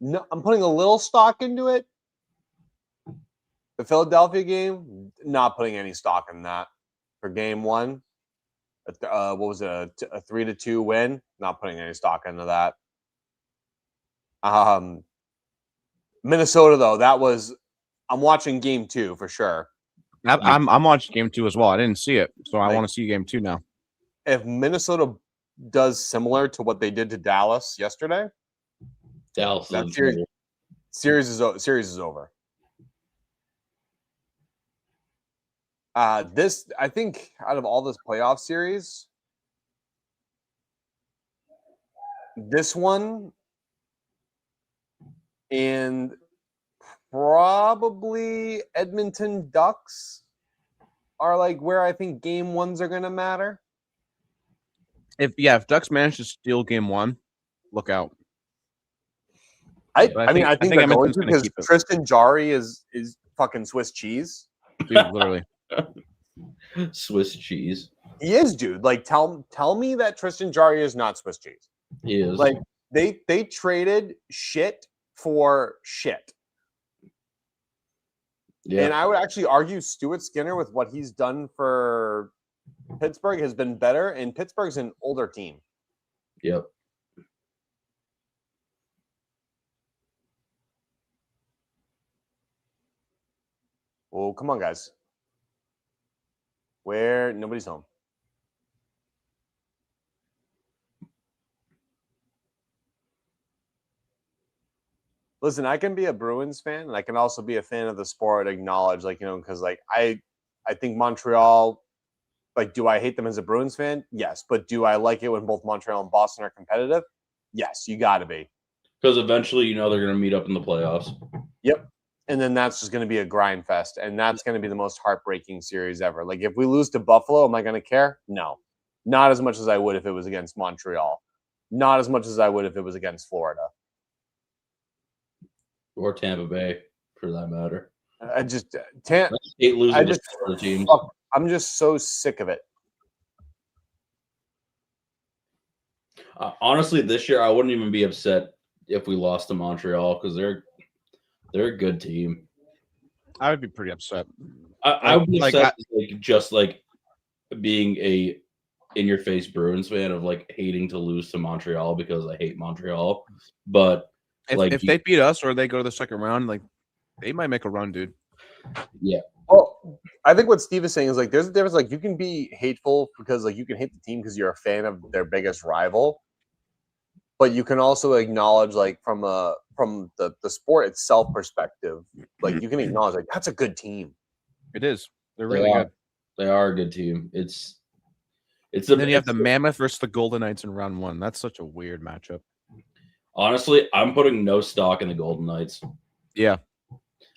no, I'm putting a little stock into it. The Philadelphia game, not putting any stock in that for game one. What was it? A 3-2 win. Not putting any stock into that. Minnesota though, I'm watching game two for sure. I'm watching game two as well. I didn't see it, so I want to see game two now. If Minnesota does similar to what they did to Dallas yesterday, Dallas that is series is over. I think out of all this playoff series, this one and probably Edmonton Ducks are like where I think game ones are going to matter. If Ducks manage to steal game one, look out. I But I mean, I think they're going Edmonton's to gonna because keep it. Tristan Jarry is fucking Swiss cheese. Dude, literally. Swiss cheese. He is, dude. Like, tell me that Tristan Jarry is not Swiss cheese. He is. Like, they traded shit for shit. Yeah. And I would actually argue Stuart Skinner with what he's done for Pittsburgh has been better, and Pittsburgh's an older team. Yep. Oh, come on, guys. Where nobody's home. Listen, I can be a Bruins fan, and I can also be a fan of the sport. Acknowledge, like, because like I think Montreal. Like, do I hate them as a Bruins fan? Yes, but do I like it when both Montreal and Boston are competitive? Yes, you got to be. Because eventually, they're going to meet up in the playoffs. Yep. And then that's just going to be a grind fest, and that's going to be the most heartbreaking series ever. Like, if we lose to Buffalo, am I going to care? No, not as much as I would if it was against Montreal. Not as much as I would if it was against Florida. Or Tampa Bay, for that matter. I just I hate losing to the teams. I'm just so sick of it. Honestly, this year I wouldn't even be upset if we lost to Montreal because they're a good team. I would be pretty upset. I would be upset just being a in-your-face Bruins fan of like hating to lose to Montreal because I hate Montreal. But if they beat us or they go to the second round, like they might make a run, dude. Yeah. Well, I think what Steve is saying is like there's a difference. Like you can be hateful because like you can hate the team because you're a fan of their biggest rival, but you can also acknowledge like from the sport itself perspective, like you can acknowledge like that's a good team. It is. They're really good. They are a good team. It's then you have the Mammoth versus the Golden Knights in round one. That's such a weird matchup. Honestly, I'm putting no stock in the Golden Knights. Yeah.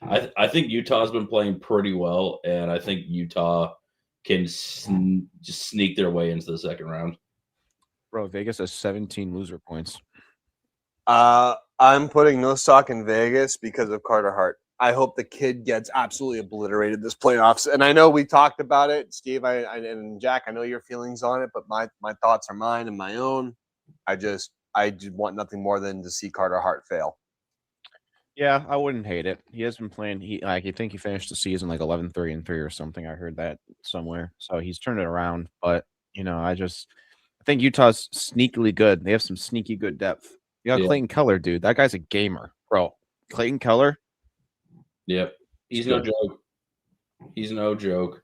I think Utah's been playing pretty well, and I think Utah can just sneak their way into the second round. Bro, Vegas has 17 loser points. I'm putting no stock in Vegas because of Carter Hart. I hope the kid gets absolutely obliterated this playoffs. And I know we talked about it, Steve and Jack. I know your feelings on it, but my thoughts are mine and my own. I just want nothing more than to see Carter Hart fail. Yeah, I wouldn't hate it. He has been playing. I think he finished the season like 11-3-3 or something. I heard that somewhere. So he's turned it around. But I think Utah's sneakily good. They have some sneaky good depth. You got Clayton Keller, dude. That guy's a gamer, bro. Clayton Keller. Yep, he's no joke. He's no joke.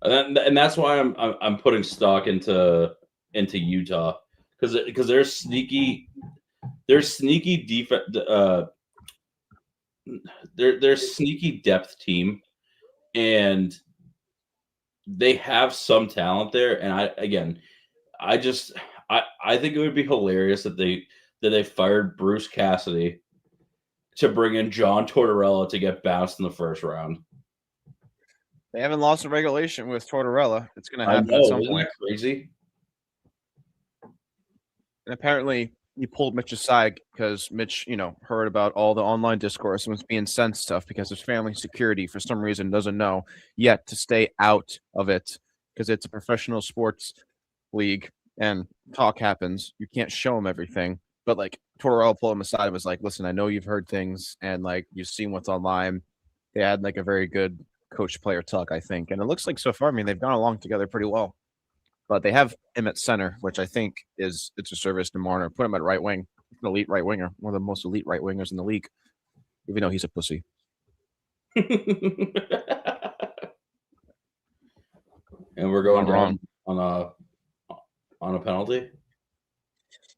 And that's why I'm putting stock into Utah because they're sneaky. They're sneaky defense. They're sneaky depth team, and they have some talent there. And I think it would be hilarious that they fired Bruce Cassidy to bring in John Tortorella to get bounced in the first round. They haven't lost a regulation with Tortorella. It's going to happen at some point. Crazy. And apparently, he pulled Mitch aside because Mitch, heard about all the online discourse and was being sent stuff because his family security, for some reason, doesn't know yet to stay out of it because it's a professional sports league and talk happens. You can't show him everything. But, Tortorella pulled him aside and was like, listen, I know you've heard things and, you've seen what's online. They had, a very good coach-player talk, I think. And it looks like so far, they've gone along together pretty well. But they have him at center, which I think it's a service to Marner. Put him at right wing, an elite right winger, one of the most elite right wingers in the league, even though he's a pussy. And we're going down on a penalty.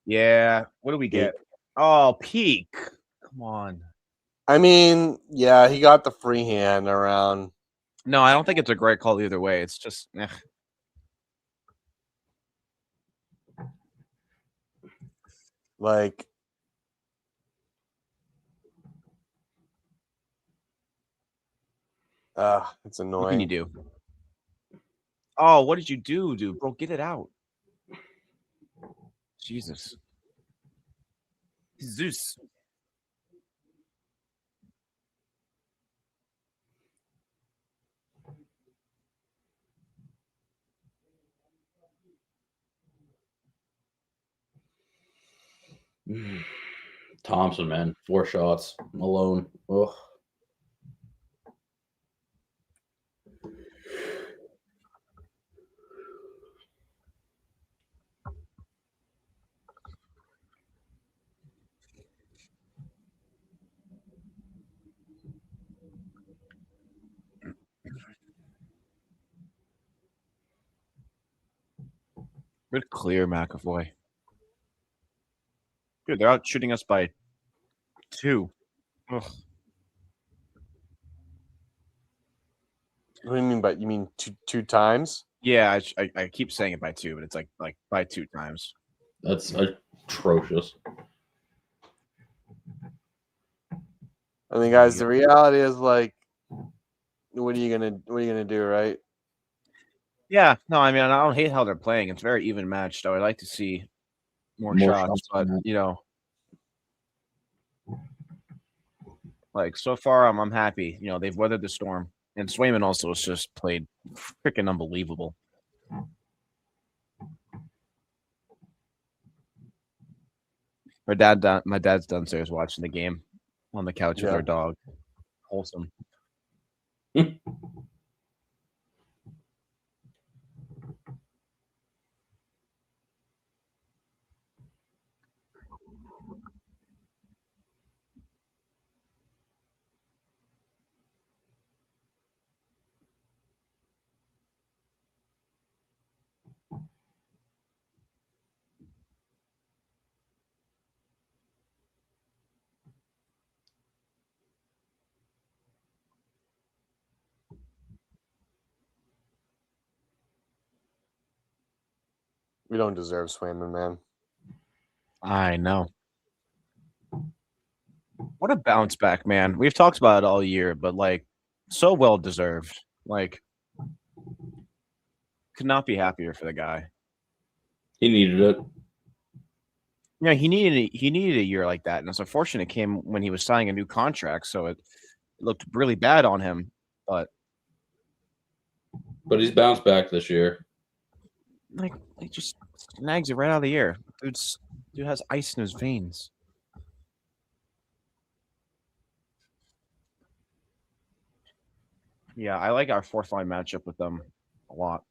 Yeah. What do we get? Oh, Peak. Come on. I mean, yeah, he got the free hand around. No, I don't think it's a great call either way. It's just, Like, it's annoying. What can you do? Oh, what did you do, dude? Bro, get it out. Jesus. Zeus. Thompson, man, 4 shots. Malone. Ugh. Good clear, McAvoy. Dude, they're out shooting us by 2. Ugh. What do you mean by, you mean two times? Yeah, I keep saying it by 2, but it's like by 2 times. That's atrocious. I mean, guys, the reality is like, what are you gonna do, right? Yeah, no, I mean, I don't hate how they're playing. It's very even matched. I would like to see more shots, but you know, like so far, I'm happy. You know, they've weathered the storm, and Swayman also has just played freaking unbelievable. My dad's downstairs watching the game on the couch with our dog. Wholesome. We don't deserve Swayman, man. I know. What a bounce back, man. We've talked about it all year, but like so well deserved. Like could not be happier for the guy. He needed it. You know, he needed a year like that, and it's unfortunate it came when he was signing a new contract, so it looked really bad on him. But he's bounced back this year. Like just snags it right out of the air. Dude has ice in his veins. Yeah, I like our fourth line matchup with them a lot.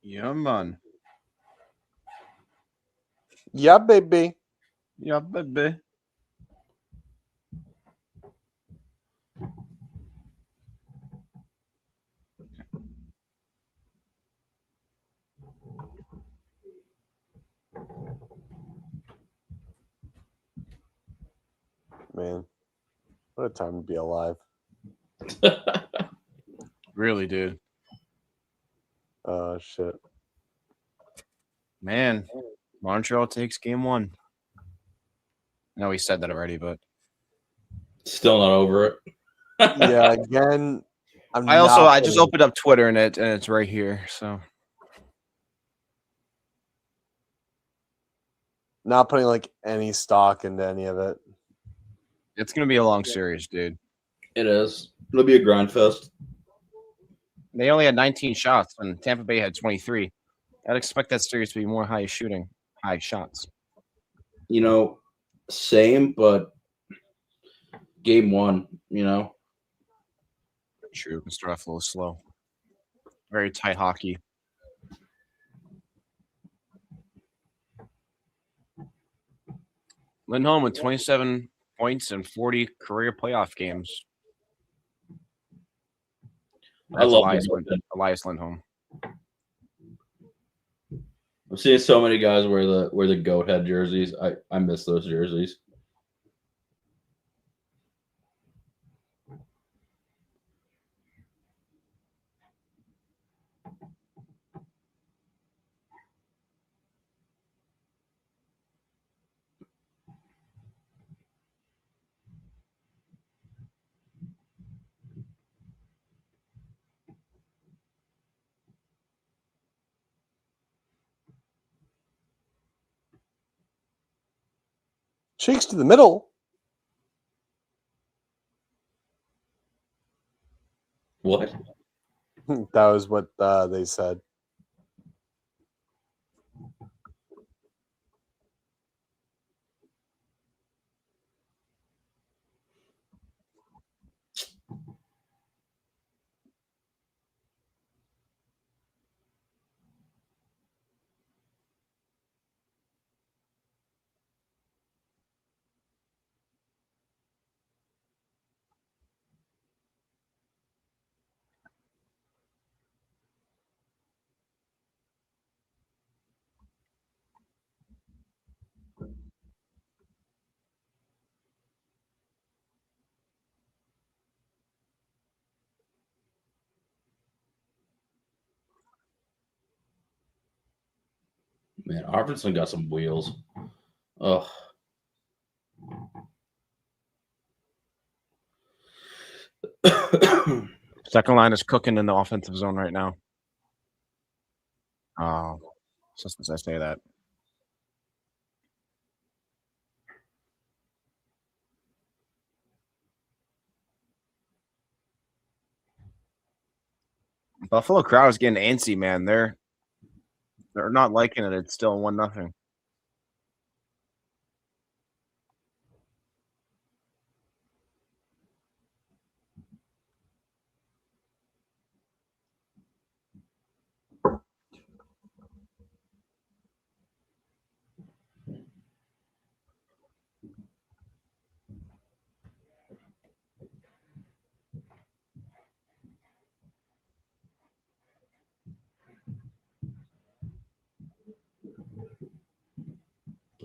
Yeah, man. Yeah, baby. Yeah, baby. Man, what a time to be alive. Really, dude. Oh, shit. Man, Montreal takes game 1. I know we said that already, but Still not over it. Yeah, again, I just opened up Twitter and it's right here. So not putting like any stock into any of it. it's gonna be a long series, dude. It is. It'll be a grind fest. They only had 19 shots and Tampa Bay had 23. I'd expect that series to be more high shots. You know, Same, but game one, you know. True. Can start off a little slow. Very tight hockey. Lindholm with 27 points and 40 career playoff games. I love Elias Lindholm. I'm seeing so many guys wear the goat head jerseys. I miss those jerseys. Shakes to the middle. What? That was what they said. Man, Arvidsson got some wheels. Oh. Second line is cooking in the offensive zone right now. Oh, just as I say that. Buffalo crowd is getting antsy, man. They're not liking it. It's still 1-0.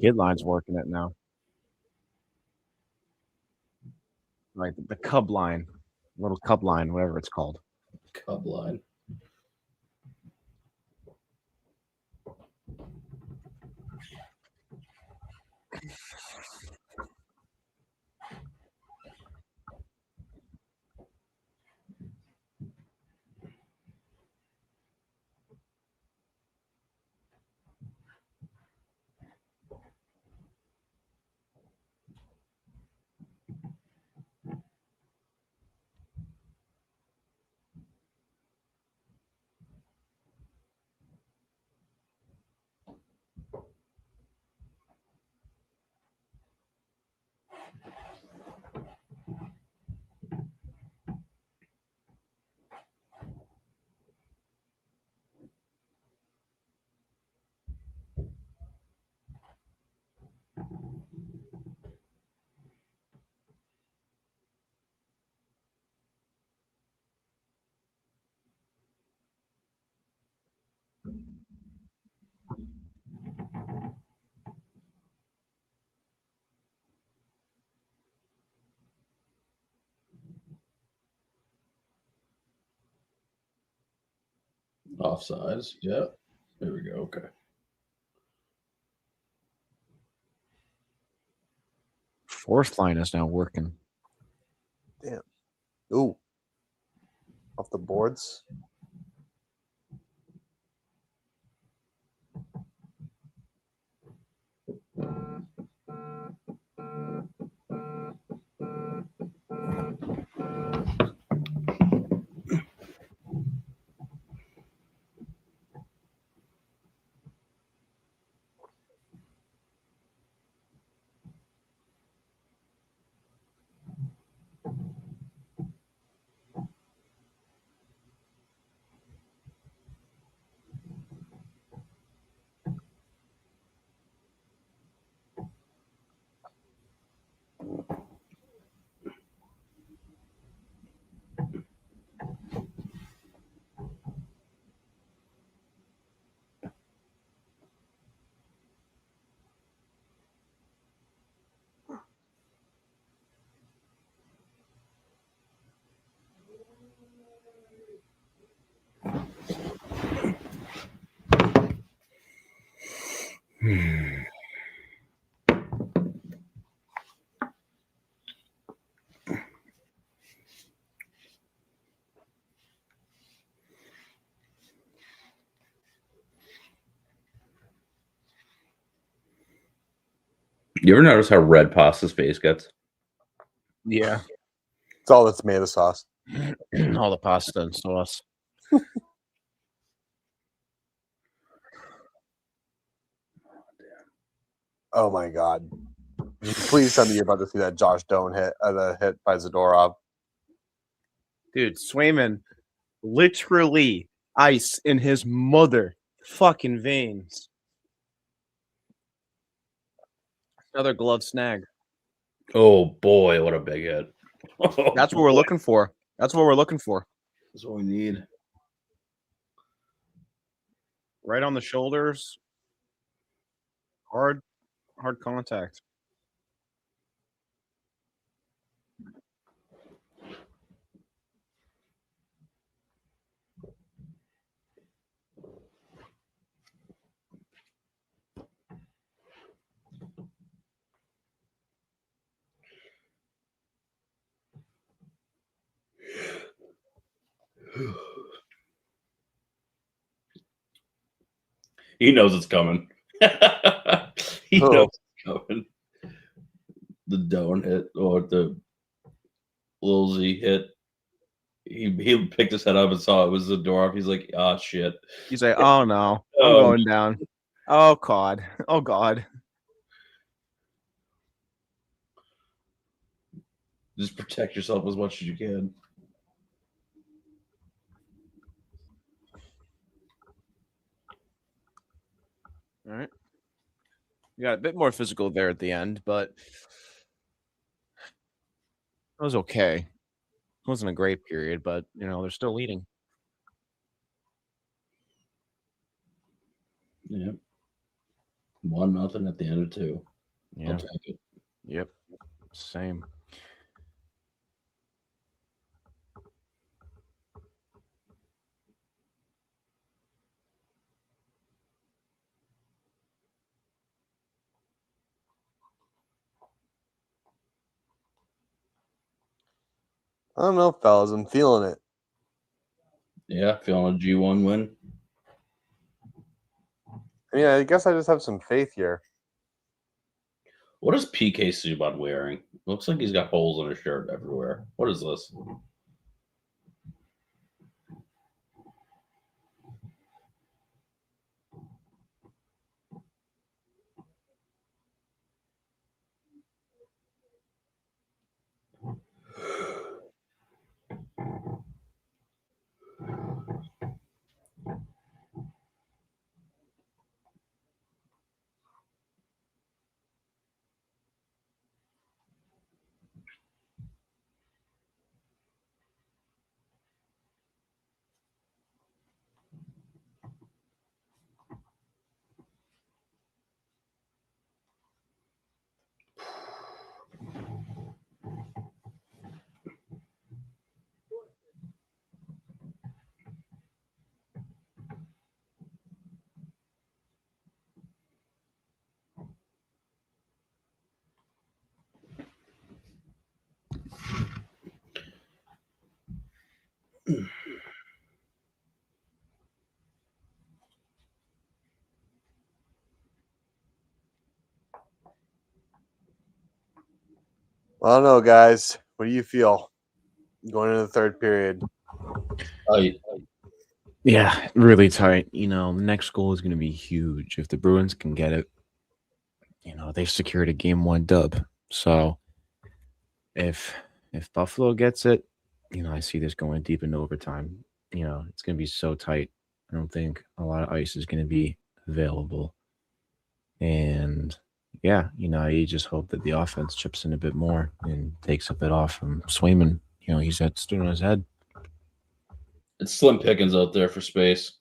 Kid line's working it now. Like the Cub line, little Cub line, whatever it's called. Cub line. Offsides. Yeah. There we go. Okay. Fourth line is now working. Damn. Ooh. Off the boards. You ever notice how red Pasta's face gets? Yeah. It's all the tomato sauce. All the pasta and sauce. Oh my god! Please tell me you're about to see that Josh Doan hit, the hit by Zadorov. Dude, Swayman literally ice in his mother fucking veins. Another glove snag. Oh boy, what a big hit! That's what we're looking for. That's what we're looking for. That's what we need. Right on the shoulders. Hard contact. He knows it's coming. He knows it's coming. The Doan hit or the Lil Z hit. He picked his head up and saw it was Zadorov. He's like, "Ah, shit." He's like, oh no, I'm going down. Oh God. Oh God. Just protect yourself as much as you can. All right. You got a bit more physical there at the end, but it was okay. It wasn't a great period, but you know, they're still leading. Yeah. 1-0 at the end of 2. Yeah. I'll take it. Yep. Same. I don't know, fellas. I'm feeling it. Yeah, feeling a G1 win. Yeah, I guess I just have some faith here. What is PK Subban wearing? Looks like he's got holes in his shirt everywhere. What is this? I don't know, guys. What do you feel going into the third period? Yeah, really tight. You know, the next goal is going to be huge. If the Bruins can get it, you know, they've secured a game 1 dub. So if Buffalo gets it, you know, I see this going deep into overtime. You know, it's going to be so tight. I don't think a lot of ice is going to be available. And yeah, you know, you just hope that the offense chips in a bit more and takes a bit off from Swayman. You know, he's stood on his head. It's slim pickings out there for space.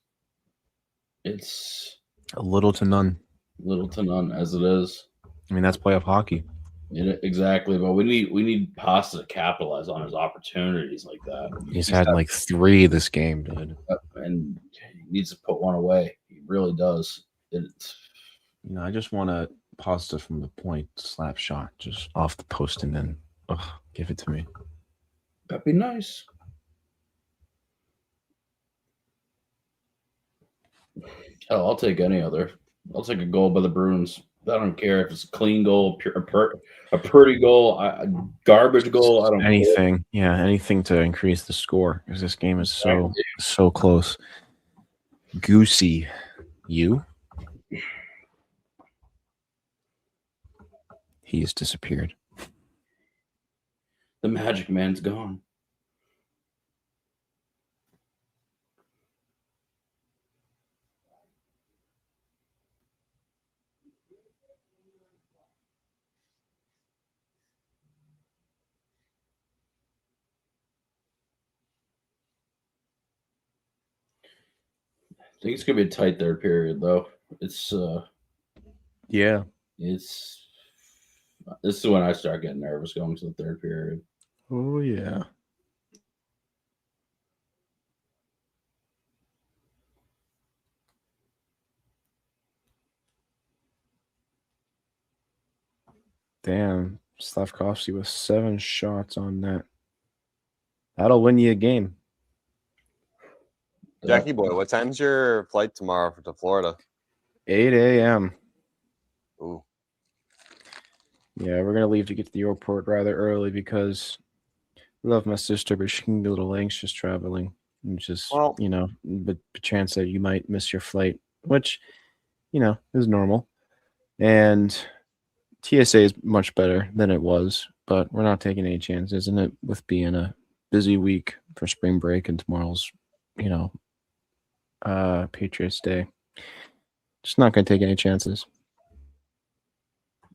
It's A little to none. little to none as it is. I mean, that's playoff hockey. Exactly, but we need Pasta to capitalize on his opportunities like that. He's had like 3 this game, dude. And he needs to put one away. He really does. I just want a pasta from the point slap shot, just off the post, and then give it to me. That'd be nice. Hell, I'll take any other. I'll take a goal by the Bruins. I don't care if it's a clean goal, a pretty goal, a garbage goal. I don't care. Anything, anything to increase the score because this game is so close. Goosey, you? He's disappeared. The Magic Man's gone. I think it's gonna be a tight third period, though. It's Yeah. this is when I start getting nervous going to the third period. Oh yeah. Damn, Slavkovsky with 7 shots on net. That'll win you a game. Jackie boy, what time's your flight tomorrow to Florida? 8 a.m. Ooh. Yeah, we're gonna leave to get to the airport rather early because I love my sister, but she can be a little anxious traveling. And just the chance that you might miss your flight, which is normal. And TSA is much better than it was, but we're not taking any chances, isn't it? With being a busy week for spring break and tomorrow's, Patriots Day. Just not going to take any chances.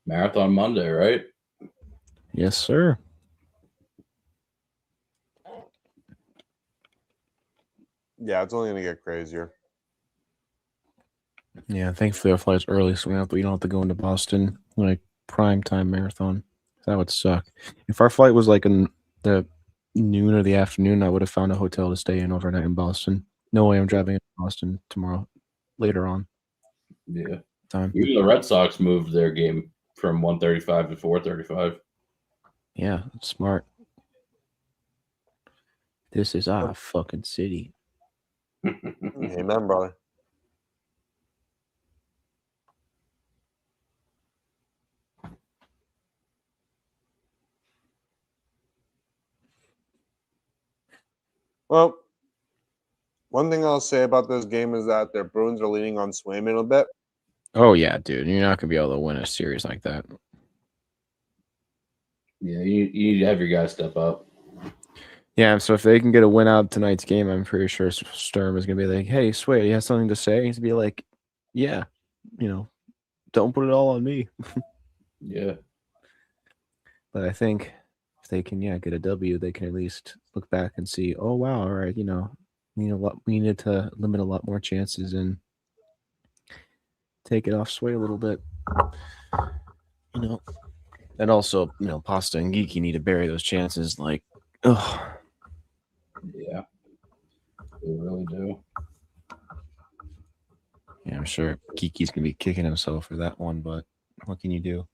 Marathon Monday, right? Yes, sir. Yeah, it's only going to get crazier. Yeah, thankfully our flight's early, so we don't have to go into Boston like prime time marathon. That would suck. If our flight was like in the noon or the afternoon, I would have found a hotel to stay in overnight in Boston. No way I'm driving to Boston tomorrow later on. Yeah. Time. Even the Red Sox moved their game from 1:35 to 4:35. Yeah, smart. This is our fucking city. Amen, brother. Well, one thing I'll say about this game is that their Bruins are leaning on Swayman a bit. Oh, yeah, dude. You're not going to be able to win a series like that. Yeah, you need to have your guys step up. Yeah, so if they can get a win out of tonight's game, I'm pretty sure Sturm is going to be like, hey, Sway, you have something to say? He's going to be like, yeah, don't put it all on me. Yeah. But I think if they can, get a W, they can at least look back and see, oh, wow, all right, we needed to limit a lot more chances and take it off Sway a little bit. And also, Pasta and Geeky need to bury those chances. Like, ugh. Yeah, they really do. Yeah, I'm sure Geeky's gonna be kicking himself for that one, but what can you do?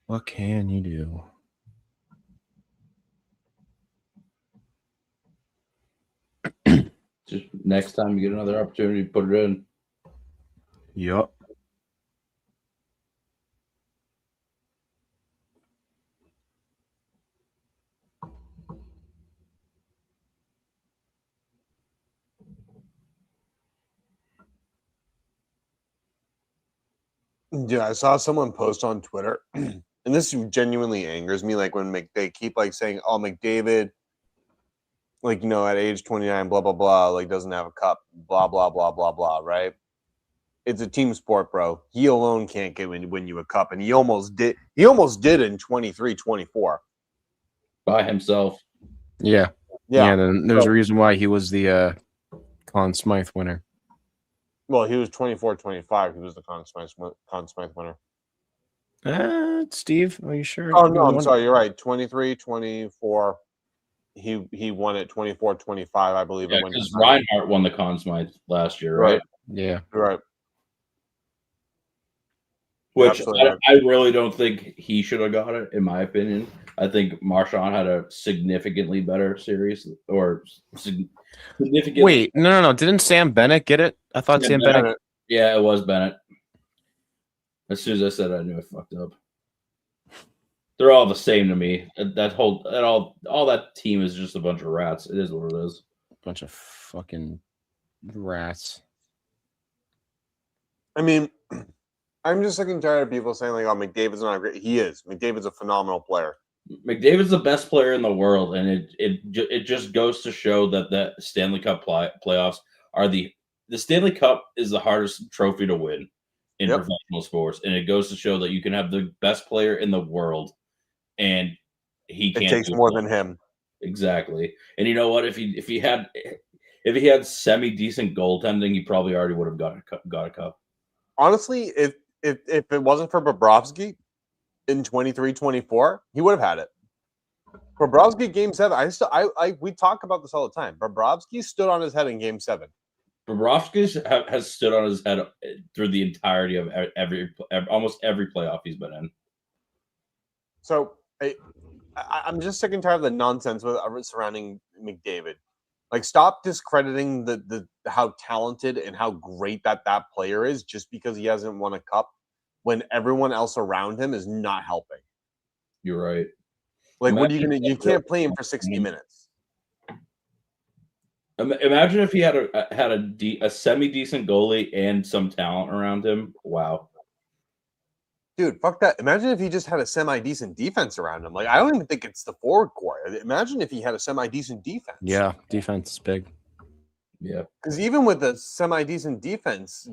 What can you do? Just next time you get another opportunity, put it in. Yup. Yeah, I saw someone post on Twitter, and this genuinely angers me. Like when they keep saying, "Oh, McDavid, at age 29, blah blah blah, doesn't have a cup, blah blah blah blah blah." Right? It's a team sport, bro. He alone can't win you a cup, and he almost did. He almost did in 23, 24 by himself. Yeah. Then there's a reason why he was the Conn Smythe winner. Well, he was 24, 25. He was the Conn Smythe winner. Steve, are you sure? Oh, no, I'm sorry. You're right. 23, 24. He won it 24, 25, I believe. Yeah, because Reinhardt won the Conn Smythe last year, right? Yeah. Right. Which Absolutely. I really don't think he should have got it, in my opinion. I think Marchand had a significantly better series, or significantly. Wait, no. Didn't Sam Bennett get it? I thought Sam Bennett. Yeah, it was Bennett. As soon as I said it, I knew I fucked up. They're all the same to me. All that team is just a bunch of rats. It is what it is. Bunch of fucking rats. I mean, I'm just sick and tired of people saying like, "Oh, McDavid's not great." He is. McDavid's a phenomenal player. McDavid's the best player in the world, and it just goes to show that the Stanley Cup playoffs are the Stanley Cup is the hardest trophy to win in professional sports, and it goes to show that you can have the best player in the world, and he can't. It takes more than him. Exactly, and you know what? If he had semi decent goaltending, he probably already would have got a cup. Honestly, if it wasn't for Bobrovsky in 23-24, he would have had it. Bobrovsky game 7. We talk about this all the time. Bobrovsky stood on his head in game 7. Bobrovsky has stood on his head through the entirety of almost every playoff he's been in. So I'm just sick and tired of the nonsense surrounding McDavid. Like, stop discrediting the how talented and how great that player is just because he hasn't won a cup when everyone else around him is not helping. You're right. Like, what are you gonna? You can't play him for 60 minutes. Imagine if he had a semi decent goalie and some talent around him. Wow. Dude, fuck that. Imagine if he just had a semi-decent defense around him. Like, I don't even think it's the forward core. Imagine if he had a semi-decent defense. Yeah, defense is big. Yeah. Because even with a semi-decent defense,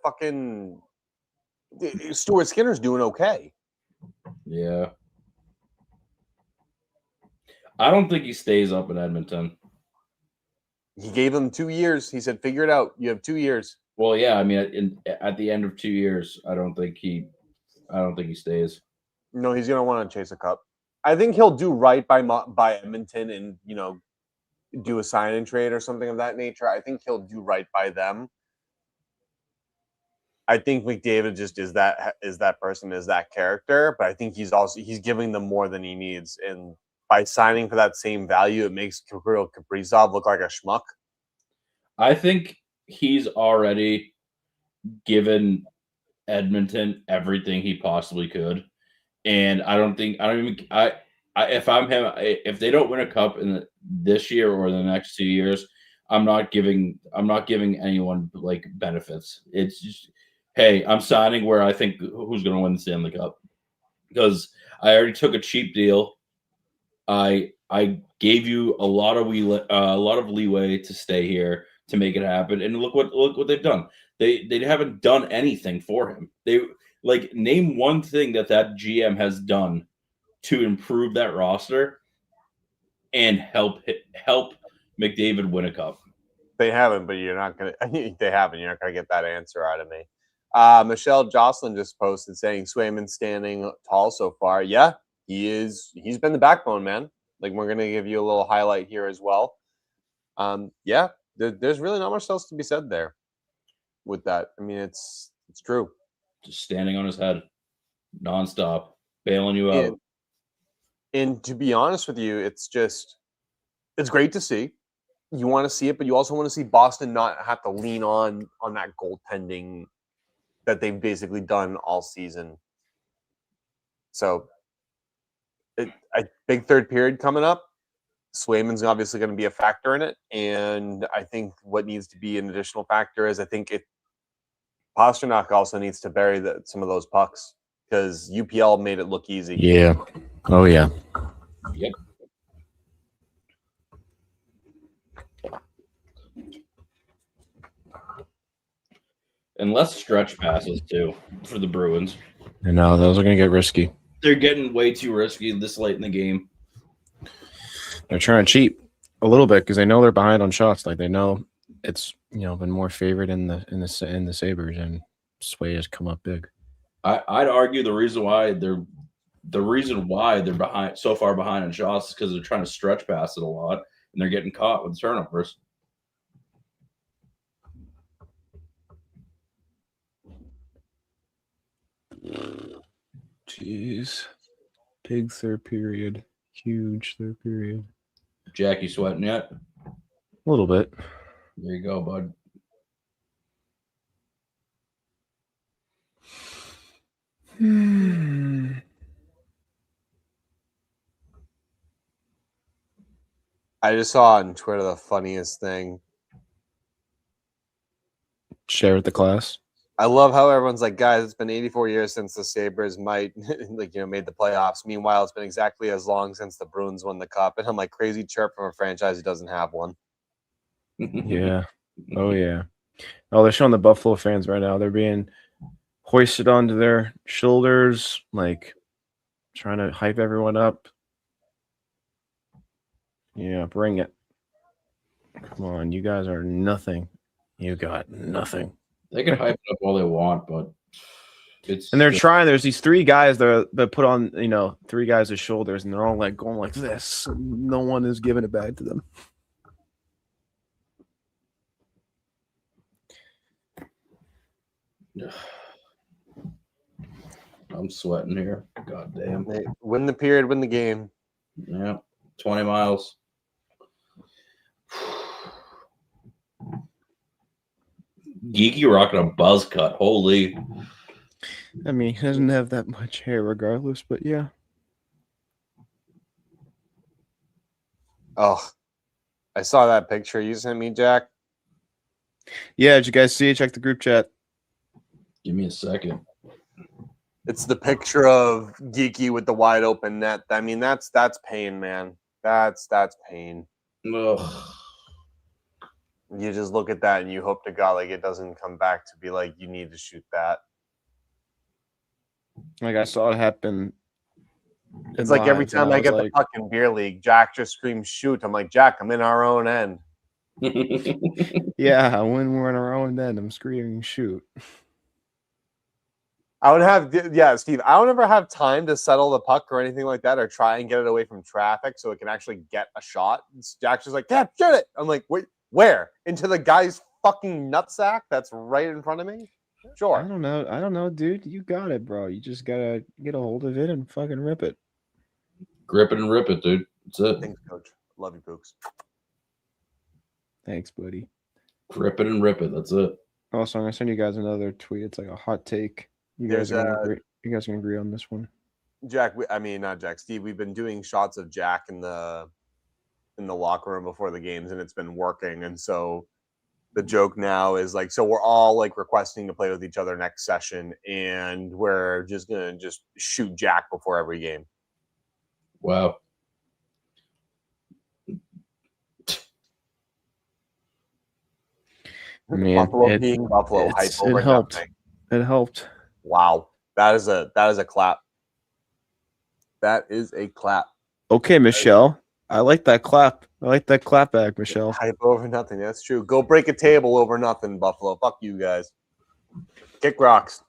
fucking Stuart Skinner's doing okay. Yeah. I don't think he stays up in Edmonton. He gave him 2 years. He said, figure it out. You have 2 years. Well, yeah. I mean, at the end of 2 years, I don't think he stays. No, he's gonna want to chase a cup. I think he'll do right by Edmonton and do a sign and trade or something of that nature. I think he'll do right by them. I think McDavid just is that person, is that character, but I think he's giving them more than he needs, and by signing for that same value, it makes Kirill Kaprizov look like a schmuck. I think he's already given Edmonton everything he possibly could, and if I'm him, if they don't win a cup in this year or the next 2 years, I'm not giving anyone like benefits. It's just, hey, I'm signing where I think who's going to win the Stanley Cup, because I already took a cheap deal. I gave you a lot of leeway to stay here to make it happen, and look what they've done. They haven't done anything for him. They name one thing that GM has done to improve that roster and help McDavid win a cup. They haven't, but you're not gonna. They haven't. You're not gonna get that answer out of me. Michelle Jocelyn just posted saying Swayman's standing tall so far. Yeah, he is. He's been the backbone, man. Like, we're gonna give you a little highlight here as well. Yeah, there's really not much else to be said there with that. I mean, it's true. Just standing on his head, nonstop, bailing you out. And to be honest with you, it's great to see. You want to see it, but you also want to see Boston not have to lean on that goaltending that they've basically done all season. So, a big third period coming up. Swayman's obviously going to be a factor in it, and I think what needs to be an additional factor is Pasternak also needs to bury some of those pucks, because UPL made it look easy. Yeah. Oh yeah. Yep. And less stretch passes too for the Bruins. I know those are going to get risky. They're getting way too risky this late in the game. They're trying to cheat a little bit because they know they're behind on shots. Like, they know it's been more favored in the Sabres, and Sway has come up big. I'd argue the reason why they're behind so far behind on shots is because they're trying to stretch pass it a lot, and they're getting caught with turnovers. Jeez. Big third period. Huge third period. Jack, you sweating yet? A little bit. There you go, bud. I just saw on Twitter the funniest thing. Share with the class. I love how everyone's like, guys, it's been 84 years since the Sabres made the playoffs. Meanwhile, it's been exactly as long since the Bruins won the cup. And I'm like, crazy chirp from a franchise who doesn't have one. Yeah. Oh, yeah. Oh, they're showing the Buffalo fans right now. They're being hoisted onto their shoulders, like trying to hype everyone up. Yeah, bring it. Come on, you guys are nothing. You got nothing. They can hype it up all they want, but it's And they're trying. There's these three guys that put on, three guys' shoulders, and they're all like going like this. No one is giving it back to them. I'm sweating here. God damn. They win the period, win the game. Yeah. 20 miles. Geeky rocking a buzz cut. Holy. I mean, he doesn't have that much hair regardless, but yeah. Oh, I saw that picture you sent me, Jack. Yeah, did you guys see it? Check the group chat. Give me a second. It's the picture of Geeky with the wide open net. I mean, that's pain, man. That's pain. Ugh. You just look at that and you hope to God like it doesn't come back to be like you need to shoot that. Like I saw it happen. It's like every time I get the puck in beer league, Jack just screams shoot. I'm like, Jack, I'm in our own end. Yeah, when we're in our own end, I'm screaming shoot. I would have, Steve, I would never have time to settle the puck or anything like that or try and get it away from traffic so it can actually get a shot. Jack's just like, yeah, shoot it. I'm like, wait, where? Into the guy's fucking nutsack that's right in front of me? Sure. I don't know, dude. You got it, bro. You just gotta get a hold of it and fucking rip it. Grip it and rip it, dude. That's it. Thanks, Coach. Love you, Pooks. Thanks, buddy. Grip it and rip it. That's it. Also, I'm gonna send you guys another tweet. It's like a hot take. You guys are gonna agree on this one. Jack, not Jack, Steve, we've been doing shots of Jack in the locker room before the games, and it's been working. And so the joke now is like, so we're all like requesting to play with each other next session, and we're just gonna shoot Jack before every game. Wow. Man, Buffalo being Buffalo hype over it helped. nothing. It helped. Wow, that is a clap. That is a clap. Okay, Michelle. I like that clap. I like that clap back, Michelle. Hype over nothing. That's true. Go break a table over nothing, Buffalo. Fuck you guys. Kick rocks.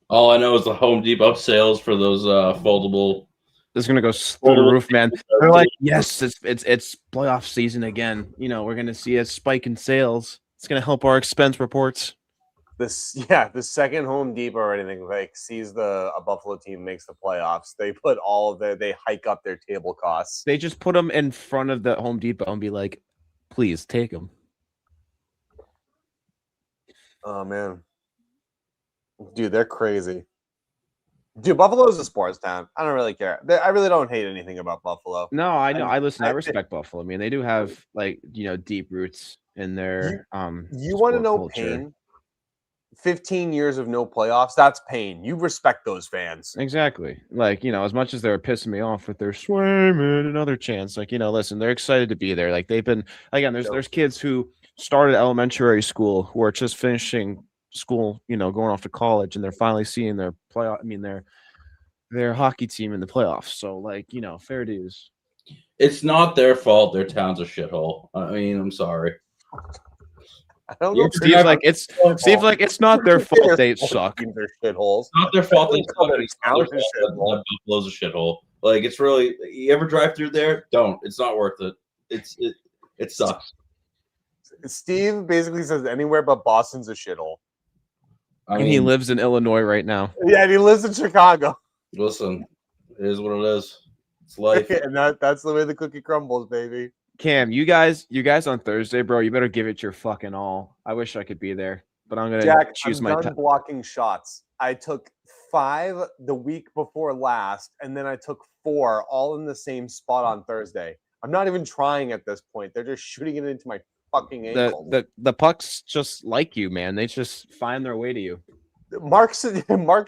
All I know is the Home Depot sales for those foldable. It's gonna go through the roof, man. They're like, yes, it's playoff season again. We're gonna see a spike in sales. It's gonna help our expense reports. The second Home Depot or anything like sees a Buffalo team makes the playoffs, they put they hike up their table costs. They just put them in front of the Home Depot and be like, please take them. Oh man, dude, they're crazy. Dude, Buffalo is a sports town. I don't really care. I really don't hate anything about Buffalo. No, I know. I respect Buffalo. I mean, they do have deep roots in their You want to know culture. pain? 15 years of no playoffs, that's pain. You respect those fans. Exactly. Like, as much as they're pissing me off with their swimming another chance, like, listen, they're excited to be there. Like they've been, again, there's kids who started elementary school who are just finishing school, going off to college, and they're finally seeing their playoff. I mean, their hockey team in the playoffs. So like, fair dues. It's not their fault. Their town's a shithole. I mean, I'm sorry. I don't know. Steve's like it's not their fault they suck. They're shitholes. It's not their fault they suck. It's not their fault. Buffalo's a shithole. Like it's really. You ever drive through there? Don't. It's not worth it. It sucks. Steve basically says anywhere but Boston's a shithole. I And mean, he lives in Illinois right now. Yeah, and he lives in Chicago. listen, it is what it is. It's life. And that's the way the cookie crumbles, baby. Cam, you guys on Thursday, bro, you better give it your fucking all. I wish I could be there, but I'm gonna Jack, choose I'm my done time. blocking shots. I took 5 the week before last, and then I took 4 all in the same spot on Thursday. I'm not even trying at this point. They're just shooting it into my fucking ankle. The pucks just like you, man. They just find their way to you. Mark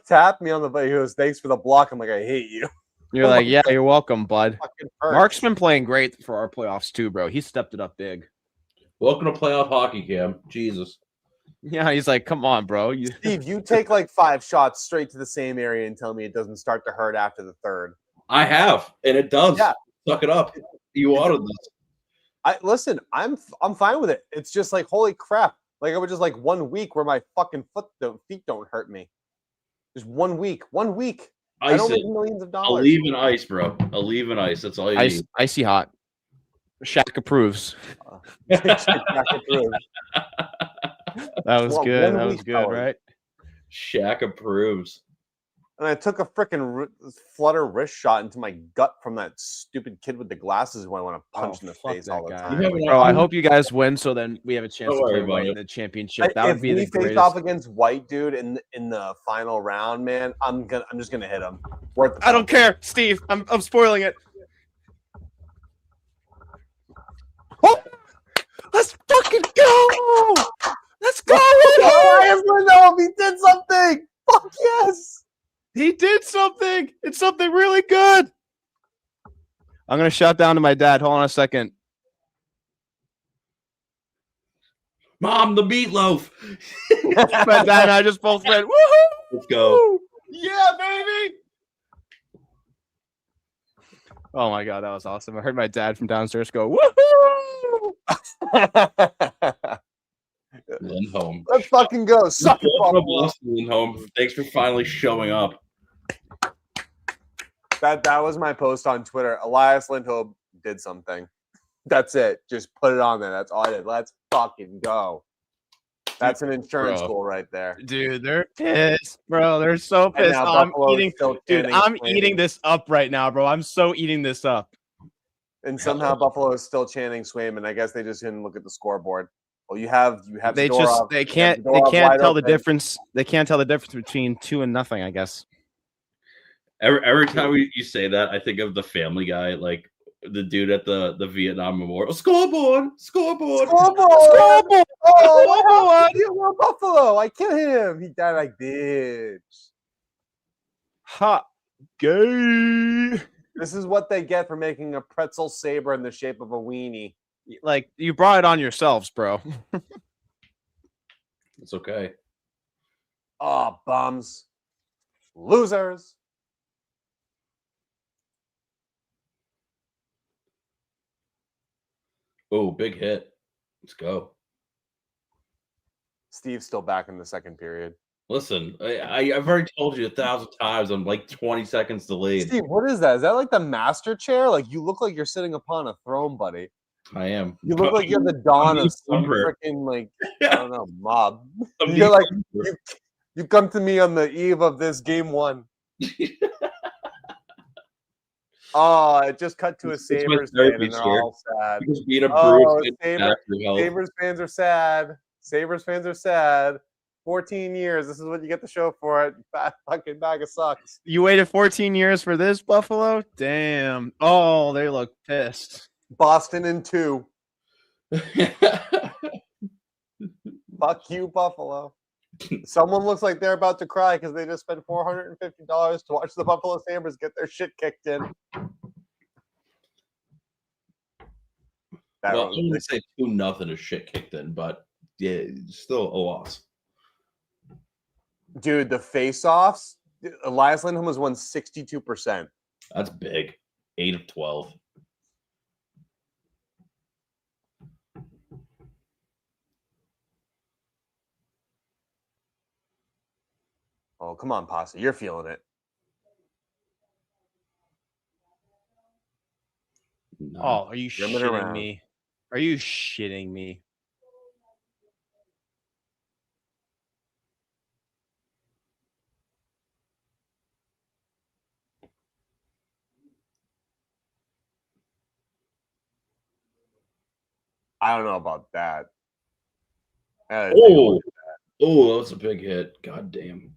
tapped me on the butt. He goes, "Thanks for the block." I'm like, "I hate you." You're like, yeah, you're welcome, bud. Fucking hurts. Mark's been playing great for our playoffs too, bro. He stepped it up big. Welcome to playoff hockey, Cam. Jesus. Yeah, he's like, come on, bro. Steve, you take like 5 shots straight to the same area and tell me it doesn't start to hurt after the third. I have, and it does. Yeah. Suck it up. You wanted this. Listen, I'm fine with it. It's just like, holy crap. Like, it was just like 1 week where my fucking feet don't hurt me. Just 1 week. 1 week. I Ice don't it. make millions of A dollars. leave in ice, bro. A leave in ice. That's all you need. Icy hot. Shaq approves. Shaq approves. That was Well, good. 1 That was week, good, fellas. right? Shaq approves. And I took a freaking flutter wrist shot into my gut from that stupid kid with the glasses who I want to punch in the fuck face that all the guy. time. You have Bro, I hope you guys win so then we have a chance Don't to worry play White about in the championship. That If would be we the face greatest. off against White, dude, in the final round, man, I'm just gonna hit him. Worth the I don't care, Steve. I'm spoiling it. Oh! Let's fucking go! Let's go! No, he did something. Fuck yes. He did something. It's something really good. I'm gonna shout down to my dad. Hold on a second. Mom, the meatloaf. My dad and I just both went, woohoo! Let's go. Yeah, baby! Oh my god, that was awesome. I heard my dad from downstairs go, woohoo! Lindholm. Let's fucking go. Suck it, Welcome to Buffalo. Boston, Lindholm. Thanks for finally showing up. That was my post on Twitter. Elias Lindholm did something. That's it. Just put it on there. That's all I did. Let's fucking go. That's an insurance Bro. goal right there. Dude, they're pissed, bro. They're so And pissed. now I'm Buffalo is eating, still dude. chanting I'm Swayman. eating this up right now, bro. I'm so eating this up. And somehow Buffalo is still chanting Swayman. I guess they just didn't look at the scoreboard. Well, you have They Zadorov. just they You have can't Zadorov wide tell the open. difference. They can't tell the difference between 2 and nothing. I guess. Every time you say that, I think of the Family Guy, like the dude at the Vietnam Memorial. Scoreboard. Scoreboard! Scoreboard! Oh, what happened? You were Buffalo. I killed him. He died like bitch. Ha! Gay. This is what they get for making a pretzel saber in the shape of a weenie. Like you brought it on yourselves, bro. It's okay. Oh, bums. Losers. Oh, big hit. Let's go. Steve's still back in the second period. Listen, I've already told you 1,000 times. I'm like 20 seconds delayed. Steve, what is that? Is that like the master chair? Like you look like you're sitting upon a throne, buddy. I am. You look like you're the dawn I'm of some the freaking like I don't know mob. I'm You're the like emperor. you come to me on the eve of this game 1. Oh, it just cut to a It's my Sabres fan therapy and they're chair. all sad. Because being a Oh, Bruins fan is bad for your health. Sabres fans are sad. Sabres fans are sad. 14 years. This is what you get the show for. It fucking bag of sucks. You waited 14 years for this, Buffalo? Damn. Oh, they look pissed. Boston in 2. Fuck you, Buffalo. Someone looks like they're about to cry because they just spent $450 to watch the Buffalo Sabres get their shit kicked in. Well, I wouldn't say 2-0 is shit kicked in, but yeah, it's still a loss. Dude, the face-offs, Elias Lindholm has won 62%. That's big. 8 of 12. Oh, come on, Pasta. You're feeling it. No. Oh, are you Rim it shitting around. me? Are you shitting me? I don't know about that. Oh, that was a big hit. God damn.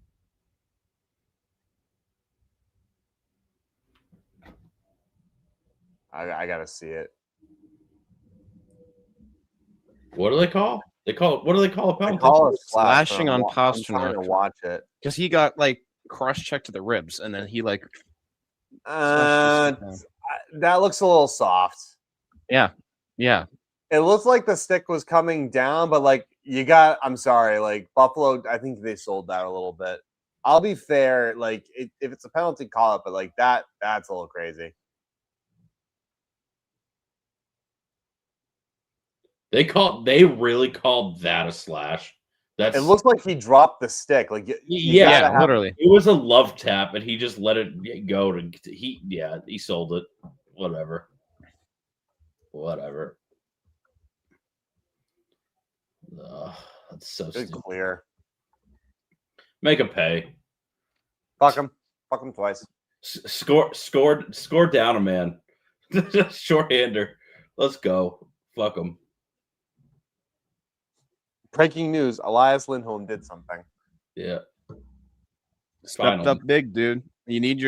I gotta see it. What do they call? What do they call a penalty? They call it Slashing on I'm trying to Pasternak. watch it. Because he got like cross-checked to the ribs, and then he like That looks a little soft. yeah. It looks like the stick was coming down, but like I'm sorry, like Buffalo, I think they sold that a little bit. I'll be fair, like if it's a penalty, call it, but like that's a little crazy. They really called that a slash. It looks like he dropped the stick. Like Literally. It was a love tap, and he just let it go he sold it. Whatever. That's so Good stupid. clear. Make him pay. Fuck him twice. Score down a man. Shorthander. Let's go. Fuck him. Breaking news: Elias Lindholm did something. Yeah. Stepped up big, dude. You need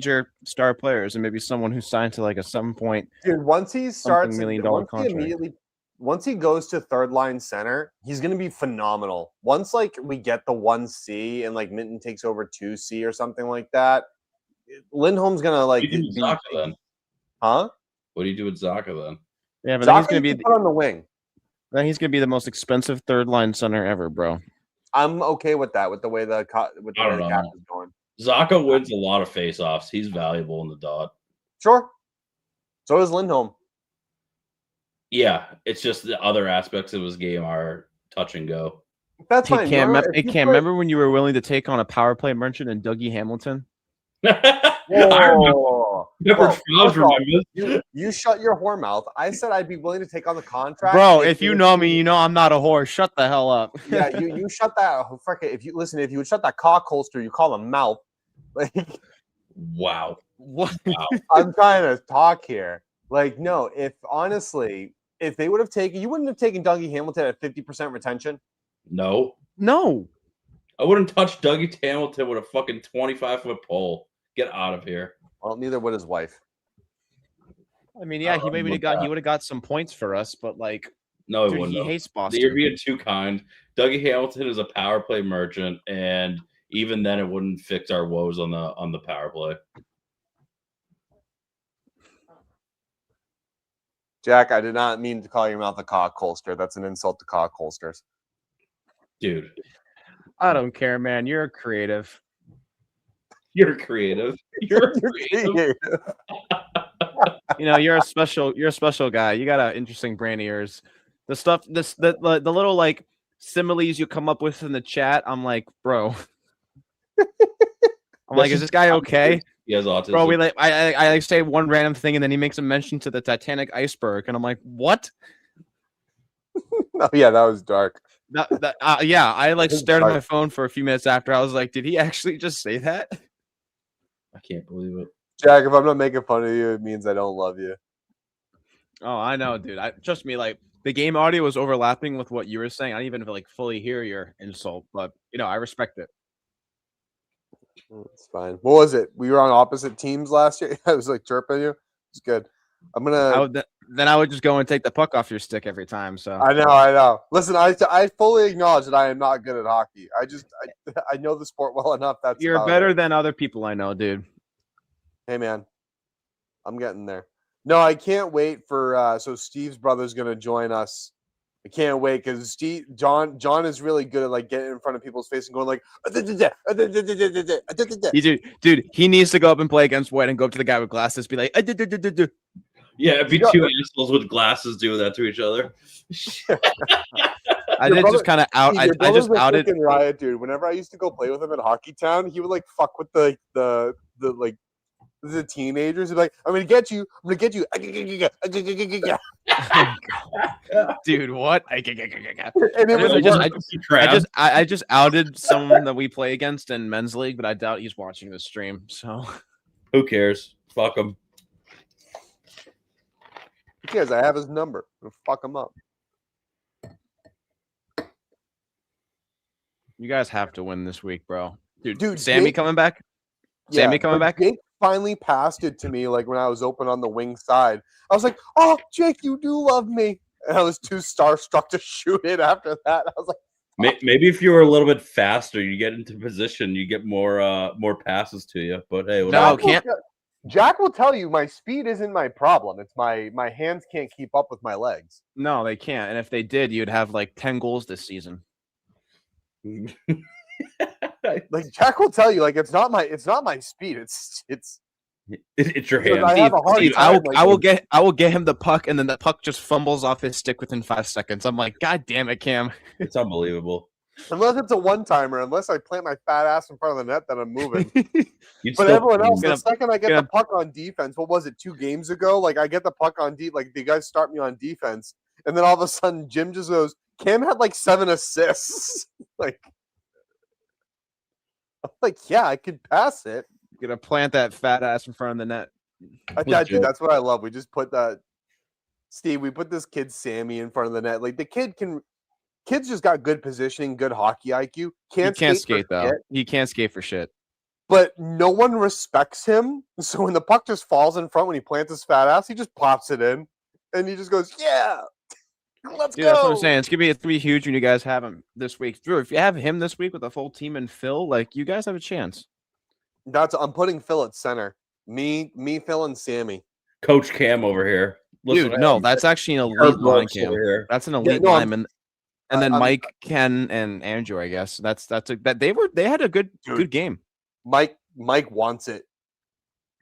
your star players and maybe someone who's signed to like a 7 point. Dude, once he starts $1 million contract. Once he goes to third line center, he's gonna be phenomenal. Once like we get the 1C and like Minton takes over 2C or something like that, Lindholm's gonna like. What do you do with Zaka then? Huh? What do you do with Zaka then? Yeah, but Zaka he's gonna be put on the wing. then he's gonna be the most expensive third line center ever, bro. I'm okay with that. With the way the cap is going. Zaka wins a lot of faceoffs. He's valuable in the dot. Sure. So is Lindholm. Yeah, it's just the other aspects of his game are touch and go. That's fine. Remember when you were willing to take on a power play merchant and Dougie Hamilton? Whoa. Remember. You shut your whore mouth. I said I'd be willing to take on the contract. Bro, if you know me, you know I'm not a whore. Shut the hell up. Yeah, you shut that. If you would shut that cock holster, you call him mouth. Like, wow. What? Wow. I'm trying to talk here. Like, no, if they would have taken, you wouldn't have taken Dougie Hamilton at 50% retention. No. I wouldn't touch Dougie Hamilton with a fucking 25-foot pole. Get out of here. Well, neither would his wife. I mean, yeah, he would have got some points for us, but like, no, dude, he hates Boston. You're being too kind. Dougie Hamilton is a power play merchant, and even then, it wouldn't fix our woes on the power play. Jack, I did not mean to call your mouth a cock holster. That's an insult to cock holsters. Dude. I don't care, man. You're creative. You're creative. You're creative. You know, you're a special guy. You got an interesting brain of yours. The stuff, the little like similes you come up with in the chat, I'm like, bro. I'm like, is this guy okay? He has autism. Bro, I like say one random thing and then he makes a mention to the Titanic iceberg, and I'm like, what? Oh yeah, that was dark. Yeah, I like stared at my phone for a few minutes after. I was like, did he actually just say that? I can't believe it. Jack, if I'm not making fun of you, it means I don't love you. Oh, I know, dude. Trust me, like the game audio was overlapping with what you were saying. I didn't even like fully hear your insult, but you know, I respect it. It's fine. What was it? We were on opposite teams last year. I was like chirping you. It's good. Then I would just go and take the puck off your stick every time. So I know. Listen, I fully acknowledge that I am not good at hockey. I know the sport well enough. You're better than other people I know, dude. Hey man, I'm getting there. No, I can't wait for. So Steve's brother's gonna join us. I can't wait because John is really good at like getting in front of people's face and going like. Dude, he needs to go up and play against White and go up to the guy with glasses, be like. Yeah, it'd be two assholes with glasses doing that to each other. I did just kind of out. I just outed Riot, dude. Whenever I used to go play with him at Hockey Town, he would like fuck with the teenagers. He'd be like, "I'm gonna get you. I'm gonna get you." Dude, what? And it I just outed someone that we play against in men's league, but I doubt he's watching the stream. So who cares? Fuck him. Who cares? I have his number. I'll fuck him up. You guys have to win this week, bro. Dude, Sammy Jake- coming back? Sammy coming back? Jake finally passed it to me like when I was open on the wing side. I was like, oh, Jake, you do love me. And I was too starstruck to shoot it after that. I was like, Maybe if you were a little bit faster, you get into position, you get more passes to you. But hey, No, whatever. can't. Jack will tell you my speed isn't my problem. It's my hands can't keep up with my legs. No, they can't. And if they did, you'd have like 10 goals this season. Like Jack will tell you, like it's not my speed. It's It's your Because hands. I have a hard Steve, time, I will like- get him the puck, and then the puck just fumbles off his stick within 5 seconds. I'm like, God damn it, Cam. It's unbelievable. unless it's a one timer, unless I plant my fat ass in front of the net, then I'm moving. You'd But still- everyone else, the gonna- second I get gonna- the puck on defense, what was it, 2 games ago? Like I get the puck on deep, like the guys start me on defense, and then all of a sudden Jim just goes, Cam had like 7 assists. like, I'm like, yeah, I could pass it. Gonna plant that fat ass in front of the net. Dude, that's what I love. We just put that, Steve. We put this kid Sammy in front of the net. Like the kid's just got good positioning, good hockey IQ. He can't for skate though. shit, He can't skate for shit. but no one respects him. So when the puck just falls in front, when he plants his fat ass, he just pops it in, and he just goes, "Yeah, let's Dude, go." that's what I'm saying. It's gonna be a 3 huge when you guys have him this week. Drew, if you have him this week with a full team and Phil, like you guys have a chance. I'm putting Phil at center. Me, Phil, and Sammy. Coach Cam over here. Listen, Dude, no, that's actually an Herb elite line, Brooks Cam. over here. That's an elite no, lineman. And then I'm- Mike, Ken, and Andrew, I guess. They had a good Dude. game. Mike wants it.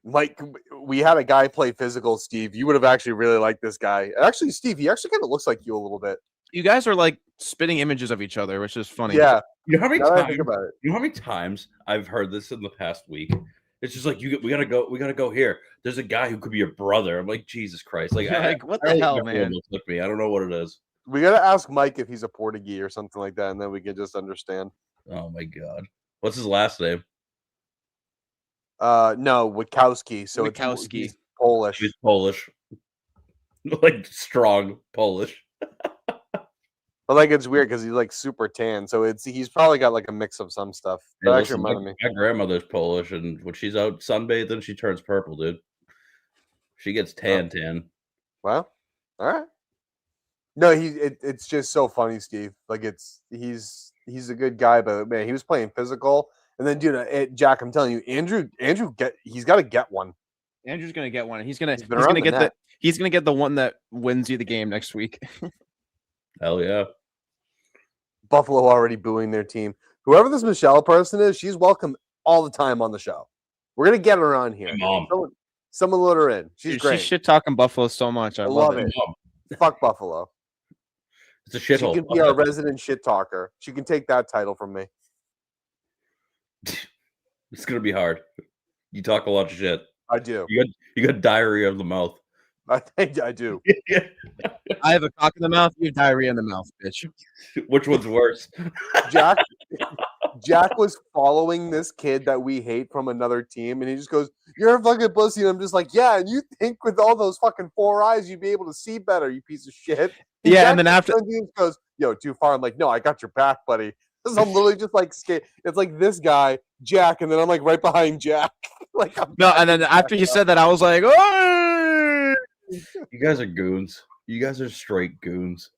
Mike, we had a guy play physical, Steve. You would have actually really liked this guy. Actually, Steve, he actually kind of looks like you a little bit. You guys are like spitting images of each other, which is funny. Yeah. You know how many Now that I times? think about it. You know how many times I've heard this in the past week? It's just like we gotta go here. There's a guy who could be your brother. I'm like, Jesus Christ! Like, You're like, what I the don't hell, know what man? looks like me. I don't know what it is. We got to ask Mike if he's a Portuguese or something like that, and then we can just understand. Oh my god, what's his last name? No, Witkowski. So Witkowski. he's Polish. He's Polish, like strong Polish. But like it's weird because he's like super tan, so he's probably got like a mix of some stuff. That Hey, actually listen, reminded me. my grandmother's Polish, and when she's out sunbathing, she turns purple, dude. She gets tan. Well, all right. No, it's just so funny, Steve. Like he's a good guy, but man, he was playing physical. And then, dude, Jack, I'm telling you, Andrew, he's got to get one. Andrew's gonna get one. He's gonna been around the net. he's gonna get the one that wins you the game next week. Hell yeah. Buffalo already booing their team. Whoever this Michelle person is, she's welcome all the time on the show. We're gonna get her on here. Mom. Someone let her in. She's Dude, great. she's shit talking Buffalo so much. I love it. Mom, Fuck Buffalo. it's a She shithole. can be our resident shit talker. She can take that title from me. It's gonna be hard. You talk a lot of shit. I do. You got diarrhea of the mouth. I think I do. I have a cock in the mouth. You have diarrhea in the mouth, bitch. Which one's worse? Jack was following this kid that we hate from another team, and he just goes, "You're a fucking pussy." And I'm just like, "Yeah." And you think with all those fucking 4 eyes, you'd be able to see better, you piece of shit. Yeah, Jack and then after just goes, "Yo, too far." I'm like, "No, I got your back, buddy." Because I'm literally just like, it's like this guy, Jack, and then I'm like right behind Jack. Like, no, and then after you said that, I was like, "Oh!" You guys are goons. You guys are straight goons.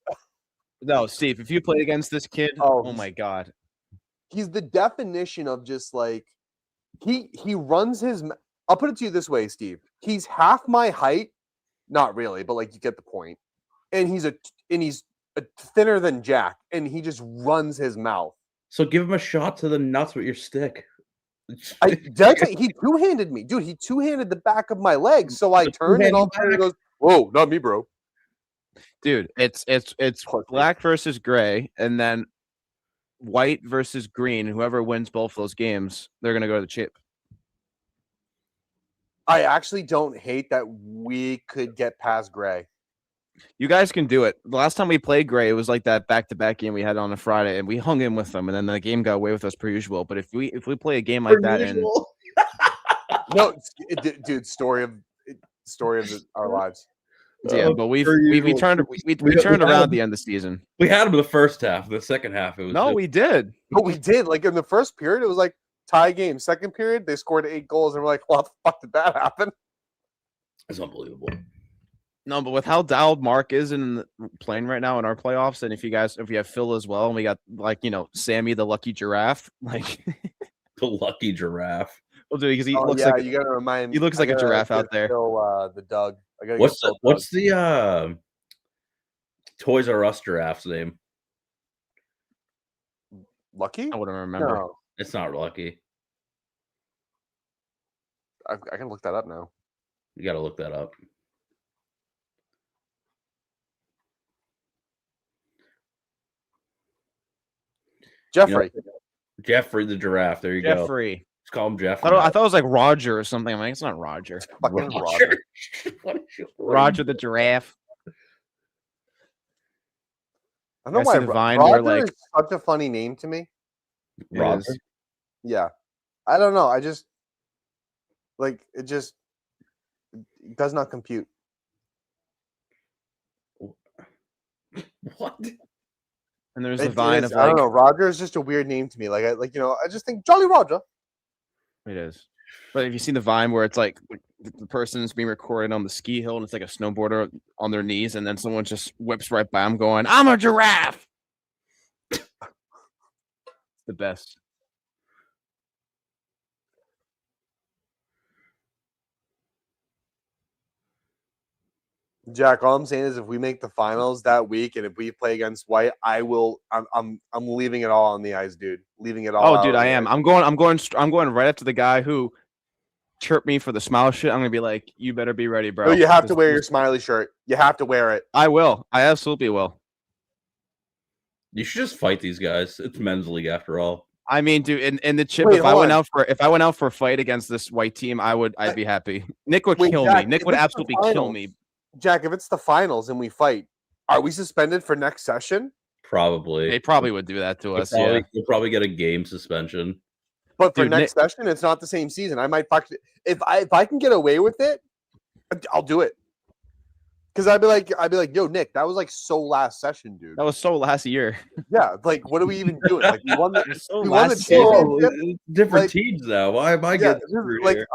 No, Steve, if you played against this kid, Oh, oh my god. he's the definition of just like he runs his. I'll put it to you this way, Steve. He's half my height, not really, but like you get the point. And he's thinner than Jack, and he just runs his mouth. So give him a shot to the nuts with your stick. He two-handed me, dude. He two-handed the back of my leg, so I turned and all of a sudden he goes, "Whoa, not me, bro." Dude, it's black versus gray, and then white versus green. Whoever wins both those games, they're gonna go to the chip. I actually don't hate that we could get past gray. You guys can do it. The last time we played gray, it was like that back-to-back game we had on a Friday, and we hung in with them, and then the game got away with us per usual. But if we play a game like that, and No, dude, story of our lives. Yeah, but we turned around at the end of the season. We had them in the first half. The second half, it was We did. But we did. Like in the first period, it was like tie game. Second period, they scored 8 goals, and we're like, "What the fuck did that happen?" It's unbelievable. No, but with how dialed Mark is playing right now in our playoffs, and if you have Phil as well, and we got Sammy the lucky giraffe, like The lucky giraffe. Well, dude, because he looks like you gotta remind. he looks like a giraffe out there. The Doug. What's the Toys R Us giraffe's name? Lucky? I wouldn't remember. No, It's not Lucky. I can look that up now. You got to look that up. Jeffrey. Jeffrey the giraffe. There you go. Jeffrey. Let's call him Jeffrey. I thought it was like Roger or something. I'm like, it's not Roger. Fucking Roger. Roger the giraffe. I don't know I see why the Vine Roger where, is such a funny name to me. Roger. is. Yeah, I don't know. I just it does not compute. What? And there's It the Vine is- of I don't like know. Roger is just a weird name to me. I just think Jolly Roger. it is. But have you seen the Vine where it's like the person is being recorded on the ski hill and it's like a snowboarder on their knees, and then someone just whips right by him going, "I'm a giraffe." The best. Jack, all I'm saying is if we make the finals that week and if we play against White, I'm leaving it all on the ice, dude. Leaving it all. Oh, dude, out on I the am. ice. I'm going right up to the guy who chirped me for the smile shit. I'm gonna be like, "You better be ready, bro." No, you have to This- wear your smiley shirt. You have to wear it. I will. I absolutely will. You should just fight these guys. It's men's league after all. I mean, dude, in the chip, Wait, if I hold went on. out for a fight against this White team, I'd be happy. Nick would Wait, kill Jack, me. Nick if would it's the absolutely kill finals- me. Jack, if it's the finals and we fight, are we suspended for next session? Probably. They probably would do that to us. You'll probably get a game suspension. But for Dude, next session, it's not the same season. I might fuck if I can get away with it, I'll do it. Because I'd be like, yo, Nick, that was like so last session, dude. That was so last year. Yeah, like what are we even doing? Like we won the So we won the last year. championship. Different Like- teams now. Why am I Yeah, getting this is- screwed like here?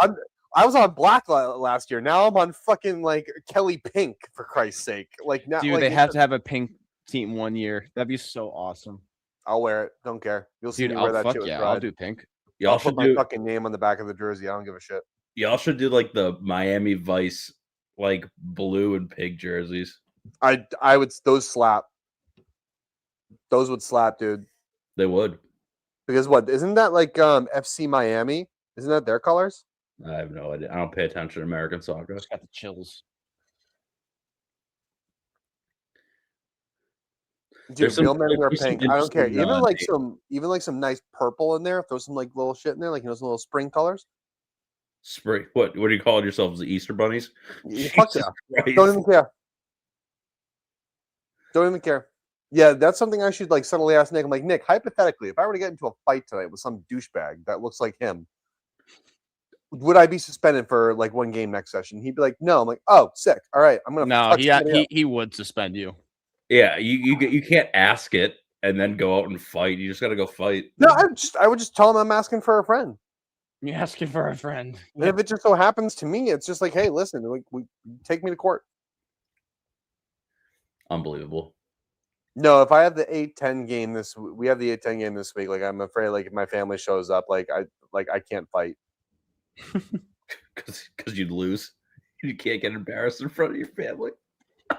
I was on black last year. Now I'm on fucking like Kelly Pink for Christ's sake. Like now, Dude, like, they have to have a pink team 1 year. That'd be so awesome. I'll wear it. Don't care. You'll see Dude, me wear that fuck shit with yeah, pride. I'll do pink. Y'all I'll put should my do. fucking name on the back of the jersey. I don't give a shit. Y'all should do like the Miami Vice, like blue and pink jerseys. I would those slap. Those would slap, dude. They would. Because what isn't that like FC Miami? Isn't that their colors? I have no idea. I don't pay attention to American soccer. Just got the chills. Dude, There's some- real men wear there's some pink. I don't care. interesting, Even like some nice purple in there. Throw some like little shit in there, like some little spring colors. Spring. What are you calling yourselves? The Easter bunnies? Fuck Jesus yeah. Christ. Don't even care. Don't even care. Yeah, that's something I should like subtly ask Nick. I'm like, Nick, hypothetically, if I were to get into a fight tonight with some douchebag that looks like him, would I be suspended for like one game next session? He'd be like, no. I'm like, oh, sick. All right, I'm gonna. No, fuck somebody up. he would suspend you. Yeah, you can't ask it and then go out and fight. You just got to go fight. No, I would just tell him I'm asking for a friend. You're asking for a friend. And if it just so happens to me, it's just like, hey, listen, like, take me to court. Unbelievable. No, if I have the 8-10 game we have the 8-10 game this week. Like, I'm afraid, like, if my family shows up, I can't fight. Because you'd lose. You can't get embarrassed in front of your family.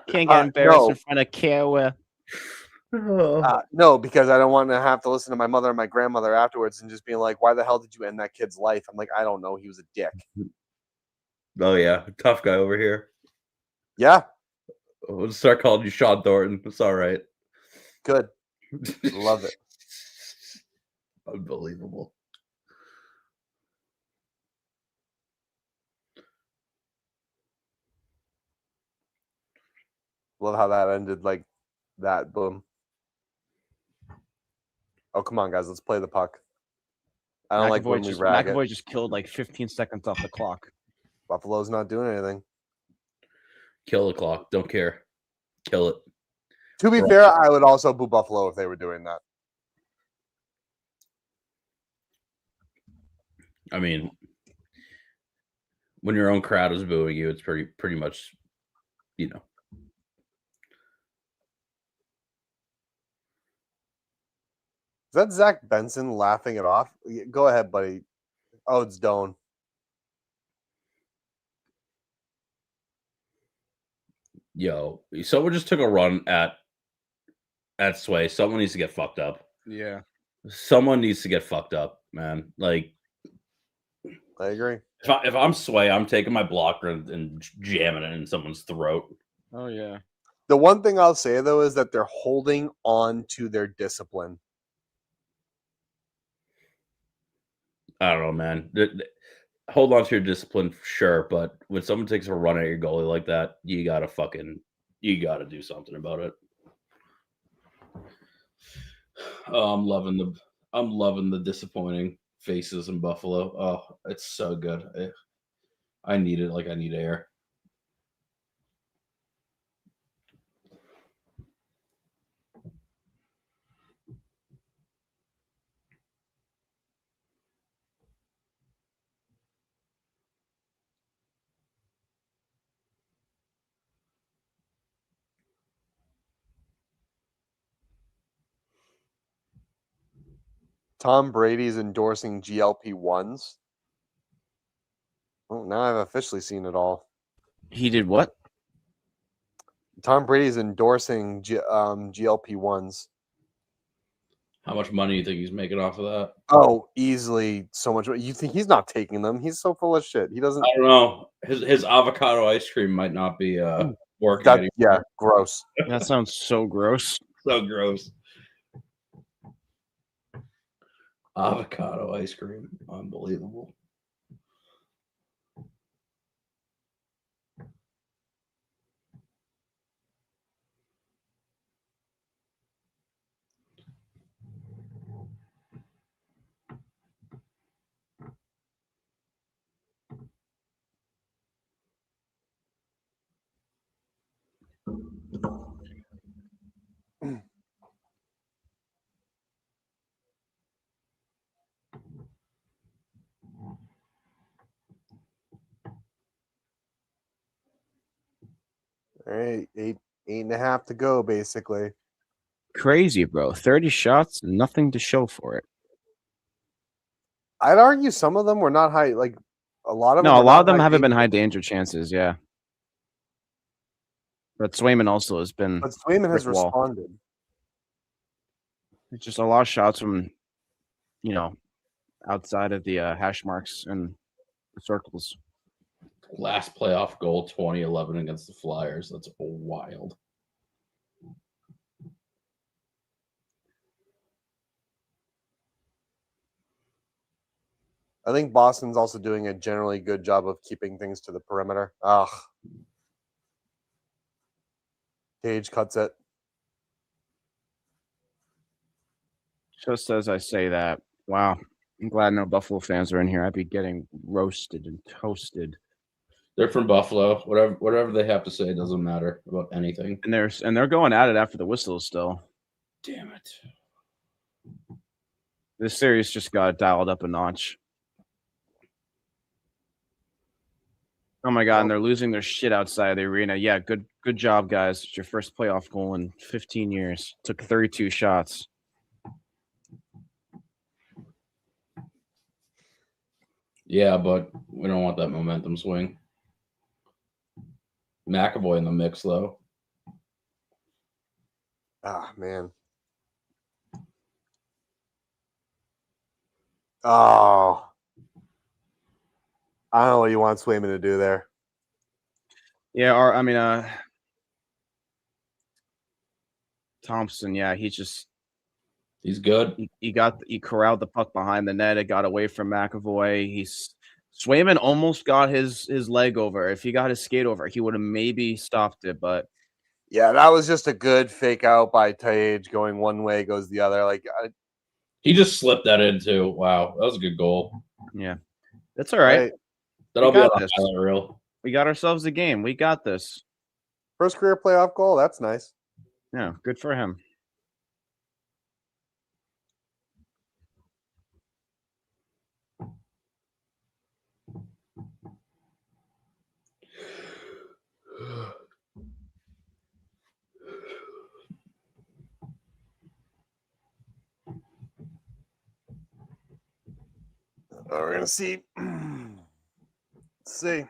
Can't get embarrassed no. in front of Kara. No, because I don't want to have to listen to my mother and my grandmother afterwards and just being like, why the hell did you end that kid's life? I'm like, I don't know. He was a dick. Oh yeah, tough guy over here. Yeah, We'll start calling you Sean Thornton. It's all right. good. Love it. Unbelievable. Love how that ended like that. Boom. Oh, come on, guys. Let's play the puck. I don't like when we rag it. McAvoy just killed like 15 seconds off the clock. Buffalo's not doing anything. Kill the clock. Don't care. Kill it. To be fair, I would also boo Buffalo if they were doing that. I mean, when your own crowd is booing you, it's pretty much, you know. Is that Zach Benson laughing it off? Go ahead, buddy. Oh, it's Doan. Yo, someone just took a run at Sway. Someone needs to get fucked up. Yeah. Someone needs to get fucked up, man. Like, I agree. if I'm Sway, I'm taking my blocker and jamming it in someone's throat. Oh, yeah. The one thing I'll say, though, is that they're holding on to their discipline. I don't know, man. Hold on to your discipline, sure, but when someone takes a run at your goalie like that, you gotta do something about it. Oh, I'm loving the disappointing faces in Buffalo. Oh, it's so good. I need it like I need air. Tom Brady's endorsing GLP-1s. Oh, now I've officially seen it all. He did what? Tom Brady's endorsing GLP-1s. How much money do you think he's making off of that? Oh, easily so much. You think he's not taking them? He's so full of shit. He doesn't. I don't know. His avocado ice cream might not be working anymore. Yeah, gross. That sounds so gross. So gross. Avocado ice cream. Unbelievable. All right, eight and a half to go, basically. Crazy, bro. 30 shots, nothing to show for it. I'd argue some of them were not high. Like a lot of them. No, a were lot not of them high haven't been danger. high danger chances, yeah. But Swayman also has been But Swayman has brick wall. responded. It's just a lot of shots from, outside of the hash marks and the circles. Last playoff goal, 2011 against the Flyers. That's wild. I think Boston's also doing a generally good job of keeping things to the perimeter. Ugh. Cage cuts it. Just as I say that, wow, I'm glad no Buffalo fans are in here. I'd be getting roasted and toasted. They're from Buffalo. Whatever they have to say doesn't matter about anything. And they're going at it after the whistle still. Damn it. This series just got dialed up a notch. Oh my god, and they're losing their shit outside of the arena. Yeah, good job, guys. It's your first playoff goal in 15 years. Took 32 shots. Yeah, but we don't want that momentum swing. McAvoy in the mix, though. Ah, man. Oh. I don't know what you want Swayman to do there. Yeah, Thompson, yeah, he's good. He corralled the puck behind the net. It got away from McAvoy. Swayman almost got his leg over. If he got his skate over, he would have maybe stopped it. But yeah, that was just a good fake out by Tage, going one way, goes the other. He just slipped that in too. Wow, that was a good goal. Yeah, that's all right. That'll be on this. the highlight reel. We got ourselves a game. We got this. First career playoff goal. That's nice. Yeah, good for him. We're gonna see. Let's see.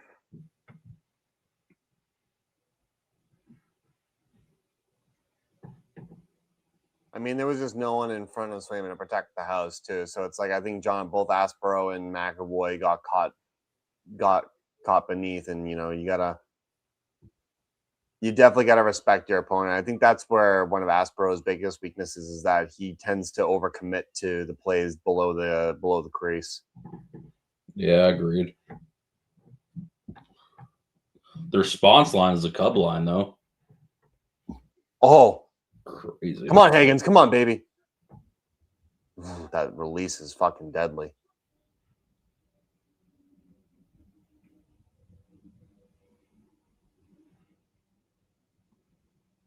I mean, there was just no one in front of Swayman to protect the house too. So it's like I think both Aspero and McAvoy got caught beneath, and you definitely gotta respect your opponent. I think that's where one of Aspero's biggest weaknesses is that he tends to overcommit to the plays below the crease. Yeah, agreed. The response line is a Cub line, though. Oh, crazy! Come on, Higgins, come on, baby. That release is fucking deadly.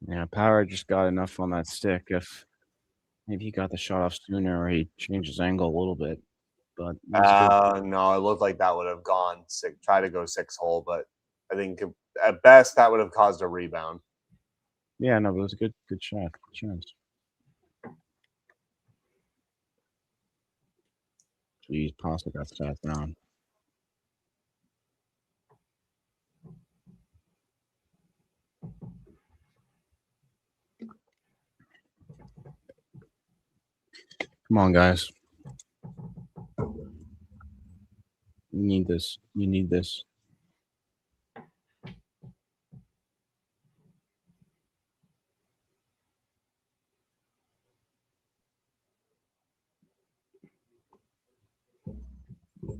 Yeah, Power just got enough on that stick. If maybe he got the shot off sooner, or he changed his angle a little bit. But no, it looked like that would have gone try to go 6-hole, but I think at best that would have caused a rebound. Yeah, no, but it was a good shot. Good chance. Jeez, Pasta got sat down. Come on, guys. You need this. You need this.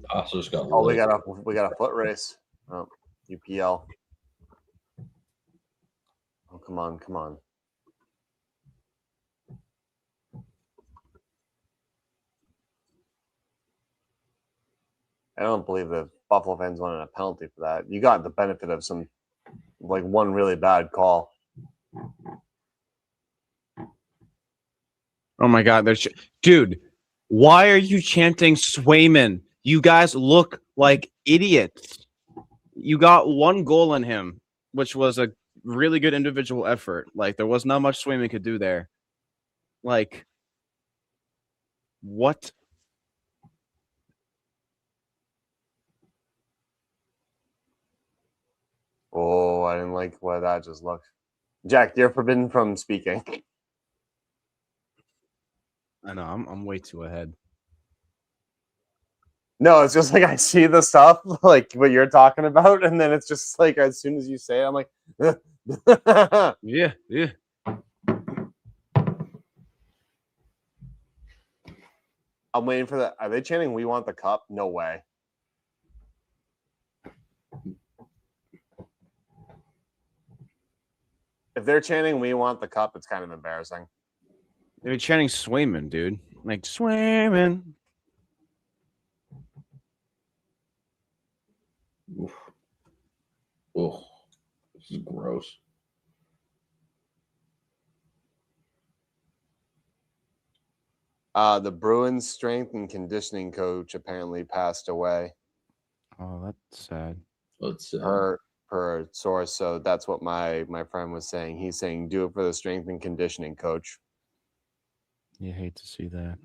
Pasta's got. Oh, we got a foot race. Oh, UPL. Oh, come on, come on. I don't believe the Buffalo fans wanted a penalty for that. You got the benefit of one really bad call. Oh my God, dude. Why are you chanting Swayman? You guys look like idiots. You got one goal in him, which was a really good individual effort. Like, there was not much Swayman could do there. Like, what? Oh, I didn't like why that just looked. Jack, you're forbidden from speaking. I know, I'm way too ahead. No, it's just like I see the stuff like what you're talking about, and then it's just like as soon as you say it, I'm like, Yeah. I'm waiting for that. Are they chanting "We want the cup"? No way. If they're chanting "We want the cup," it's kind of embarrassing. They were chanting Swayman, dude. Like, Swayman. Oh, this is gross. The Bruins strength and conditioning coach apparently passed away. Oh, that's sad. Let's Per a source, so that's what my friend was saying. He's saying do it for the strength and conditioning coach. You hate to see that.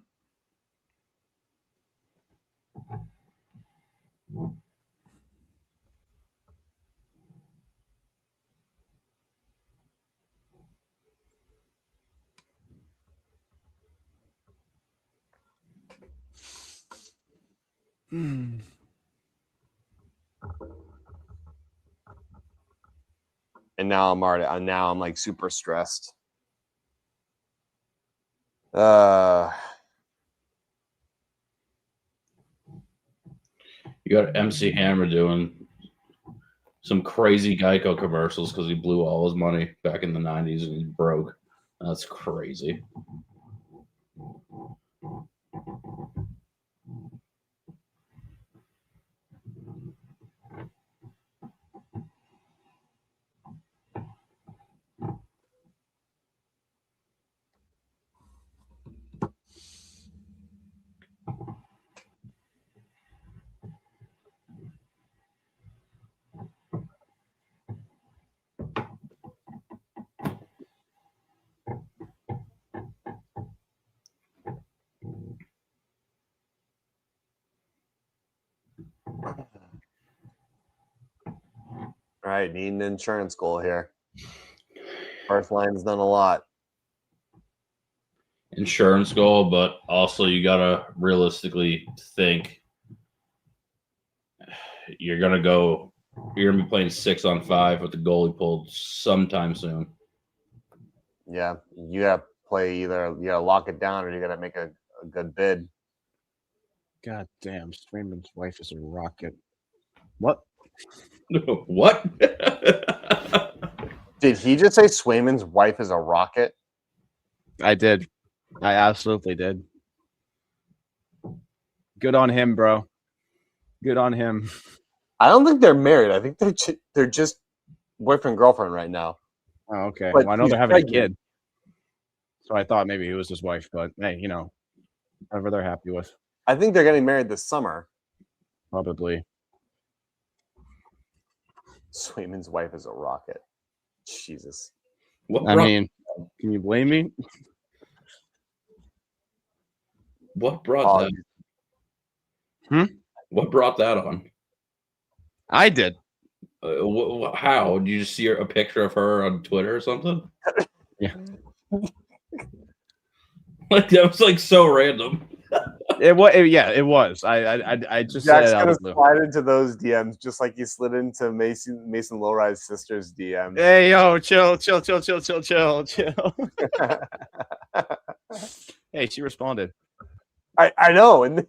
And now I'm like super stressed. You got MC Hammer doing some crazy Geico commercials because he blew all his money back in the 90s and he's broke. That's crazy. All right, need an insurance goal here. First line's done a lot. Insurance goal, but also you gotta realistically think you're gonna be playing 6-on-5 with the goalie pulled sometime soon. Yeah, you got to play either you got to lock it down or you got to make a good bid. God damn, Swayman's wife is a rocket. What? What? Did he just say Swayman's wife is a rocket? I did. I absolutely did. Good on him, bro. Good on him. I don't think they're married. I think they're just boyfriend girlfriend right now. Oh, okay. But Well, I know he's they're having pregnant. a kid. So I thought maybe he was his wife, but hey, whatever they're happy with. I think they're getting married this summer. Probably. Swayman's wife is a rocket. Jesus. I mean, can you blame me? What brought that? What brought that on? I did. How? Did you just see a picture of her on Twitter or something? Yeah. Like that was like so random. It was. I just said Jack's it out gonna of the blue. slide into those DMs just like he slid into Mason Lowride's sister's DM. Hey, yo, chill. Hey, she responded. I know, and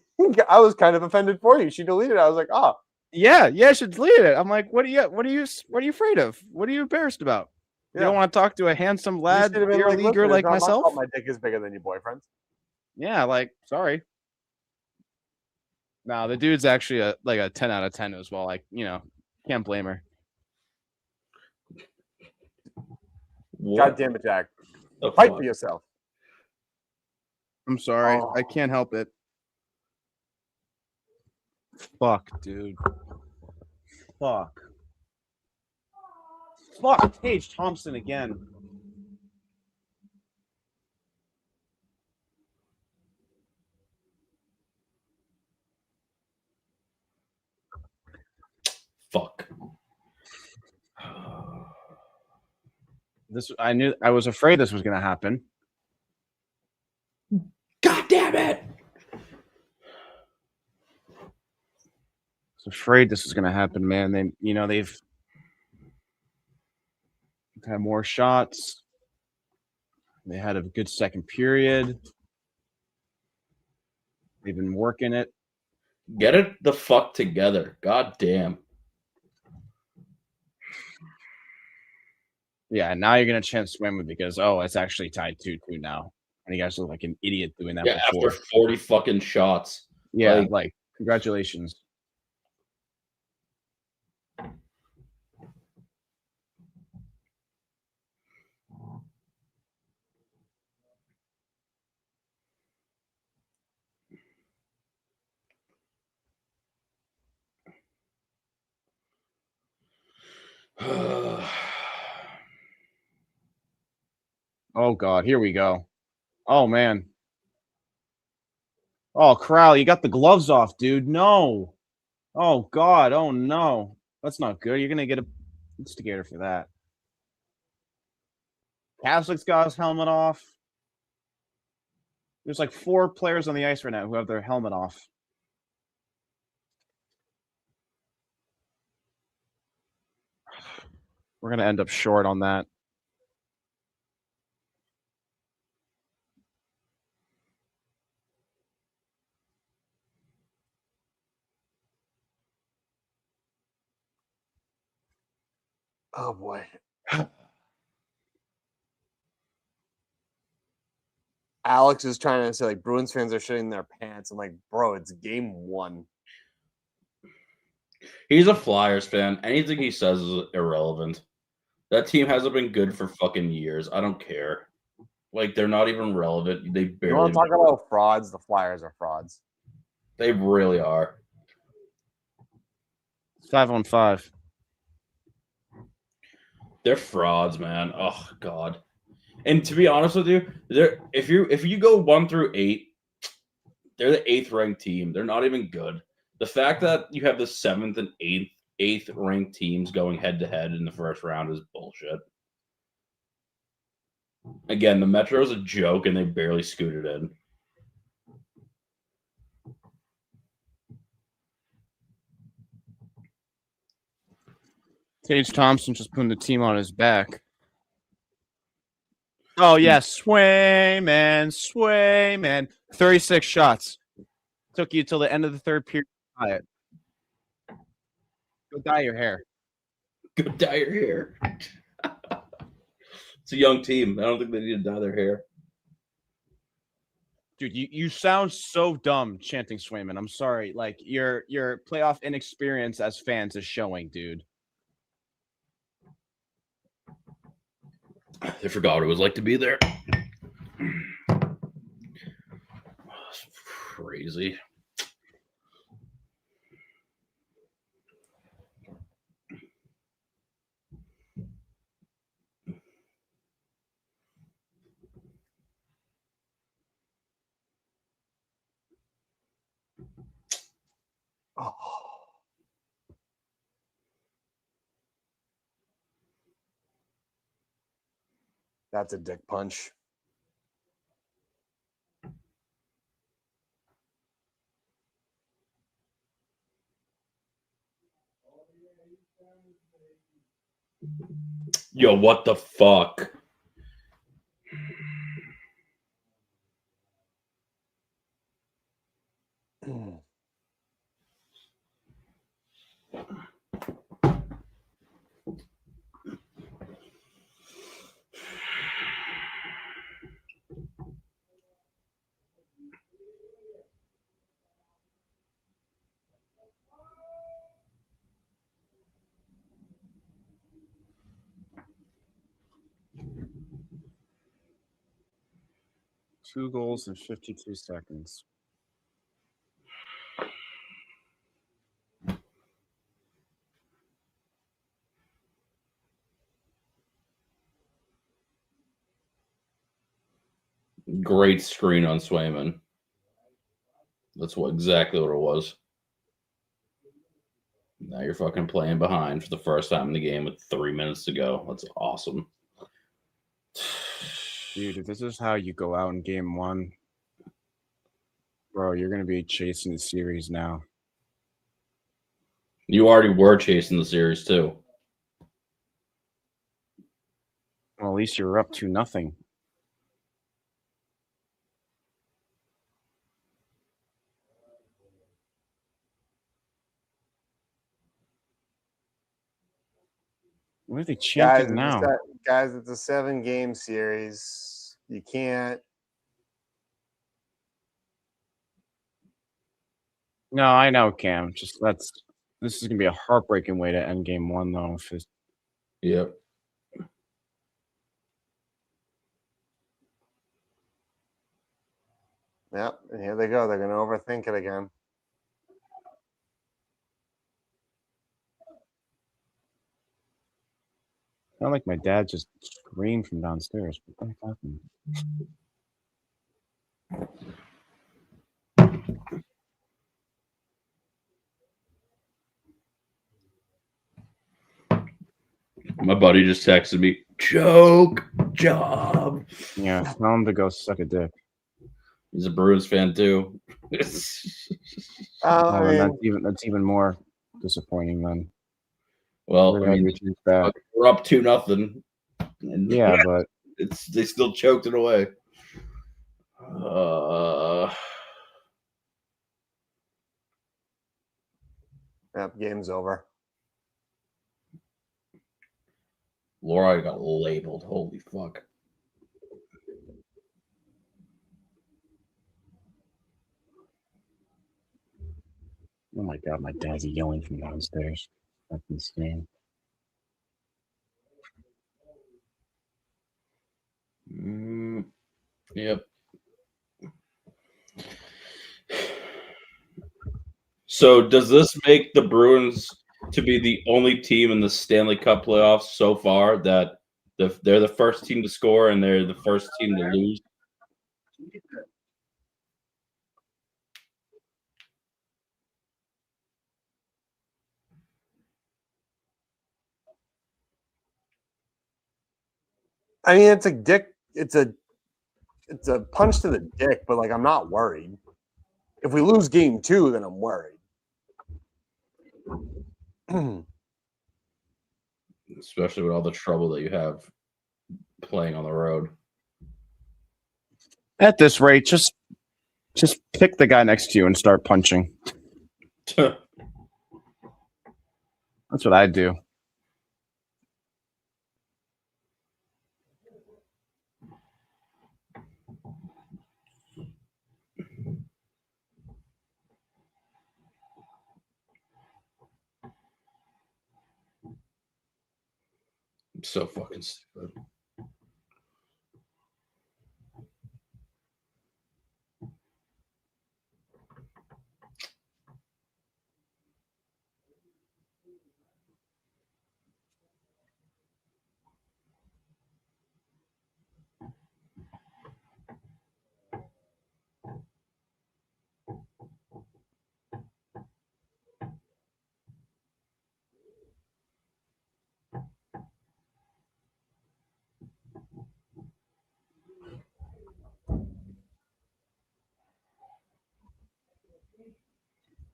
I was kind of offended for you. She deleted it. I was like, oh. Yeah, she deleted it. I'm like, what are you afraid of? What are you embarrassed about? You don't want to talk to a handsome lad, beer leaguer like myself? My dick is bigger than your boyfriend's. Yeah, like, sorry. No, the dude's actually a 10 out of 10 as well. Like, can't blame her. God damn it, Jack. Fight for yourself. I'm sorry. Oh. I can't help it. Fuck, dude. Fuck. Tage Thompson again. Fuck. I was afraid this was gonna happen. God damn it. I was afraid this was gonna happen, man. They've had more shots. They had a good second period. They've been working it. Get it the fuck together. God damn. Yeah, now you're gonna chance Swayman because it's actually tied 2-2 now. And you guys look like an idiot doing that before. After 40 fucking shots. Yeah, like congratulations. Oh God, here we go. Oh man. Oh, Crowley, you got the gloves off, dude. No. Oh God. Oh no. That's not good. You're gonna get a instigator for that. Kaslick's got his helmet off. There's like 4 players on the ice right now who have their helmet off. We're gonna end up short on that. Oh boy. Alex is trying to say like Bruins fans are shitting their pants. I'm like, bro, it's game 1. He's a Flyers fan. Anything he says is irrelevant. That team hasn't been good for fucking years. I don't care. Like, they're not even relevant. They barely. You want to talk about frauds? The Flyers are frauds. They really are. 5-on-5. They're frauds, man. Oh God. And to be honest with you, if you go 1 through 8, they're the 8th ranked team. They're not even good. The fact that you have the 7th and 8th ranked teams going head to head in the first round is bullshit. Again, the Metro is a joke, and they barely scooted in. Tage Thompson just putting the team on his back. Oh, yeah. Swayman. 36 shots. Took you till the end of the third period. Go dye your hair. Go dye your hair. It's a young team. I don't think they need to dye their hair. Dude, you sound so dumb chanting Swayman. I'm sorry. Like, your playoff inexperience as fans is showing, dude. They forgot what it was like to be there. It's crazy. Oh. That's a dick punch. Yo, what the fuck? Two goals in 52 seconds. Great screen on Swayman. That's exactly what it was. Now you're fucking playing behind for the first time in the game with 3 minutes to go. That's awesome. Dude, if this is how you go out in game one, bro, you're going to be chasing the series now. You already were chasing the series too. Well, at least you're up 2-0. What are they chanting now? Guys, it's a 7-game series. You can't. No, I know, Cam. Just this is gonna be a heartbreaking way to end game one, though. Yep. Yep, and here they go. They're going to overthink it again. Not like my dad just screamed from downstairs. What the heck happened? My buddy just texted me, choke job. Yeah, tell him to go suck a dick. He's a Bruins fan too. Oh, and that's even more disappointing then. Well, I mean, we're up 2-0. Yeah, but they still choked it away. Yep, game's over. Laura got labeled. Holy fuck. oh my god, my dad's yelling from downstairs. That's insane. Yep. So does this make the Bruins to be the only team in the Stanley Cup playoffs so far that they're the first team to score and they're the first team to lose? I mean, it's a dick. It's a punch to the dick, but like I'm not worried. If we lose game 2, then I'm worried. Especially with all the trouble that you have playing on the road. At this rate, just pick the guy next to you and start punching. That's what I do. I'm so fucking stupid.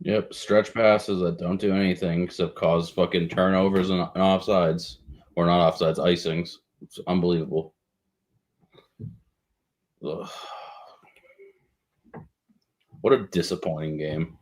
Yep, stretch passes that don't do anything except cause fucking turnovers and offsides. Or not offsides, icings. It's unbelievable. Ugh. What a disappointing game.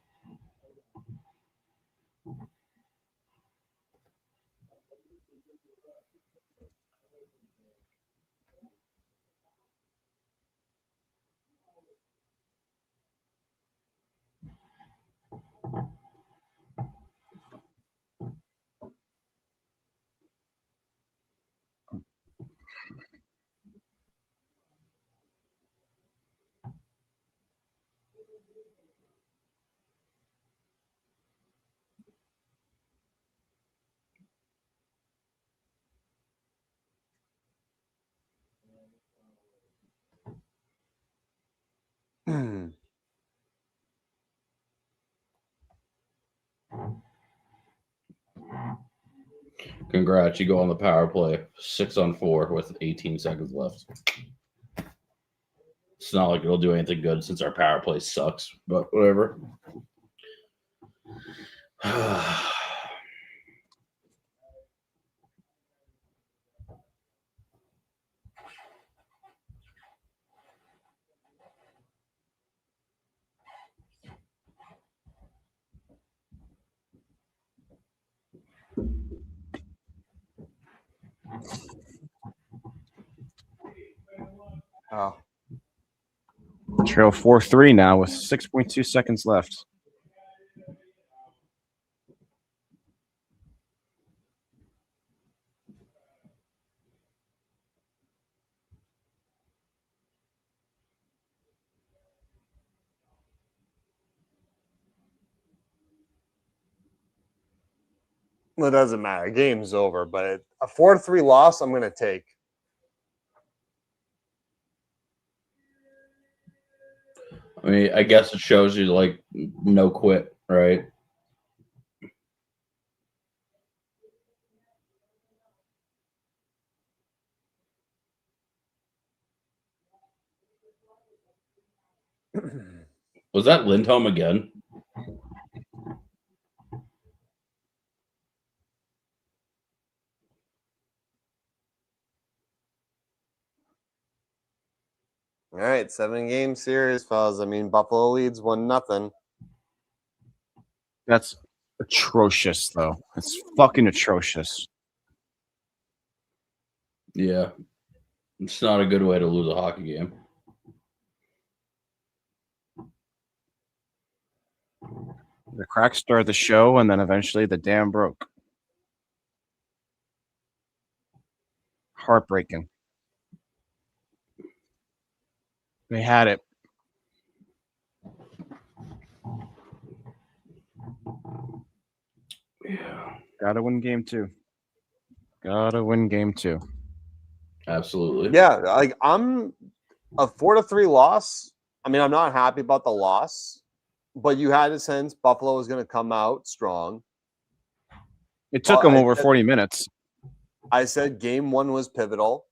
Congrats, you go on the power play 6-on-4 with 18 seconds left. It's not like it'll do anything good since our power play sucks, but whatever. Oh. Trail 4-3 now with 6.2 seconds left. Well, it doesn't matter. Game's over, but a 4-3 loss, I'm going to take. I mean, I guess it shows you like no quit, right? Was that Lindholm again? All right, 7-game series, fellas. I mean, Buffalo leads 1-0. That's atrocious, though. It's fucking atrocious. Yeah. It's not a good way to lose a hockey game. The crack started the show, and then eventually the dam broke. Heartbreaking. They had it. Yeah. Gotta win game 2. Gotta win game 2. Absolutely. Yeah, like I'm a 4-3 loss. I mean, I'm not happy about the loss, but you had a sense Buffalo was going to come out strong. It took them over 40 minutes. I said game 1 was pivotal.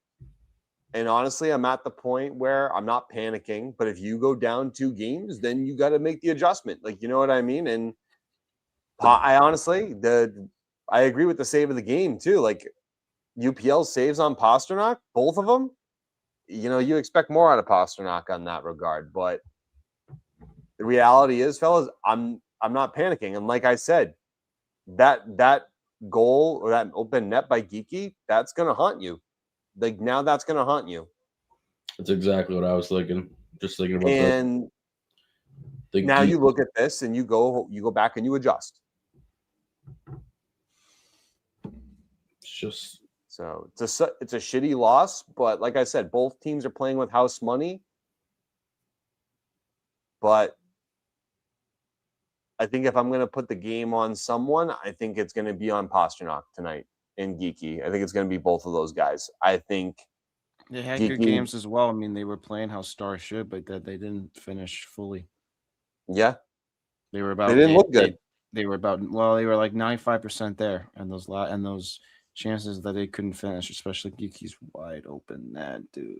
And honestly, I'm at the point where I'm not panicking. But if you go down 2 games, then you got to make the adjustment. Like, you know what I mean? And I honestly, I agree with the save of the game too. Like UPL saves on Pasternak, both of them. You know, you expect more out of Pasternak on that regard. But the reality is, fellas, I'm not panicking. And like I said, that goal or that open net by Geeky, that's gonna haunt you. Like now, that's gonna haunt you. That's exactly what I was thinking. Just thinking about And now you look at this and you go back and you adjust. It's just So it's a shitty loss, but like I said, both teams are playing with house money. But I think if I'm going to put the game on someone, I think it's going to be on Pasternak tonight and Geeky. I think it's going to be both of those guys. I think They had Geeky, good games as well. I mean, they were playing how Stars should, but that they didn't finish fully. Yeah, They were about. they didn't look good. They were about. Well, they were like 95% there, and those chances that they couldn't finish, especially Geeky's wide open net, dude.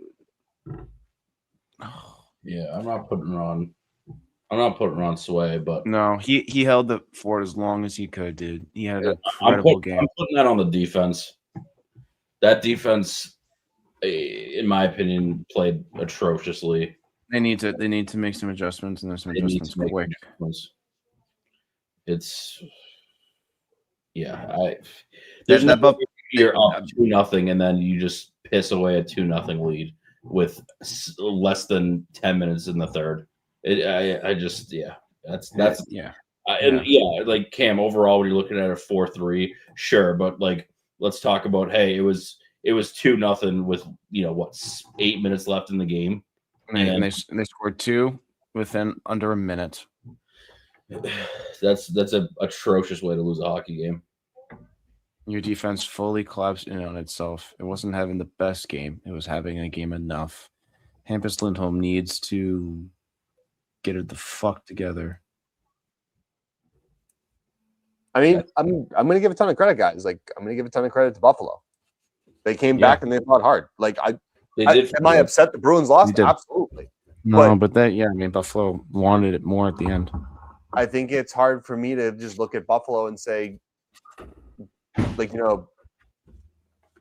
Oh. Yeah, I'm not putting her on Sway, but No, he held the fort as long as he could, dude. He had an incredible game. I'm putting that on the defense. That defense, in my opinion, played atrociously. They need to make some adjustments, and there's some adjustments quick. It's there's no you're up 2-0, and then you just piss away a 2-0 lead with less than 10 minutes in the third. Like Cam, overall, when you're looking at a 4-3, sure, but like let's talk about it was 2-0 with 8 minutes left in the game, and they scored 2 within under a minute. That's an atrocious way to lose a hockey game. Your defense fully collapsed in on itself. It wasn't having the best game. It was having a game enough. Hampus Lindholm needs to get it the fuck together. I mean, I'm going to give a ton of credit, guys. Like, I'm going to give a ton of credit to Buffalo. They came back and they fought hard. Like, am I upset the Bruins lost? Absolutely. No, but Buffalo wanted it more at the end. I think it's hard for me to just look at Buffalo and say, like, you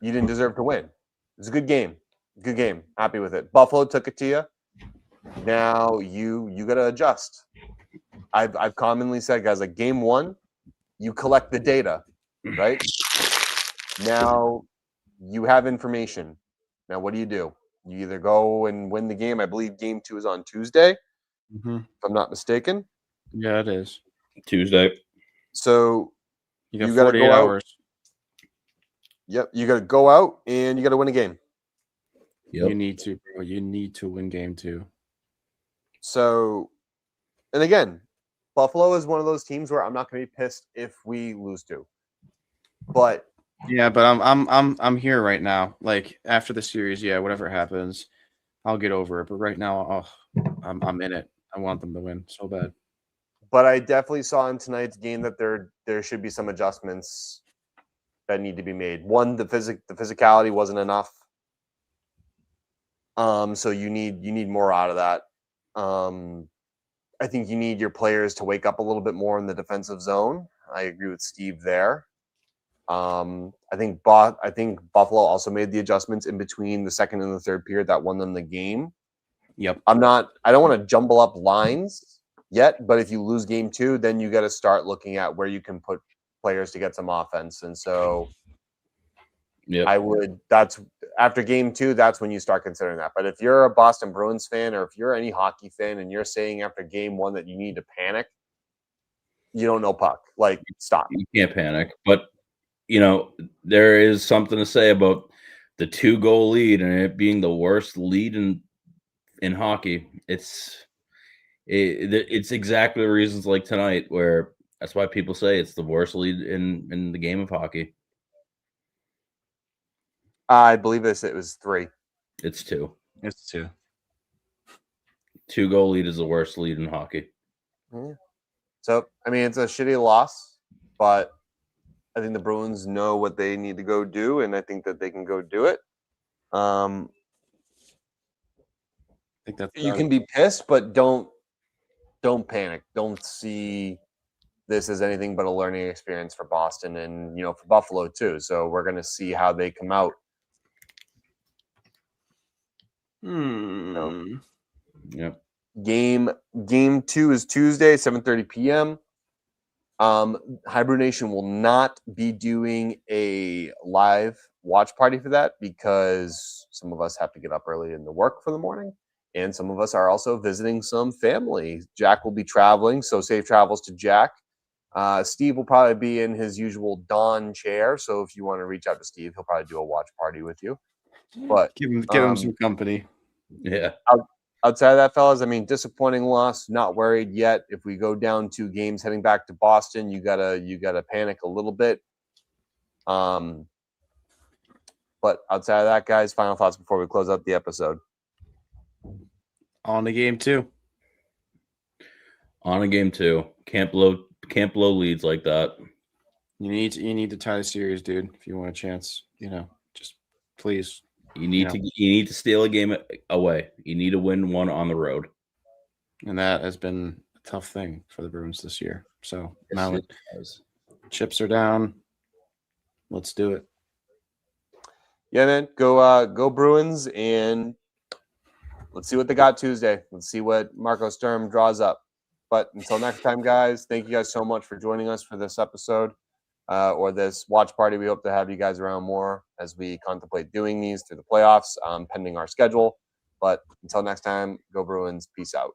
didn't deserve to win. It was a good game. Good game. Happy with it. Buffalo took it to you. Now you got to adjust. I've commonly said, guys, like game 1, you collect the data, right? Now you have information. Now what do? You either go and win the game. I believe game 2 is on Tuesday, if I'm not mistaken. Yeah, it is. Tuesday. So you got 48 hours. Yep, you got to go out and you got to win a game. Yep. You need to, bro. You need to win game 2. So, and again, Buffalo is one of those teams where I'm not going to be pissed if we lose to. But yeah, but I'm here right now. Like after the series, whatever happens, I'll get over it. But right now, I'm in it. I want them to win so bad. But I definitely saw in tonight's game that there should be some adjustments that need to be made. One, the physicality wasn't enough. So you need more out of that. I think you need your players to wake up a little bit more in the defensive zone. I agree with Steve there. I think Buffalo also made the adjustments in between the second and the third period that won them the game. Yep. I don't want to jumble up lines yet, but if you lose game 2, then you got to start looking at where you can put players to get some offense. And so that's after game 2, that's when you start considering that. But if you're a Boston Bruins fan or if you're any hockey fan and you're saying after game 1 that you need to panic, you don't know puck. Like, stop. You can't panic. But, there is something to say about the 2-goal lead and it being the worst lead in hockey. It's exactly the reasons like tonight where that's why people say it's the worst lead in the game of hockey. I believe it was 3. It's 2. It's 2. 2-goal lead is the worst lead in hockey. Yeah. So, I mean, it's a shitty loss, but I think the Bruins know what they need to go do, and I think that they can go do it. think that's You can be pissed, but don't panic. Don't see this as anything but a learning experience for Boston and for Buffalo too. So we're gonna see how they come out. Yep. Game 2 is Tuesday, 7:30 p.m. HiBruiNation will not be doing a live watch party for that because some of us have to get up early in the work for the morning, and some of us are also visiting some family. Jack will be traveling, so safe travels to Jack. Steve will probably be in his usual Dawn chair, so if you want to reach out to Steve, he'll probably do a watch party with you. But give him some company. Yeah. Outside of that, fellas, I mean, disappointing loss. Not worried yet. If we go down 2 games heading back to Boston, you gotta panic a little bit. But outside of that, guys, final thoughts before we close out the episode. On to game 2. On a game 2. Can't blow leads like that. You need to tie the series, dude. If you want a chance, just please. You need to steal a game away. You need to win one on the road. And that has been a tough thing for the Bruins this year. So now chips are down. Let's do it. Yeah, man. Go Bruins, and let's see what they got Tuesday. Let's see what Marco Sturm draws up. But until next time, guys, thank you guys so much for joining us for this episode or this watch party. We hope to have you guys around more as we contemplate doing these through the playoffs, pending our schedule. But until next time, go Bruins. Peace out.